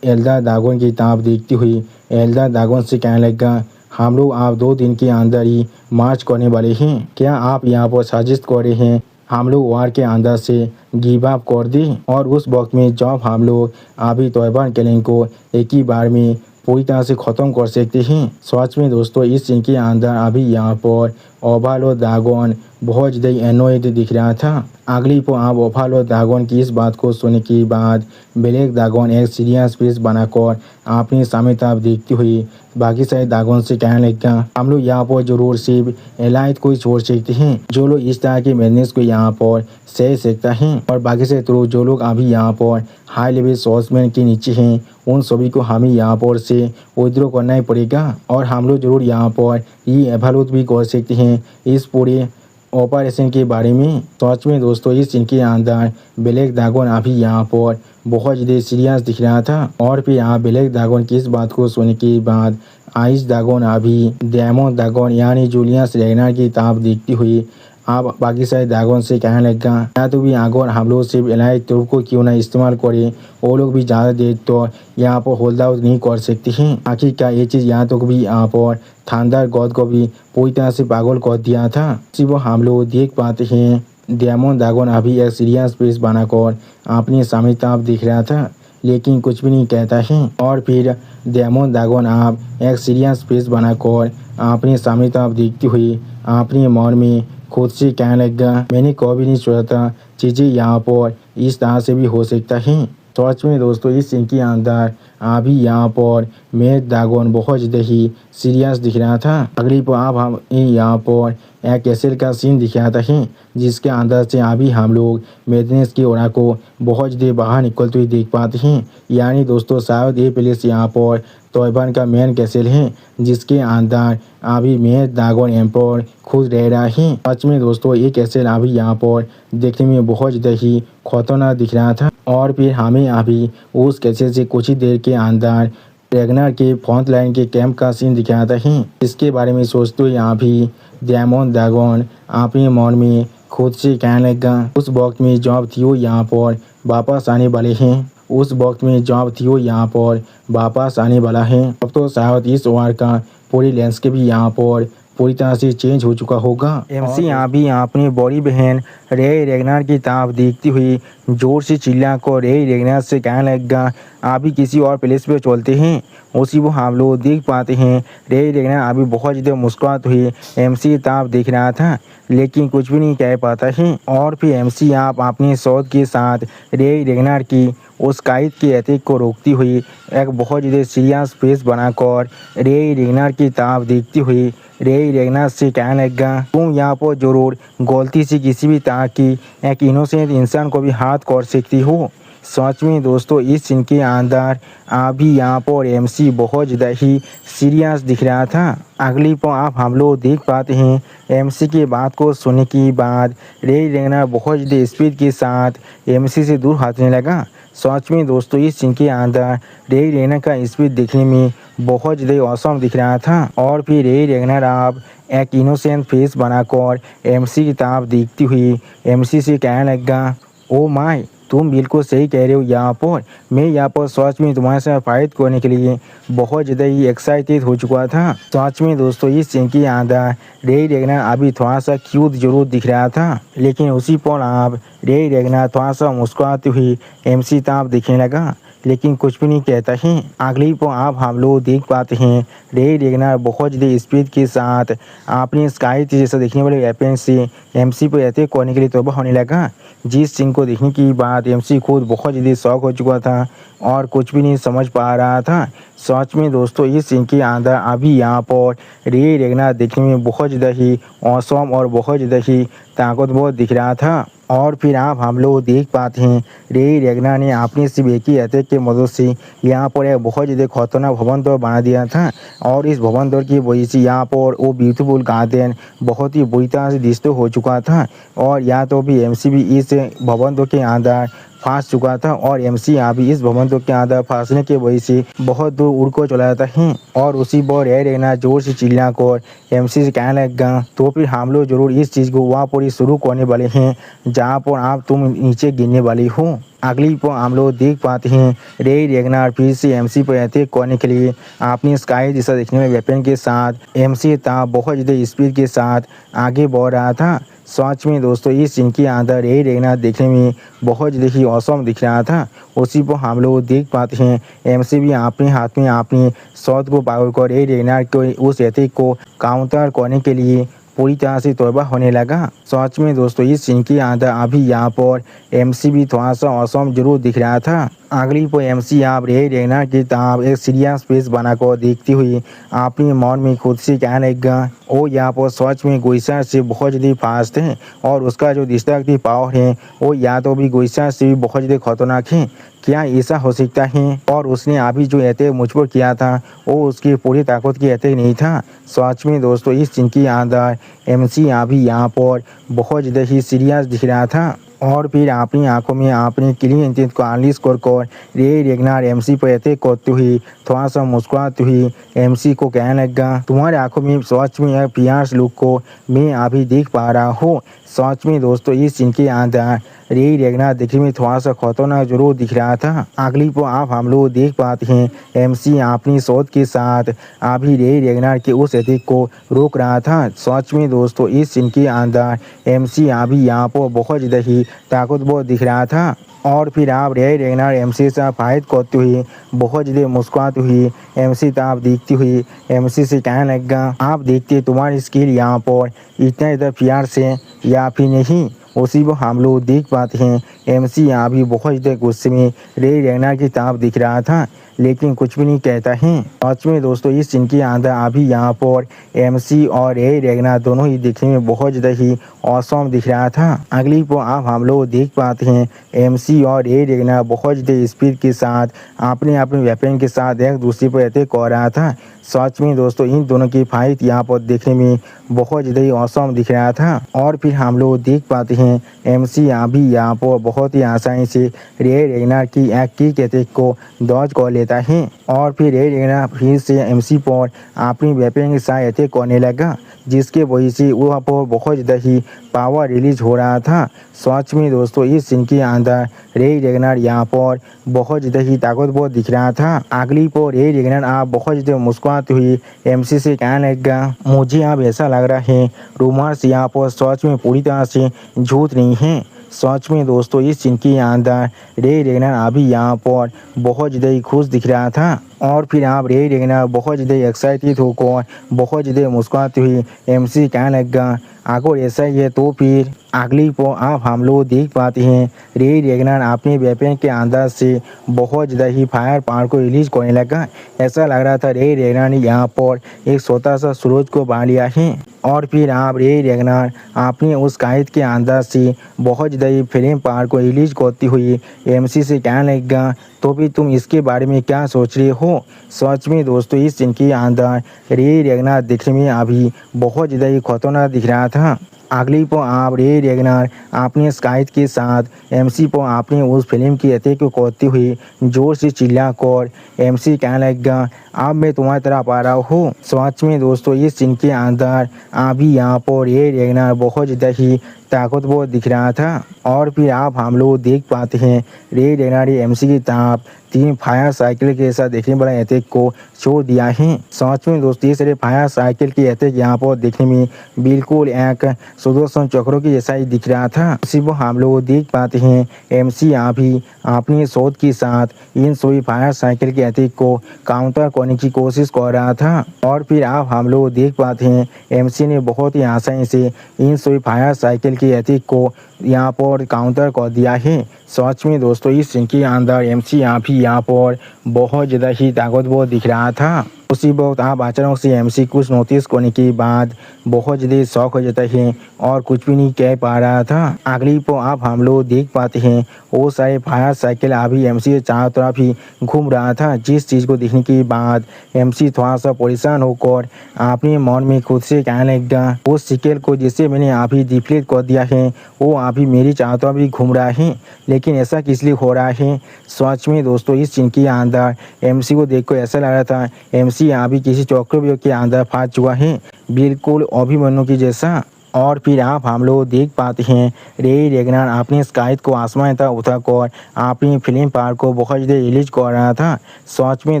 एल्डर ड्रैगन की तरफ देखती हुई एल्डर ड्रैगन से कहने लगा हम लोग आप 2 दिन के अंदर ही मार्च करने वाले हैं, क्या आप यहाँ पर सजेस्ट कर रहे हैं हम लोग वार के अंदर से गिव अप कर दें और उस वक्त में जब हम लोग अभी तोयबान क्लैन को एक ही बार में पूरी तरह से ख़त्म कर सकते हैं। सच में दोस्तों इस सीन के अंदर अभी यहाँ पर ओवरलॉर्ड ड्रैगन बहुत ज़्यादा एनोयड दिख रहा था। अगली को आप ओवरलॉर्ड ड्रैगन की इस बात को सुनने के बाद ब्लैक ड्रैगन एक सीरियस फेस बनाकर अपने सामने तरफ देखती हुई बाकी सारे ड्रैगन से कहने लगा हम लोग यहाँ पर जरूर सिर्फ एलाइट को ही छोड़ सकते हैं जो लोग इस तरह के बिजनेस को यहाँ पर सह सकता है, और बाकी से तो जो लोग अभी यहाँ पर हाई लेवल सोर्समैन के नीचे हैं उन सभी को हमें यहाँ पर से विद्रोह करना ही पड़ेगा और हम लोग जरूर यहाँ पर ये एवलूट भी कर सकते हैं इस पूरे ऑपरेशन के बारे में। सच में दोस्तों इस सीन के अंदर ब्लैक ड्रैगन अभी यहाँ पर बहुत ज़्यादा सीरियस दिख रहा था। और फिर यहाँ ब्लैक ड्रैगन की इस बात को सुनने के बाद आइस ड्रैगन अभी डायमंड ड्रैगन यानी जूलियस रेगनार की तरफ देखती हुई आप बाकी सारे ड्रैगन से कहने लगा या तो भी अगर हम लोग सिर्फ एलाइट ट्रूप को क्यों ना इस्तेमाल करें, वो लोग भी ज़्यादा देर तो यहाँ पर होल्ड आउट नहीं कर सकते हैं। आखिर क्या ये चीज़ यहाँ तक भी यहाँ पर थंडर गॉड को भी पूरी तरह से पागल कर दिया था। सिर्फ हम लोग देख पाते हैं डायमंड ड्रैगन अभी एक सीरियस फेस बनाकर अपने सामने तरफ दिख रहा था, लेकिन कुछ भी नहीं कहता है। और फिर डायमंड ड्रैगन आप एक सीरियस फेस बनाकर अपने सामने तरफ देखती हुई अपने मन में खुद से कहने लगा मैंने कभी नहीं सोचा था चीज़ें यहाँ पर इस तरह से भी हो सकता है। सच में दोस्तों इस सीन के अंदर अभी यहाँ पर मैं ड्रैगन बहुत ज़्यादा ही सीरियस दिख रहा था। अगली पर आप हम यहाँ पर एक कैसल का सीन दिखाता है जिसके अंदर से अभी हम लोग मेडनेस की ओर को बहुत ज़्यादा बाहर निकलते हुए देख पाते हैं। यानी दोस्तों शायद ये प्लेस यहाँ पर तोयबान का मेन कैसल है जिसके अंदर अभी मैं ड्रैगन एम्पायर खुद रह रहा है। सच में दोस्तों ये कैसल अभी यहाँ पर देखने में बहुत ज़्यादा ही खतरनाक दिख रहा था। और फिर हमें अभी उस कैसल से कुछ ही देर के अंदर रेगनार के फ्रंट लाइन के कैंप का सीन दिखाता है। इसके बारे में सोचते हुए यहाँ भी डायमंड ड्रैगन अपने मन में खुद से कहने लगा उस वक्त में जब थियो यहाँ पर वापस आने वाले हैं, उस वक्त में जब थियो यहाँ पर वापस आने वाला है अब तो शायद इस वार का पूरी लैंडस्केप भी यहाँ पर पूरी तरह से चेंज हो चुका होगा। एमसी यहाँ भी अपनी बड़ी बहन रे रेगनार की तरफ देखती हुई जोर से चिल्ला कर रे रेगनार से कहने लगा अभी किसी और प्लेस पे चलते हैं। उसी वो हम लोग देख पाते हैं रे रेगनार अभी बहुत ज़्यादा मुस्कुराते हुए एमसी की तरफ देख रहा था, लेकिन कुछ भी नहीं कह पाता है। और फिर एमसी आप अपने शौक के साथ रे रेगनार की उस काइट के अटैक को रोकती हुई एक बहुत ज़्यादा सीरियस फेस बनाकर रे रेगनार की तरफ देखती हुई रे रेगनार से कहने लगा, तुम यहाँ पर जरूर गलती से किसी भी तरह की एक इनोसेंट इंसान को भी हाथ कर सकती हो। सच में दोस्तों इस सीन के अंदर अभी यहाँ पर एमसी बहुत ज़्यादा ही सीरियस दिख रहा था। अगली पर आप हम लोग देख पाते हैं एमसी की बात को सुनने के बाद रे रेगनार बहुत ज़्यादा स्पीड के साथ एमसी से दूर हटने लगा। सच में दोस्तों इस सीन के अंदर रे रेगनार का स्पीड देखने में बहुत ज़्यादा औसम दिख रहा था। और फिर रे रेगनार आप एक इनोसेंट फेस बनाकर एमसी की तरफ देखती हुई एमसी से कहने लगा, ओ माय तुम बिल्कुल सही कह रहे हो। यहाँ पर मैं यहाँ पर सच में तुम्हारे साथ फाइट करने के लिए बहुत ज़्यादा ही एक्साइटेड हो चुका था। सच में दोस्तों इस सीन के अंदर रे रेगनार अभी थोड़ा सा क्यूट जरूर दिख रहा था, लेकिन उसी पर आप रे रेगनार थोड़ा सा मुस्कुराती हुई एमसी तरफ दिखने लगा, लेकिन कुछ भी नहीं कहता है। अगली पर आप हम लोग देख पाते हैं रे रेगनार बहुत ज़्यादा स्पीड के साथ अपनी स्काई जैसा देखने वाले वेपन से एमसी पर अटैक करने के लिए तैयार होने लगा। जिस सीन को देखने के बाद एमसी खुद बहुत ज़्यादा शॉक हो चुका था और कुछ भी नहीं समझ पा रहा था। सच में दोस्तों इस सीन के अंदर अभी यहाँ पर रे रेगनार देखने में बहुत ज़्यादा ही औसम और बहुत ज़्यादा ही ताकतवर दिख रहा था। और फिर आप हम लोग देख पाते हैं रे रेगनार ने अपने सिर्फ एक ही अटैक की मदद से यहाँ पर एक बहुत ज़्यादा खतरनाक भवन दौर बना दिया था। और इस भवन दौर की वजह से यहाँ पर वो ब्यूटीफुल गार्डन बहुत ही बुरी तरह से डिस्टर्ब हो चुका था। और या तो भी एमसी भी इस भवन दौर के अंदर फंस चुका था और एमसी अभी इस भवन के अंदर फंसने की वजह से बहुत दूर उड़ को चला जाता है। और उसी पर रे रेगनार जोर से चिल्ला कर एमसी से कहने लगा, तो फिर हम लोग जरूर इस चीज़ को वहाँ पर ही शुरू करने वाले हैं जहाँ पर आप तुम नीचे गिरने वाली हो। अगली पर हम लोग देख पाते हैं रे रेगनार फिर से एमसी पर अटैक करने के लिए अपनी स्काई जैसा देखने में वेपन के साथ एमसी था बहुत ज़्यादा स्पीड के साथ आगे बढ़ रहा था। सच में दोस्तों इस सीन के अंदर रे रेगनार देखने में बहुत ज़्यादा ही औसम दिख रहा था। उसी पर हम लोग देख पाते हैं एमसी भी अपने हाथ में अपनी शॉट को पावर कर रे रेगनार को उस अटैक को काउंटर करने के लिए पूरी तरह से तौबा होने लगा। सच में दोस्तों इस सीन के अंदर अभी यहाँ पर एमसी भी थोड़ा सा औसम जरूर दिख रहा था। अगली पर एमसी आप रे रेगनार की तरफ एक सीरियस फेस बनाकर देखती हुई अपने मन में खुद से कहने लगा, वो यहाँ पर सच में गोइसा से बहुत ज़्यादा फास्ट है और उसका जो डिस्ट्रक्टिव पावर है वो या तो भी गोइसा से भी बहुत ज़्यादा खतरनाक है। क्या ऐसा हो सकता है? और उसने अभी जो अटैक मुझ पर किया था वो उसकी पूरी ताकत की अटैक नहीं था। सच में दोस्तों इस सीन के अंदर एमसी अभी यहाँ पर बहुत ज़्यादा ही सीरियस दिख रहा था। और फिर अपनी आंखों में अपनी क्लीन इंटेंट को एनालिस कर रे रेगनार एमसी पर अटैक करते हुई थोड़ा सा मुस्कुराती हुई एमसी को कहने लगा, तुम्हारे आंखों में सच में एक पियास लुक को मैं अभी देख पा रहा हूँ। सच में दोस्तों इस सीन के अंदर रे रेगनार देखने में थोड़ा सा खतरनाक जरूर दिख रहा था। अगली पर आप हम लोग देख पाते हैं एमसी अपनी शॉट के साथ अभी रे रेगनार के उस अटैक को रोक रहा था। सच में दोस्तों इस सीन के अंदर एमसी अभी यहाँ पर बहुत ज़्यादा ही ताकतवर दिख रहा था। और फिर आप रे रेगनार एमसी से फाइट करते हुए बहुत ज़्यादा मुस्कुराती हुई एमसी तरफ देखती हुई एमसी से कहने लगा, आप देखते तुम्हारी स्किल यहाँ पर इतना ज़्यादा प्यार से या फिर नहीं। उसी को हम लोग देख पाते हैं एमसी यहाँ भी बहुत ज़्यादा गुस्से में रे रेगनार की तरफ दिख रहा था, लेकिन कुछ भी नहीं कहता है। सच में दोस्तों इस सीन के अंदर अभी यहाँ पर एमसी और रे रेगनार दोनों ही दिखने में बहुत ज़्यादा ही औसम दिख रहा था। अगली पर आप हम लोग देख पाते हैं एमसी और रे रेगनार बहुत ज़्यादा स्पीड के साथ अपने वेपन के साथ एक दूसरे पर अटैक कर रहा था। सच में दोस्तों इन दोनों की फाइट यहाँ पर देखने में बहुत ज़्यादा ही औसम दिख रहा था। और फिर हम लोग देख पाते हैं एमसी अभी यहाँ पर बहुत ही आसानी से रे रेगनार की एक किक अटैक को डॉज कर लेता है। और फिर रे रेगनार फिर से एमसी पर अपनी वेपन के साथ अटैक करने लगा, जिसके वजह से वहाँ पर बहुत ज़्यादा ही पावर रिलीज हो रहा था। सच में दोस्तों इस सीन के अंदर रे रेगनार यहाँ पर बहुत ज़्यादा ही ताकतवर दिख रहा था। अगली पर रे रेगनार आप बहुत ज़्यादा मुस्कुराती हुई एमसी से कहने लगा, मुझे अब ऐसा लग रहा है रूमर्स यहाँ पर सच में पूरी तरह से झूठ नहीं है। सच में दोस्तों इस सीन के अंदर रे रेगनार अभी यहाँ पर बहुत ज़्यादा ही खुश दिख रहा था। और फिर आप रे रेगनार बहुत ज़्यादा एक्साइटेड होकर बहुत ज़्यादा मुस्कुराती हुई एमसी कहने लगा, अगर ऐसा ही है तो फिर अगली पो आप हम लोग देख पाते हैं रे रेगनर अपने वेपन के अंदर से बहुत ज़्यादा ही फायर पावर को रिलीज करने लगा। ऐसा लग रहा था रे रेगनर ने यहाँ पर एक छोटा सा सूरज को बांध लिया है। और फिर आप रे रेगनर अपने उस कायद के अंदर से बहुत ज़्यादा ही फ्लेम पावर को रिलीज करती हुई एमसी से कहने लगेगा, तो भी तुम इसके बारे में क्या सोच रहे हो। सच में दोस्तों इस सीन के अंदर रे रेगनर दिखने में अभी बहुत ज़्यादा ही खतरनाक दिख रहा था। अगली पर आप रे रेगनर अपने स्काइट के साथ एमसी पर अपने उस फिल्म की अटैक को करते हुए जोर से चिल्ला कर एमसी कहने लगेगा, अब मैं तुम्हारी तरफ आ रहा हूँ। सच में दोस्तों इस सीन के अंदर अभी यहाँ पर रे रेगनर बहुत ज़्यादा ही ताकतवर दिख रहा था। और फिर आप हम लोग देख पाते हैं रे रेगनर एमसी की तरफ 3 फायर साइकिल के साथ देखने वाला अटैक को छोड़ दिया है। सच में दोस्तों इस फायर साइकिल की अटैक यहाँ पर देखने में बिल्कुल एक सुदर्शन चक्रों की जैसा ही दिख रहा था। उसी को हम लोग देख पाते हैं एमसी अभी अपनी शोध के साथ इन सभी फायर साइकिल के अटैक को काउंटर करने की कोशिश कर रहा था। और फिर आप हम लोग देख पाते हैं एमसी ने बहुत ही आसानी से इन सभी फायर साइकिल के अटैक को यहाँ पर काउंटर कर दिया है। सच में दोस्तों इस सीन के अंदर एमसी यहाँ पर बहुत ज़्यादा ही ताकतवर दिख रहा था। उसी वक्त आप अचानक से एमसी कुछ नोटिस करने के बाद बहुत ज़्यादा शौक हो जाता है और कुछ भी नहीं कह पा रहा था। अगली पर आप हम लोग देख पाते हैं वो सारे फायर साइकिल अभी एमसी के चारों तरफ ही घूम रहा था। जिस चीज़ को देखने के बाद एमसी थोड़ा सा परेशान होकर अपने मन में खुद से कहने लगेगा, उस साइकिल को जिसे मैंने अभी डिफ्लेक्ट कर दिया है वो अभी मेरी चारों तरफ ही घूम रहा है, लेकिन ऐसा किस लिए हो रहा है। सच में दोस्तों इस सीन के अंदर एमसी को देखकर ऐसा लग रहा था एमसी अभी किसी चक्रव्यूह के अंदर फंस चुका है, बिल्कुल अभिमन्यु की जैसा। और फिर आप हम लोग देख पाते हैं रे रेगनर अपने स्काइट को आसमान तक उठाकर अपनी फिल्म पावर को बहुत ज़्यादा रिलीज कर रहा था। सच में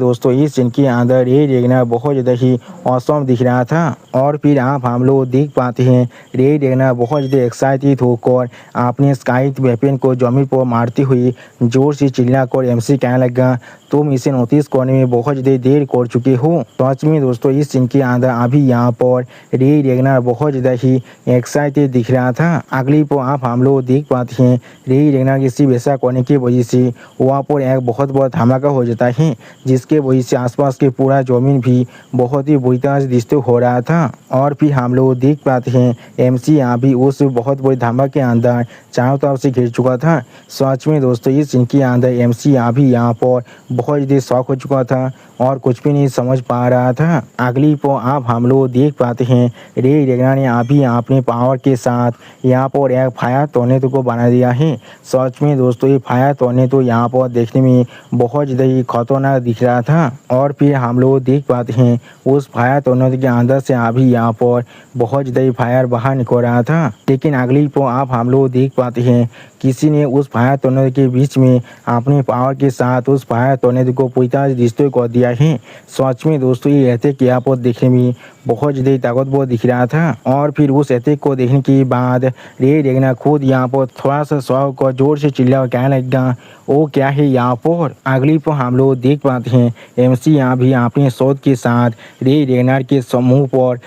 दोस्तों इस सीन के अंदर रे रेगनर बहुत ज़्यादा ही औसम दिख रहा था। और फिर आप हम लोग देख पाते हैं रे रेगनर बहुत ज़्यादा एक्साइटेड होकर अपने स्काइट वेपन को जमीन पर मारती हुई जोर से चिल्लाकर एमसी कहने लगा, तुम इसे नोटिस करने में बहुत ज़्यादा देर कर चुके हो। सच में दोस्तों इस सीन के अंदर अभी यहाँ पर रे रेगनर बहुत ज़्यादा ही एक्साइटेड दिख रहा था। अगली पर आप हम लोग देख पाते हैं रे रेगनर की सिर्फ ऐसा करने की वजह से वहाँ पर एक बहुत बड़ा धमाका हो जाता है, जिसके वजह से आसपास के पूरा जमीन भी बहुत ही बुरी तरह से डिस्टर्ब हो रहा था। और फिर हम लोग देख पाते हैं एमसी यहाँ भी उस बहुत बड़े धमाके के अंदर चारों तरफ से घिर चुका था। सच में दोस्तों इस सीन के अंदर एमसी अभी यहाँ पर बहुत ज़्यादा शॉक हो चुका था और कुछ भी नहीं समझ पा रहा था। अगली पर आप हम लोग देख पाते हैं रे रेगनर ने अभी अपने पावर के साथ यहाँ पर एक फायर टोर्नेडो को बना दिया है। सच में दोस्तों ये फायर टोर्नेडो यहाँ पर देखने में बहुत ज़्यादा ही खतरनाक दिख रहा था। और फिर हम लोग देख पाते हैं उस फायर टोर्नेडो के अंदर से अभी यहाँ पर बहुत ज़्यादा ही फायर बाहर निकल रहा था। लेकिन अगली पर आप हम लोग देख पाते हैं किसी ने उस फायर टोर्नेडो के बीच में अपने पावर के साथ उस फायर टोर्नेडो को पूरी तरह से डिस्ट्रॉय कर दिया है। सच में दोस्तों ये अटैक यहाँ पर देखने में बहुत ज़्यादा ताकतवर दिख रहा था। और फिर उस अटैक को देखने के बाद रे रेगनर खुद यहाँ पर थोड़ा सा शौक और जोर से चिल्ला और कहने लगेगा, वो क्या है यहाँ पर। अगली पर हम लोग देख पाते हैं एमसी यहाँ भी अपने शोध के साथ रे रेगनर के समूह पर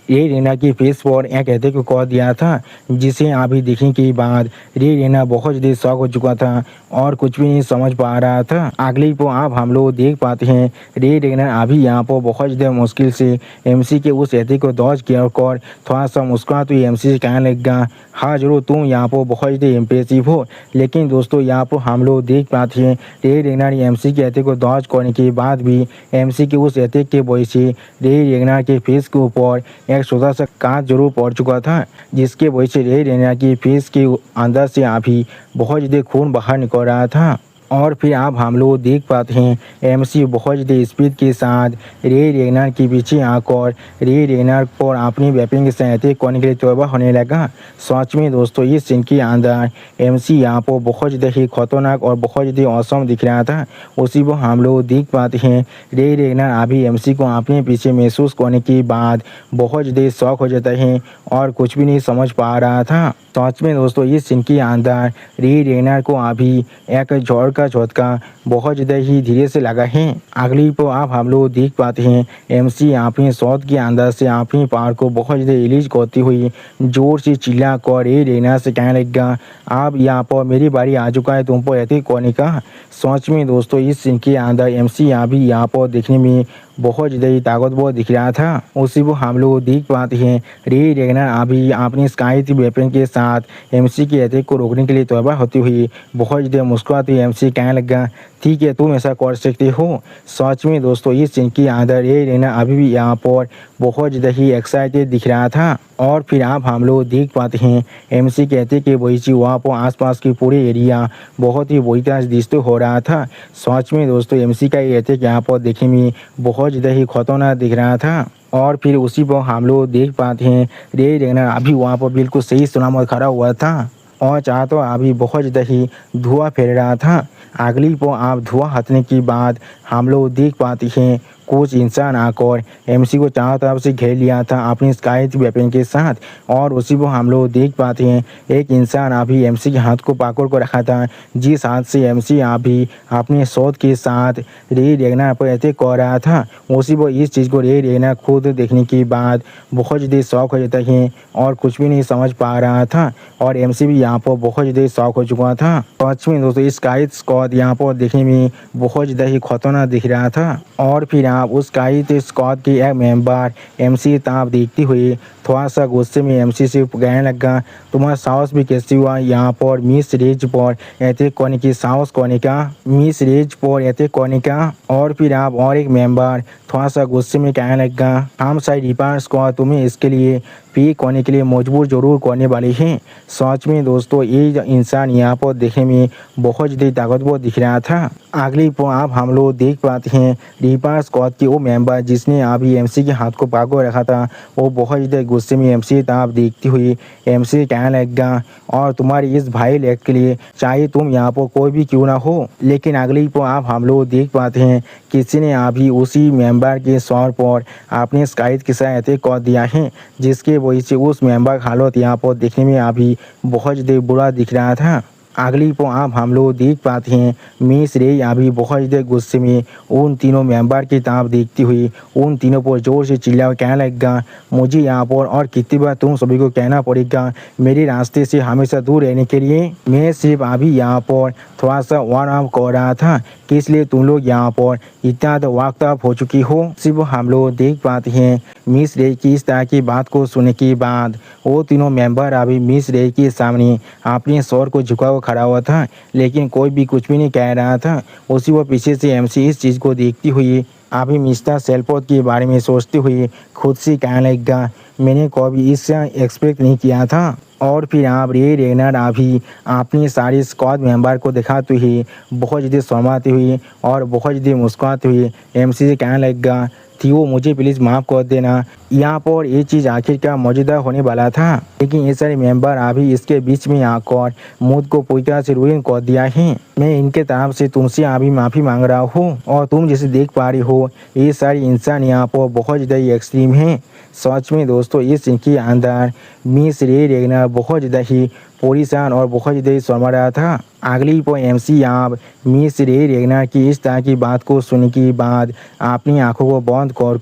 रे रेगनर की फेस पर एक अटैक को कर दिया था, जिसे अभी देखने के बाद रे रेगनर बहुत ज़्यादा शॉक हो चुका था और कुछ भी नहीं समझ पा रहा था। अगली पर आप हम लोग देख पाते हैं रे रेगनर अभी यहाँ पर बहुत ज़्यादा मुश्किल से एमसी के उस अटैक को डॉज किया कर थोड़ा सा मुस्कुरा तो एमसी से कहने लगेगा, हाँ जरूर तुम यहाँ पर बहुत ज़्यादा इम्प्रेसिव हो। लेकिन दोस्तों यहाँ पर हम लोग देख पाते हैं रे रेगनर एमसी के अटैक को डॉज करने के बाद भी एमसी के उस अटैक के वजह से रे रेगनर के फेस के ऊपर एक छोटा सा कांच जरूर पड़ चुका था, जिसके वजह से रे रेगनर की फेस के अंदर से अभी बहुत ज़्यादा खून बाहर निकल रहा था। और फिर आप हम लोग देख पाते हैं एमसी बहुत ज़्यादा स्पीड के साथ रे रेगनर के पीछे आकर रे रेगनर पर अपनी वेपन के साथ अटैक करने के लिए तैयार होने लगा। सच में दोस्तों इस सीन के अंदर एमसी यहाँ पर बहुत ज़्यादा ही खतरनाक और बहुत ज़्यादा औसम दिख रहा था। उसी को हम लोग देख पाते हैं रे रेगनर अभी एमसी को अपने पीछे महसूस करने के बाद बहुत ज़्यादा शौक हो जाता है और कुछ भी नहीं समझ पा रहा था। सच में दोस्तों इस सीन के अंदर रे रेगनर को अभी एक झोंका का झटका बहुत ज़्यादा ही धीरे से लगा है। अगली पर आप हम लोग देख पाते हैं एमसी अपने शॉट के अंदर से अपनी पार को बहुत ज़्यादा रिलीज करती हुई जोर से चिल्ला कर ये रेना से कहने लगा, आप यहाँ पर मेरी बारी आ चुका है तुम पर अटैक करने का। सच में दोस्तों इस सीन के अंदर एमसी यहाँ पर देखने में बहुत ज़्यादा ही ताकतवर दिख रहा था। उसी को हम लोग देख पाते हैं रे रेगनर अभी अपनी स्काई वेपन के साथ एमसी के अटैक को रोकने के लिए तैयार होती हुई बहुत ज़्यादा मुस्कुराती एमसी कहने लगा, ठीक है तुम ऐसा कर सकते हो। सच में दोस्तों इस सीन के अंदर रे रेगनर अभी भी यहाँ पर बहुत ज़्यादा ही एक्साइटेड दिख रहा था। और फिर आप हम लोग देख पाते हैं एमसी कहते कि वही चीज़ वहाँ पर आसपास की पूरे एरिया बहुत ही बुरी तरह से डिस्टर्ब हो रहा था। सच में दोस्तों एमसी का ये अटैक यहाँ पर देखने में बहुत ज़्यादा ही खतरनाक दिख रहा था। और फिर उसी पर हम लोग देख पाते हैं रे रेगनर अभी वहाँ पर बिल्कुल सही सलामत खड़ा हुआ था और चाह तो अभी बहुत ज़्यादा ही धुआं फैल रहा था। अगली पर आप धुआं हटने के बाद हम लोग देख पाते हैं कुछ इंसान आकर एमसी को चारों तरफ से घेर लिया था अपनी स्काई वेपन के साथ। और उसी को हम लोग देख पाते हैं एक इंसान अभी एमसी के हाथ को पकड़ कर रखा था, जिस हाथ से एमसी अभी अपने शॉट के साथ रे रेगनर पर अटैक कर रहा था। उसी को इस चीज़ को रे रेगनर खुद देखने के बाद बहुत ज़्यादा शौक हो जाता है और कुछ भी नहीं समझ पा रहा था। और एमसी भी यहाँ पर बहुत ज़्यादा शौक हो चुका था। सच में दोस्तों इस स्काई स्क्वाड यहाँ पर देखने में बहुत ज़्यादा ही खतरनाक दिख रहा था। और फिर आप उस स्काई स्क्वाड के एक मेंबर एमसी ताप देखते हुए थोड़ा सा गुस्से में एमसी से कहने लगा, तुम्हारा साहस भी कैसे हुआ यहाँ पर मिस रेज पर अटैक करने की, साहस करने का, मिस रेज पर अटैक करने का। और फिर आप और एक मेंबर थोड़ा सा गुस्से में कहने लगा, हम साइड रिपायर स्क्वाड तुम्हें इसके लिए पे करने के लिए मजबूर जरूर करने वाले हैं। सच में दोस्तों ये इंसान यहाँ पर देखने में बहुत ज़्यादा ताकतवर दिख रहा था। अगली पर आप हम लोग देख पाते हैं रिपायर स्क्वाड के वो मेंबर जिसने अभी एमसी के हाथ को पकड़ रखा था, वो बहुत ज़्यादा गुस्से में एमसी ताप देखती हुई एमसी कहने लगा, और तुम्हारी इस भाई लेग के लिए चाहे तुम यहाँ पर कोई भी क्यों ना हो। लेकिन अगली पर आप हम लोग देख पाते हैं किसी ने अभी उसी मेंबर के सर पर अपने स्काई के साथ अटैक कर दिया है, जिसके वजह से उस मेंबर का हालत यहाँ पर देखने में अभी बहुत ज़्यादा बुरा दिख रहा था। अगली पर आप हम लोग देख पाते हैं मिस रे अभी बहुत ज़्यादा गुस्से में उन तीनों मेंबर की तरफ देखती हुई उन तीनों पर जोर से चिल्ला कहने लगा, मुझे यहाँ पर और कितनी बार तुम सभी को कहना पड़ेगा मेरे रास्ते से हमेशा दूर रहने के लिए। मैं सिर्फ अभी यहाँ पर थोड़ा सा वार्म अप कर रहा था कि इसलिए तुम लोग यहाँ पर इतना तो वाकताब हो चुकी हो। सिर्फ हम लोग देख पाते हैं मिस रे की इस तरह की बात को सुनने के बाद वो तीनों मेंबर अभी मिस रे के सामने अपने सर को झुका हुआ खड़ा हुआ था, लेकिन कोई भी कुछ भी नहीं कह रहा था। उसी वो पीछे से एमसी इस चीज़ को देखती हुई अभी मिस्टर सेल्फोर्ड के बारे में सोचते हुए खुद से कहने लगा, मैंने कभी इससे एक्सपेक्ट नहीं किया था। और फिर आप रे रेगनर अभी अपनी सारी स्क्वाड मेंबर को दिखाते हुए बहुत ज़्यादा शर्माते हुए और बहुत ज़्यादा मुस्कुराते हुए एमसी से कहने लगा, थियो मुझे प्लीज़ माफ़ कर देना, यहाँ पर ये चीज़ आखिरकार मौजूदा होने वाला था, लेकिन ये सारे मेंबर अभी इसके बीच में आकर मूड को पूरी तरह से रुइन कर दिया है। मैं इनके तरफ से तुमसे अभी माफ़ी मांग रहा हूँ। और तुम जैसे देख पा रही हो ये सारे इंसान यहाँ पर बहुत ज़्यादा ही एक्सट्रीम हैं। सच में दोस्तों इस इनके अंदर मिस रे रेगनर बहुत ज़्यादा ही परेशान और बहुत ज़्यादा ही शर्मा रहा था। अगली पर एमसी आप मिस रे रेगनर की इस तरह की बात को सुनने के बाद अपनी आंखों को बंद कर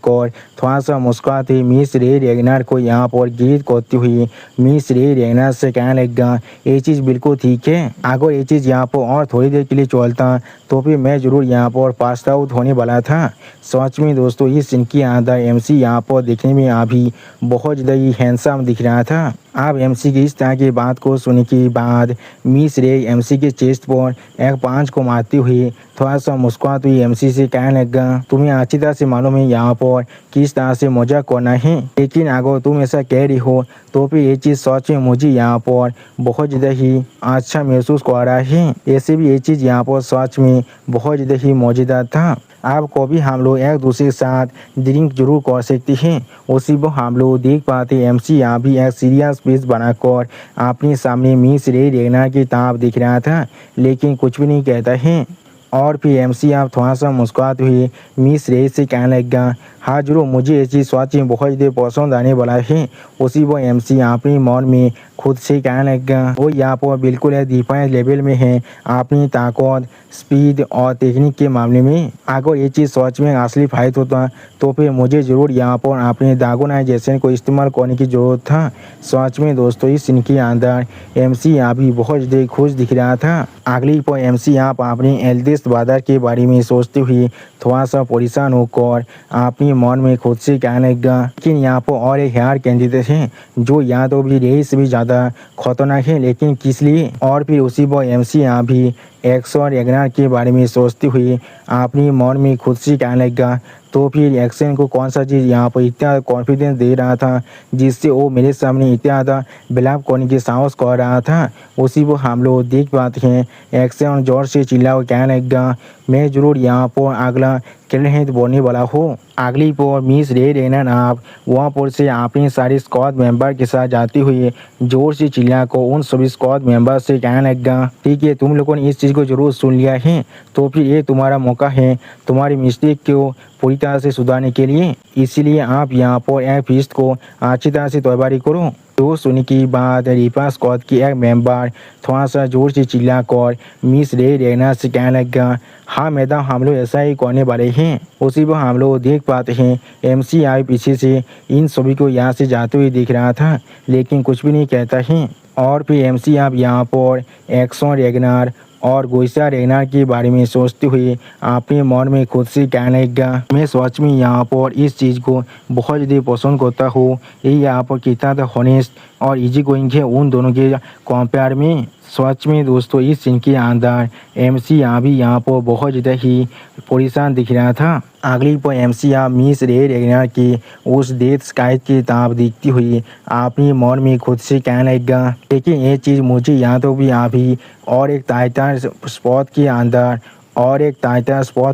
थोड़ा सा मुस्कुराते मिस रे रेगनर को यहाँ पर गिरफ्त करती हुई मिस रे रेगनर से कहने लगा, ये चीज़ बिल्कुल ठीक है, अगर ये चीज़ यहाँ पर और थोड़ी देर के लिए चलता तो फिर मैं ज़रूर यहाँ पर पास आउट होने वाला था। सच में दोस्तों इस इनके अंदर एमसी यहाँ पर देखने में अभी बहुत ज़्यादा ही हैंडसम दिख रहा था। अब एमसी की इस तरह की बात को सुनने के बाद मिस रे एमसी के चेस्ट पर एक पांच को मारती हुई थोड़ा सा मुस्कुराती हुई एमसी से कहने लगा, तुम्हें अच्छी तरह से मालूम है यहाँ पर किस तरह से मजाक करना है, लेकिन अगर तुम ऐसा कह रही हो तो फिर ये चीज़ सच में मुझे यहाँ पर बहुत ज़्यादा ही अच्छा महसूस कर रहा है। ऐसे भी ये चीज़ यहाँ पर सच में बहुत ज़्यादा ही मौजूदा था। आपको भी हम लोग एक दूसरे के साथ ड्रिंक जरूर कर सकते हैं। उसी को हम लोग देख पाते एमसी यहाँ भी एक सीरियस फेस बनाकर अपने सामने मिस रे रेगनर की तरफ दिख रहा था, लेकिन कुछ भी नहीं कहता है। और फिर एमसी आप थोड़ा सा मुस्कुराते हुए मिस रे से कहने लगा, हाँ जरूर, मुझे ये चीज़ सच में बहुत ही पसंद आने वाला है। उसी वो एमसी अपनी मन में खुद से कहने लगा, वो यहाँ पर बिल्कुल डिफरेंट लेवल में है अपनी ताकत, स्पीड और टेक्निक के मामले में। अगर ये चीज़ सच में असली फाइट होता तो फिर मुझे ज़रूर यहाँ पर अपने डागोनाइजेशन को इस्तेमाल करने की ज़रूरत था। सच में दोस्तों इस सीन के अंदर एमसी अभी बहुत ज़्यादा खुश दिख रहा था। अगली पर एमसी आप अपने एल्डेस्ट ब्रदर के बारे में सोचते हुए थोड़ा सा परेशान होकर अपने मन में खुद से कहने लगा, लेकिन यहाँ पर और एक हेयर कैंडिडेट हैं जो यहाँ तो भी रेस से भी ज़्यादा खतरनाक है, लेकिन किस लिए। और फिर उसी पर एमसी यहाँ भी एक्शन रेगनार के बारे में सोचते हुए अपनी मन में खुद से कहने लगा, तो फिर एक्शन को कौन सा चीज़ यहाँ पर इतना कॉन्फिडेंस दे रहा था जिससे वो मेरे सामने इतना ज़्यादा बिलाव करने की साहस कर रहा था। उसी को हम लोग देख पाते हैं एक्शन जोर से चिल्ला और कहने लगा, मैं जरूर यहाँ पर अगला क्लियर बोलने वाला हूँ। अगली पर मिस रे रेनन आप वहाँ पर से अपने सारे स्क्वाड मेंबर के साथ जाते हुए जोर से चिल्ला को उन सभी स्क्वाड मेंबर से कहने लगा, ठीक है, तुम लोगों ने इस चीज़ को जरूर सुन लिया है, तो फिर ये तुम्हारा मौका है तुम्हारी मिस्टेक को पूरी तरह से सुधारने के लिए। इसीलिए आप यहाँ पर एक फीस्ट को अच्छी तरह से तैयारी करो। तो सुनने की बात रिपा स्क्वाड की एक मेंबर थोड़ा सा जोर से चिल्ला कर मिस रे रेना से कहने लगा, हाँ मैडम, हम लोग ऐसा ही करने वाले हैं। उसी पर हम लोग देख पाते हैं एमसी आई पीछे से इन सभी को यहाँ से जाते हुए दिख रहा था, लेकिन कुछ भी नहीं कहता है। और फिर एमसी आप यहाँ पर एक्शन रेगनार और गोइसा रेगनार के बारे में सोचते हुए अपने मन में खुद से कहने लगा, मैं सच में यहाँ पर इस चीज़ को बहुत ज़्यादा पसंद करता हूँ। ये यहाँ पर कितना था हॉनेस्ट और इजी गोइंग है उन दोनों के कंपेयर में। सच में दोस्तों इस सीन के अंदर एमसी भी यहाँ पर बहुत ज़्यादा ही परेशान दिख रहा था। अगली पर एमसी मिस रे रेगनार की उस डेथ स्काई की ताप दिखती हुई अपने मन में खुद से कहने लगा, लेकिन ये चीज़ मुझे यहाँ तो भी अभी और एक टाइटन स्पॉट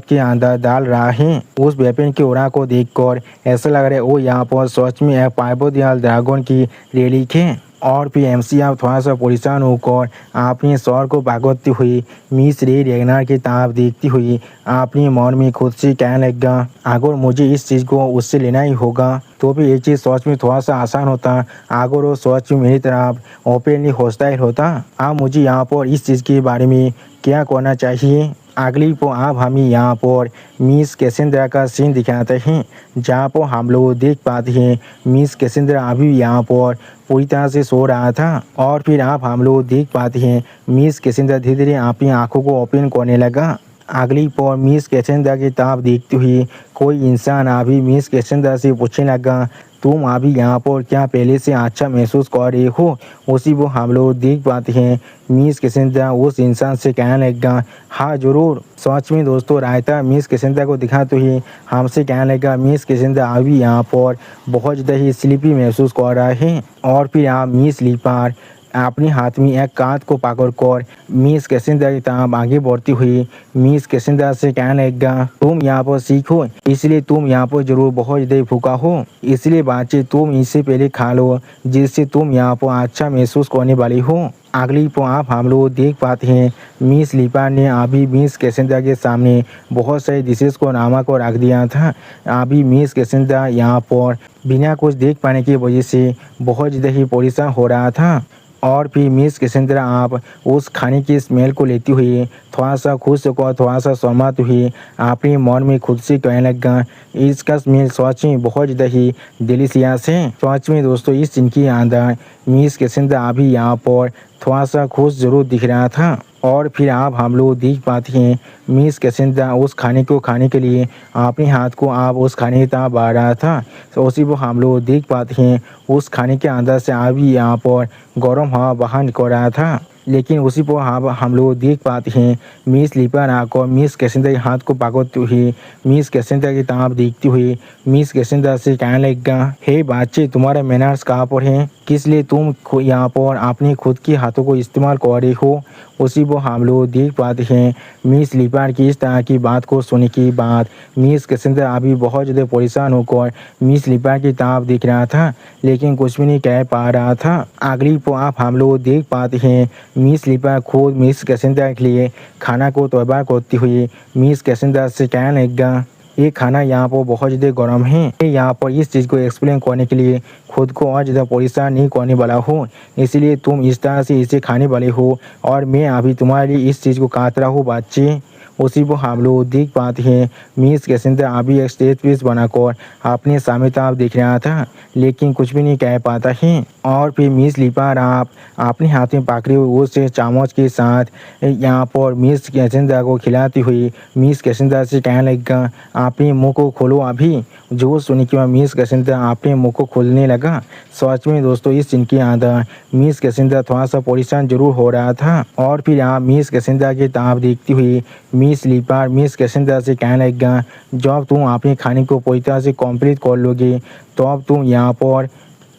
के अंदर डाल रहा है। उस वेपन के ओरा को देखकर ऐसा लग रहा है वो यहाँ पर सच में एक पाइबोडियल ड्रैगन की रेलिक है। और फिर एमसी आप थोड़ा सा परेशान होकर अपने सर को भागवती हुई मिस रे रेगनार की ताप देखती हुई अपने मन में खुद से कहने लगा, अगर मुझे इस चीज़ को उससे लेना ही होगा तो भी ये चीज़ सच में थोड़ा सा आसान होता अगर वो सच में मेरी तरफ ओपनली हॉस्टाइल होता। अब मुझे यहाँ पर इस चीज़ के बारे में क्या करना चाहिए। अगली को आप हमें यहाँ पर मिस कैसेंड्रा का सीन दिखाते हैं, जहाँ पर हम लोग देख पाते हैं मिस कैसेंड्रा अभी यहाँ पर पूरी तरह से सो रहा था। और फिर आप हम लोग देख पाते हैं मिस कैसेंड्रा धीरे धीरे अपनी आँखों को ओपन करने लगा। अगली पर मिस कैसेंड्रा की ताप देखते हुए कोई इंसान अभी मिस कैसेंड्रा से पूछने लगा, तुम अभी यहाँ पर क्या पहले से अच्छा महसूस कर रहे हो। उसी को हम लोग देख पाते हैं मिस कैसेंड्रा उस इंसान से कहने लगा, हाँ जरूर। सच में दोस्तों रायता मिस कैसेंड्रा को दिखाते हुए हमसे कहने लगा, मिस कैसेंड्रा अभी यहाँ पर बहुत ज़्यादा ही स्लीपी महसूस कर रहा है। और फिर आप मिस लीपार अपने हाथ में एक कांच को पकड़कर मिस कैसेंड्रा की तरफ आगे बढ़ती हुई मिस कैसेंड्रा से कहने लगा, तुम यहाँ पर सीखो, इसलिए तुम यहाँ पर जरूर बहुत ज़्यादा भूखा हो, इसलिए बच्चे तुम इससे पहले खा लो जिससे तुम यहाँ पर अच्छा महसूस करने वाली हो। अगली पर आप हम लोग देख पाते हैं मिस लिपा ने अभी मिस कैसेंड्रा के सामने बहुत सारी डिशेस को नामा को रख दिया था। अभी मिस कैसेंड्रा यहाँ पर बिना कुछ देख पाने की वजह से बहुत ज़्यादा ही परेशान हो रहा था। और फिर मिस कैसेंड्रा आप उस खाने की स्मेल को लेती हुई थोड़ा सा खुश होकर थोड़ा सा सहमत हुई अपने मन में खुद से कहने लगा, इसका स्मेल सच में बहुत ज़्यादा ही डिलीशियस है। सच में दोस्तों इस सीन के अंदर मिस कैसेंड्रा अभी यहाँ पर थोड़ा सा खुश ज़रूर दिख रहा था। और फिर आप हम लोग देख पाते हैं मिस कैसेंड्रा उस खाने को खाने के लिए अपने हाथ को आप उस खाने की तरफ बढ़ा रहा था। तो उसी को हम लोग देख पाते हैं उस खाने के अंदर से अभी यहाँ पर गर्म हवा बाहर निकल रहा था। लेकिन उसी पर हम लोग देख पाते हैं मिस लिपा आकर मिस कैसेंड्रा के हाथ को पकड़ते हुए मिस कैसेंड्रा की तरफ देखती हुई मिस कैसेंड्रा से कहने लगा, हे बच्चे, तुम्हारा मैनर्स कहाँ पर है, किस लिए तुम यहाँ पर अपने खुद के हाथों को इस्तेमाल कर रहे हो। उसी वो हम लोग देख पाते हैं मिस लिपार की इस तरह की बात को सुनने के बाद मिस कैसेंड्रा अभी बहुत ज़्यादा परेशान होकर मिस लिपार की तरफ देख रहा था, लेकिन कुछ भी नहीं कह पा रहा था। अगली को आप हम लोग देख पाते हैं मिस लिपार खुद मिस कैसेंड्रा के लिए खाना को तैयार करती हुई मिस कैसेंड्रा से कहने लगा, ये खाना यहाँ पर बहुत ज़्यादा गर्म है। मैं यहाँ पर इस चीज़ को एक्सप्लेन करने के लिए खुद को और ज़्यादा परेशान नहीं करने वाला हूँ, इसलिए तुम इस तरह से इसे खाने वाले हो और मैं अभी तुम्हारे लिए इस चीज़ को काट रहा हूँ बच्चे। उसी को हम लोग देख पाते हैं मिस कैसेंड्रा अभी एक स्टेज पीस बनाकर अपने सामने तरफ देख रहा था, लेकिन कुछ भी नहीं कह पाता है। और फिर मिस लिपार आप अपने हाथ में पकड़े हुए उस चम्मच के साथ यहाँ पर मिस कैसेंड्रा को खिलाती हुई मिस कैसेंड्रा से कहने लगा, अपने मुंह को खोलो अभी। जो सुनने के बाद मिस कैसेंड्रा अपने मुंह को खोलने लगा। सच में दोस्तों इस सीन के अंदर मिस कैसेंड्रा थोड़ा सा परेशान जरूर हो रहा था। और फिर आप मिस कैसेंड्रा की तरफ देखती हुई मिस लिपार मिस कैसेंड्रा से कहने लगा, जब तुम अपने खाने को पूरी तरह से कंप्लीट कर लोगे तब तुम यहाँ पर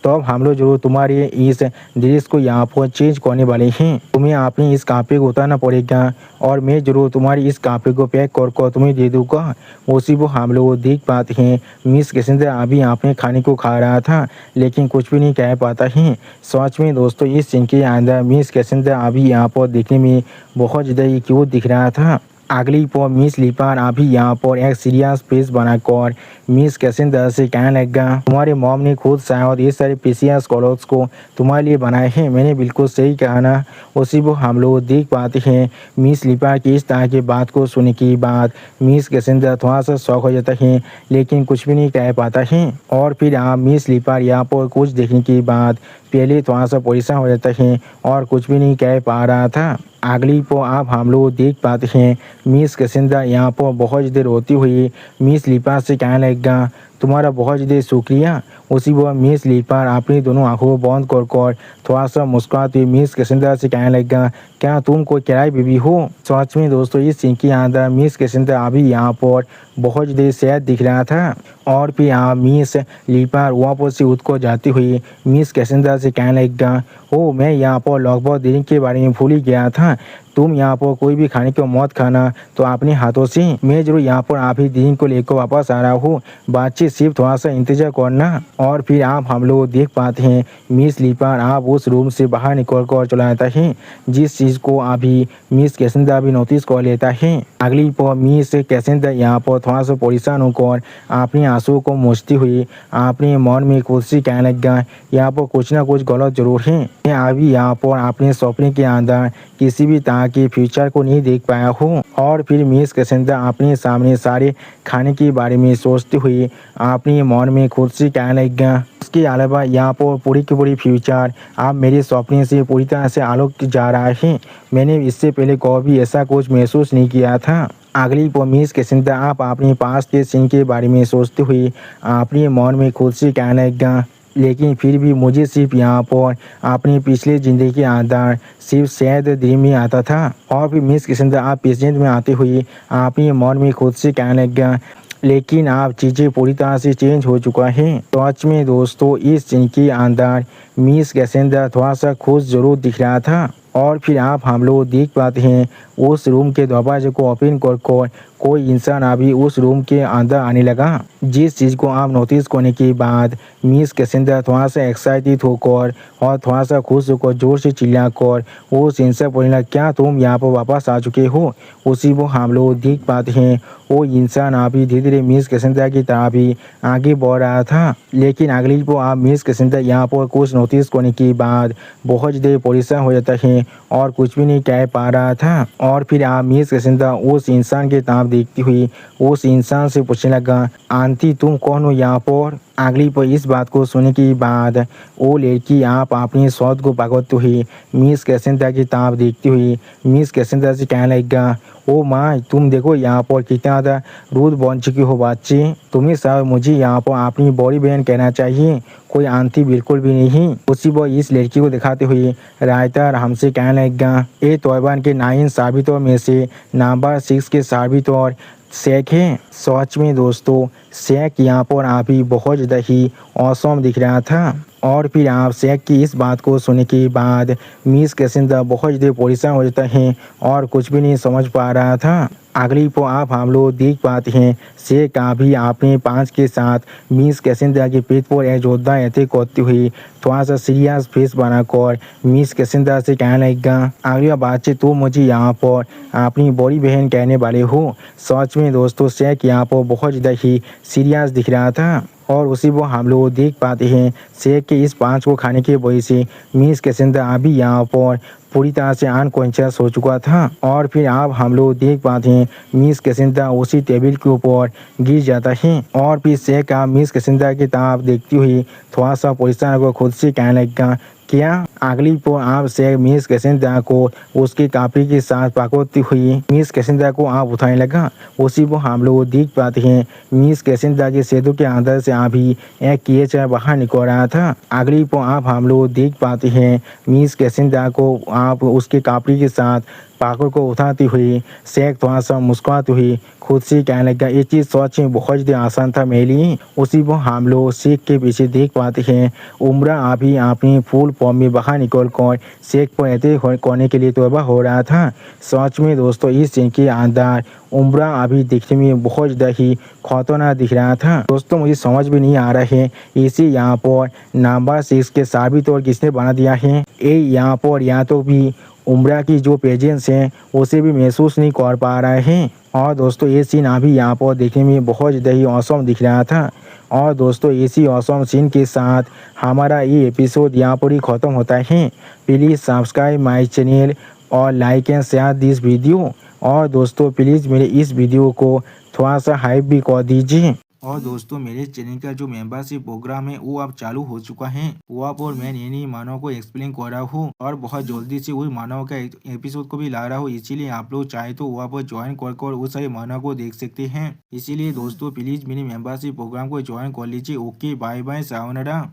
तब हम लोग जरूर तुम्हारे इस ड्रेस को यहाँ पर चेंज करने वाले हैं। तुम्हें अपने इस कपड़े को उतारना पड़ेगा और मैं जरूर तुम्हारी इस कपड़े को पैक कर तुम्हें दे दूँगा। उसी वो हम लोग देख पाते हैं मिस कैसेंड्रा अभी अपने खाने को खा रहा था, लेकिन कुछ भी नहीं कह पाता है। सच में दोस्तों इस सीन के अंदर मिस कैसेंड्रा अभी यहाँ पर देखने में बहुत ज़्यादा क्यूट दिख रहा था। अगली पर मिस लिपार अभी यहाँ पर एक सीरियस फेस बनाकर मिस कैसेंड्रा से कहने लगा, तुम्हारे मॉम ने खुद शायद ये सारे प्रीशियस क्लॉथ्स को तुम्हारे लिए बनाए हैं, मैंने बिल्कुल सही कहा ना। उसी को हम लोग देख पाते हैं मिस लिपार की इस तरह की बात को सुनने के बाद मिस कैसेंड्रा थोड़ा सा शौक हो जाता है, लेकिन कुछ भी नहीं कह पाता है। और फिर आप मिस लिपार यहाँ पर कुछ देखने के बाद पहले थोड़ा सा परेशान हो जाता है और कुछ भी नहीं कह पा रहा था। अगली को आप हम लोग देख पाते हैं मिस कैसेंड्रा यहाँ पर बहुत ज़्यादा रोती हुई मिस लिपार से कहने लगा, तुम्हारा बहुत ज़्यादा शुक्रिया। उसी वो मिस लिपार अपनी दोनों आंखों को बंद कर थोड़ा सा मुस्कुराती मिस कैसेंड्रा से कहने लगा, क्या तुम कोई किराए बीवी हो। सच में दोस्तों इस सीन के अंदर मिस कैसेंड्रा अभी यहाँ पर बहुत ज़्यादा सैड दिख रहा था। और फिर यहाँ मिस लिपार वापस से उठ को जाती हुई मिस कैसेंड्रा से कहने लगा, ओ मैं यहाँ पर लगभग दिन के बारे में भूल ही गया था, तुम यहाँ पर कोई भी खाने को मत खाना तो अपने हाथों से, मैं जरूर यहाँ पर आप ही दिन को लेकर वापस आ रहा हूँ, बातचीत सिर्फ थोड़ा सा इंतजार करना। और फिर आप हम लोग देख पाते हैं मिस लिपार आप उस रूम से बाहर निकल कर चला जाता है, जिस चीज़ को अभी मिस कैसेंड्रा भी नोटिस कर लेता है। अगली पर मिस कैसेंड्रा यहाँ पर थोड़ा सा परेशान होकर अपने आंसू को मोचती हुई अपने मन में खुद से कहने लगा, यहाँ पर कुछ ना कुछ गलत जरूर है। मैं अभी यहाँ पर अपने सपने के अंदर किसी भी तरह के फ्यूचर को नहीं देख पाया हूँ। और फिर मिस कैसेंड्रा अपने सामने सारे खाने के बारे में सोचते हुए अपने मन में खुद से कहने लगा, इसके अलावा यहाँ पर पूरी की पूरी फ्यूचर आप मेरे सपने से पूरी तरह से आलोक जा रहा है, मैंने इससे पहले कभी ऐसा कुछ महसूस नहीं किया था। अगली पर मिस कैसेंड्रा आप अपने पास के सीन के बारे में सोचते हुए अपने मन में खुद से कहने लगा, लेकिन फिर भी मुझे सिर्फ यहाँ पर अपनी पिछले ज़िंदगी के अंदर सिर्फ सैड ड्रीम ही आता था। और फिर मिस कैसेंड्रा आप प्रेजेंट में आते हुए अपने मन में खुद से कहने लगा, लेकिन आप चीज़ें पूरी तरह से चेंज हो चुका है। सच में दोस्तों इस सीन के अंदर मिस कैसेंड्रा थोड़ा सा खुश जरूर दिख रहा था। और फिर आप हम लोग देख पाते हैं उस रूम के दरवाजे को ओपन कर कोई इंसान अभी उस रूम के अंदर आने लगा, जिस चीज़ को आप नोटिस करने के बाद मिस कैसेंड्रा थोड़ा सा एक्साइटेड होकर और थोड़ा सा खुश होकर जोर से चिल्लाकर उस इंसान बोलने लगा, क्या तुम यहाँ पर वापस आ चुके हो। उसी को हम लोग देख पाते हैं वो इंसान अभी धीरे धीरे मिस कैसेंड्रा की तरफ भी आगे बढ़ रहा था, लेकिन अगली को आप मिस कैसेंड्रा यहाँ पर कुछ नोटिस करने के बाद बहुत ज़्यादा परेशान हो जाता है और कुछ भी नहीं कह पा रहा था। और फिर आप मिस कैसेंड्रा उस इंसान की तरफ देखती हुई उस इंसान से पूछने लगा, आंटी तुम कौन हो यहाँ पर। अगली पर इस बात को सुनने के बाद वो लड़की आप अपनी शर्ट को पकड़ते हुई मिस कैसेंड्रा की तरफ देखती हुई मिस कैसेंड्रा से कहने लगा, ओ माँ तुम देखो यहाँ पर कितना ज़्यादा रूड बन चुकी हो बच्चे, तुम्हें सब मुझे यहाँ पर अपनी बड़ी बहन कहना चाहिए, कोई आंटी बिल्कुल भी नहीं। उसी वो इस लड़की को दिखाते हुए रायता हमसे कहने लगा, ये तैवान के 9 साबितों में से नंबर 6 के साबित और शेख है। सच में दोस्तों शेख यहाँ पर अभी बहुत ज़्यादा ही औसम दिख रहा था। और फिर आप शेख की इस बात को सुनने के बाद मिस कैसेंद्रा बहुत ज़्यादा परेशान हो जाता है और कुछ भी नहीं समझ पा रहा था। अगली को आप हम लोग देख पाते हैं शेख अभी अपने पांच के साथ मिस कैसेंद्रा के पेट पर एक जोरदार अटैक करती हुई थोड़ा सा सीरियस फेस बनाकर मिस कैसेंद्रा से कहने लगेगा, अगली बातचीत तो मुझे यहाँ पर अपनी बड़ी बहन कहने वाले हो। सच में दोस्तों शेख यहाँ पर बहुत ज़्यादा ही सीरियस दिख रहा था और उसी वो हम लोग देख पाते हैं शेख के इस पांच को खाने की वजह से मिस कैसेंद्रा अभी यहाँ पर पूरी तरह से अनकॉन्शियस हो चुका था और फिर आप हम लोग देख पाते हैं मिस कैसेंद्रा उसी टेबल के ऊपर गिर जाता है और फिर शेख का मिस कैसेंद्रा की तरफ देखती हुई थोड़ा सा परेशान होकर खुद से कहने लगेगा, क्या अगली को आप से मिस कैसेंद्रा को उसके कापी के साथ पकड़ती हुई मिस कैसेंद्रा को आप उठाने लगा। उसी को हम लोग देख पाते हैं मिस कैसेंद्रा के सेतु के अंदर से अभी एक क्रिएचर बाहर निकल रहा था। अगली को आप हम लोग देख पाते हैं मिस कैसेंद्रा को आप उसके कापी के साथ पाकड़ को उठाती हुई शेख थोड़ा सा मुस्कुराती हुई खुद से कहने लगा, ये चीज़ सच में बहुत ज़्यादा आसान था मेरे लिए। उसी को हम लोग शेख के पीछे देख पाते हैं उमरा अभी अपनी फुल फॉर्म में बाहर निकल कर शेख पर अटैक करने के लिए तैयार हो रहा था। सच में दोस्तों इस सीन के अंदर उमरा अभी दिखने में बहुत ज़्यादा ही खतरनाक दिख रहा था। दोस्तों मुझे समझ भी नहीं आ रहा है इसे यहाँ पर नंबर 6 के साबित और किसने बना दिया है। ये यहाँ पर या तो भी उमरा की जो पेजेंस हैं उसे भी महसूस नहीं कर पा रहे हैं। और दोस्तों ये सीन अभी यहाँ पर देखने में बहुत ज़्यादा ही औसम दिख रहा था। और दोस्तों इसी औसम सीन के साथ हमारा ये एपिसोड यहाँ पर ही ख़त्म होता है। प्लीज़ सब्सक्राइब माय चैनल और like and share this video. और दोस्तों प्लीज़ मेरे इस वीडियो को थोड़ा सा हाइप भी कर दीजिए। और दोस्तों मेरे चैनल का जो मेंबरशिप प्रोग्राम है वो अब चालू हो चुका है। वो आप और मैं नई नई मानव को एक्सप्लेन कर रहा हूँ और बहुत जल्दी से वही मानव का एपिसोड को भी ला रहा हूँ। इसीलिए आप लोग चाहे तो वो आप ज्वाइन कर उस सारे मानव को देख सकते हैं। इसीलिए दोस्तों प्लीज मेरी मेंबरशिप प्रोग्राम को ज्वाइन कर लीजिए। Okay bye bye sayonara.